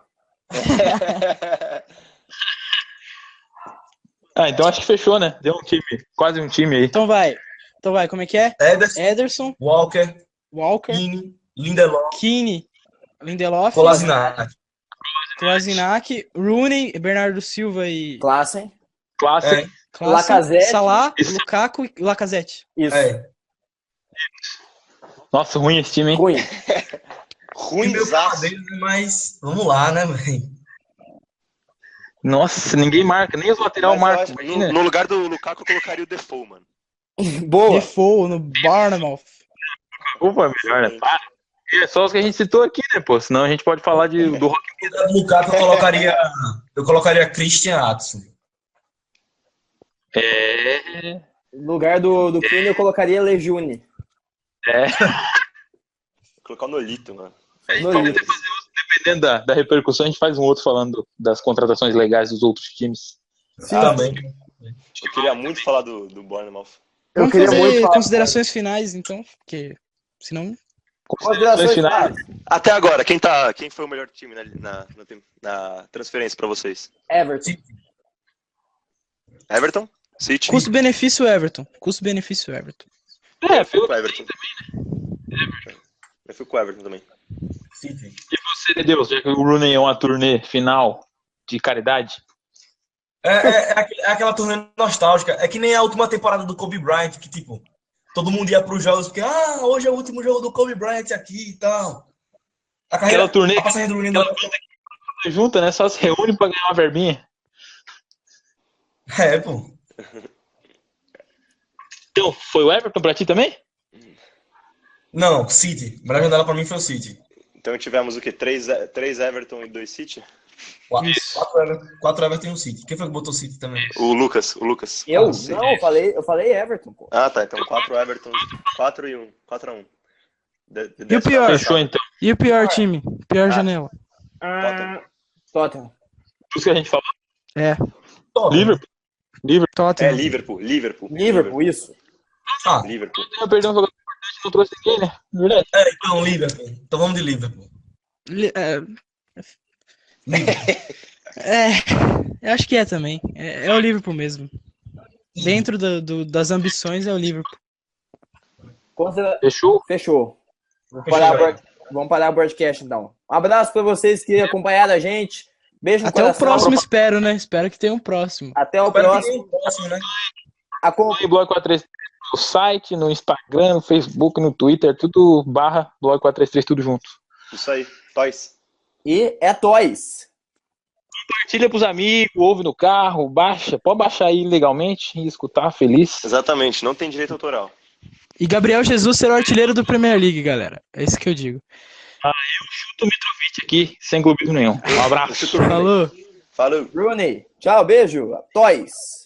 Então acho que fechou, né? Deu um time, quase um time aí. Então vai, como é que é? Ederson, Ederson, Walker, Walker, Keane, Lindelof, Keane, Lindelof, Kolasinac. Kolasinac, Rooney, Bernardo Silva e Classe. Classe. Klaassen, Lacazette. Salah, Lukaku e Lacazette. Isso. Nossa, ruim esse time, hein? Ruim. Ruimzaço. Mas vamos lá, né, velho? Nossa, ninguém marca, nem os lateral Mas eu marcam. acho que Imagina. no lugar do Lukaku, eu colocaria o Defoe, mano. Boa. Defoe no Bournemouth. Ufa, melhor, né? Para. É só os que a gente citou aqui, né, pô? Senão a gente pode falar do Rock. No Lukaku eu colocaria Christian Atsu. No lugar do Keane, eu colocaria Lejune. Vou colocar o Nolito, mano. Nolito. Dependendo da repercussão, a gente faz um outro falando das contratações legais dos outros times. Também. Eu queria muito falar do Bournemouth. Eu Vamos queria muito fazer falar. considerações finais, então, porque senão... Considerações finais. Até agora, quem foi o melhor time na transferência pra vocês? Everton. Everton? City? Custo-benefício Everton. Custo-benefício Everton. Eu fui com o Everton. Eu fui com o Everton também. City. E você, Deus, já que o Rooney é uma turnê final de caridade? É aquela turnê nostálgica. É que nem a última temporada do Kobe Bryant, que tipo, todo mundo ia pros jogos porque, hoje é o último jogo do Kobe Bryant aqui e tal. Aquela turnê a passagem do Rooney junta, né? Só se reúne pra ganhar uma verbinha. Pô. Então, foi o Everton pra ti também? Não, City. A melhor janela pra mim foi o City. Então tivemos o quê? 3 Everton e 2 City? 4 Everton e um City. Quem foi que botou City também? O Lucas. Eu? Sim. Não, eu falei Everton, pô. Ah, tá. Então 4 Everton, 4 e 1. 4 a 1. E o pior? Fechou, então. E o pior time? Pior janela? Tottenham. Isso que a gente falou. É. Liverpool. Tottenham. Liverpool, Isso. Liverpool. Eu perdi um jogador importante, não trouxe ninguém, né? Verdade. Então, Liverpool. Então vamos de Liverpool. Eu acho que é também. É o Liverpool mesmo. Dentro das ambições é o Liverpool. Fechou? Fechou. Vamos parar o broadcast, então. Um abraço para vocês que acompanharam a gente. Beijo no Até o coração. próximo, espero, né? Espero que tenha um próximo. Até o próximo. Né? Blog 433 no site, no Instagram, no Facebook, no Twitter, tudo /blog 433, tudo junto. Isso aí. Toys. E é Toys. Compartilha pros amigos, ouve no carro, baixa, pode baixar aí legalmente e escutar, feliz. Exatamente, não tem direito autoral. E Gabriel Jesus será o artilheiro do Premier League, galera. É isso que eu digo. Eu chuto o Mitrovic aqui, sem clubismo nenhum. Um abraço. Falou. Falou. Rooney. Tchau, beijo. Toys.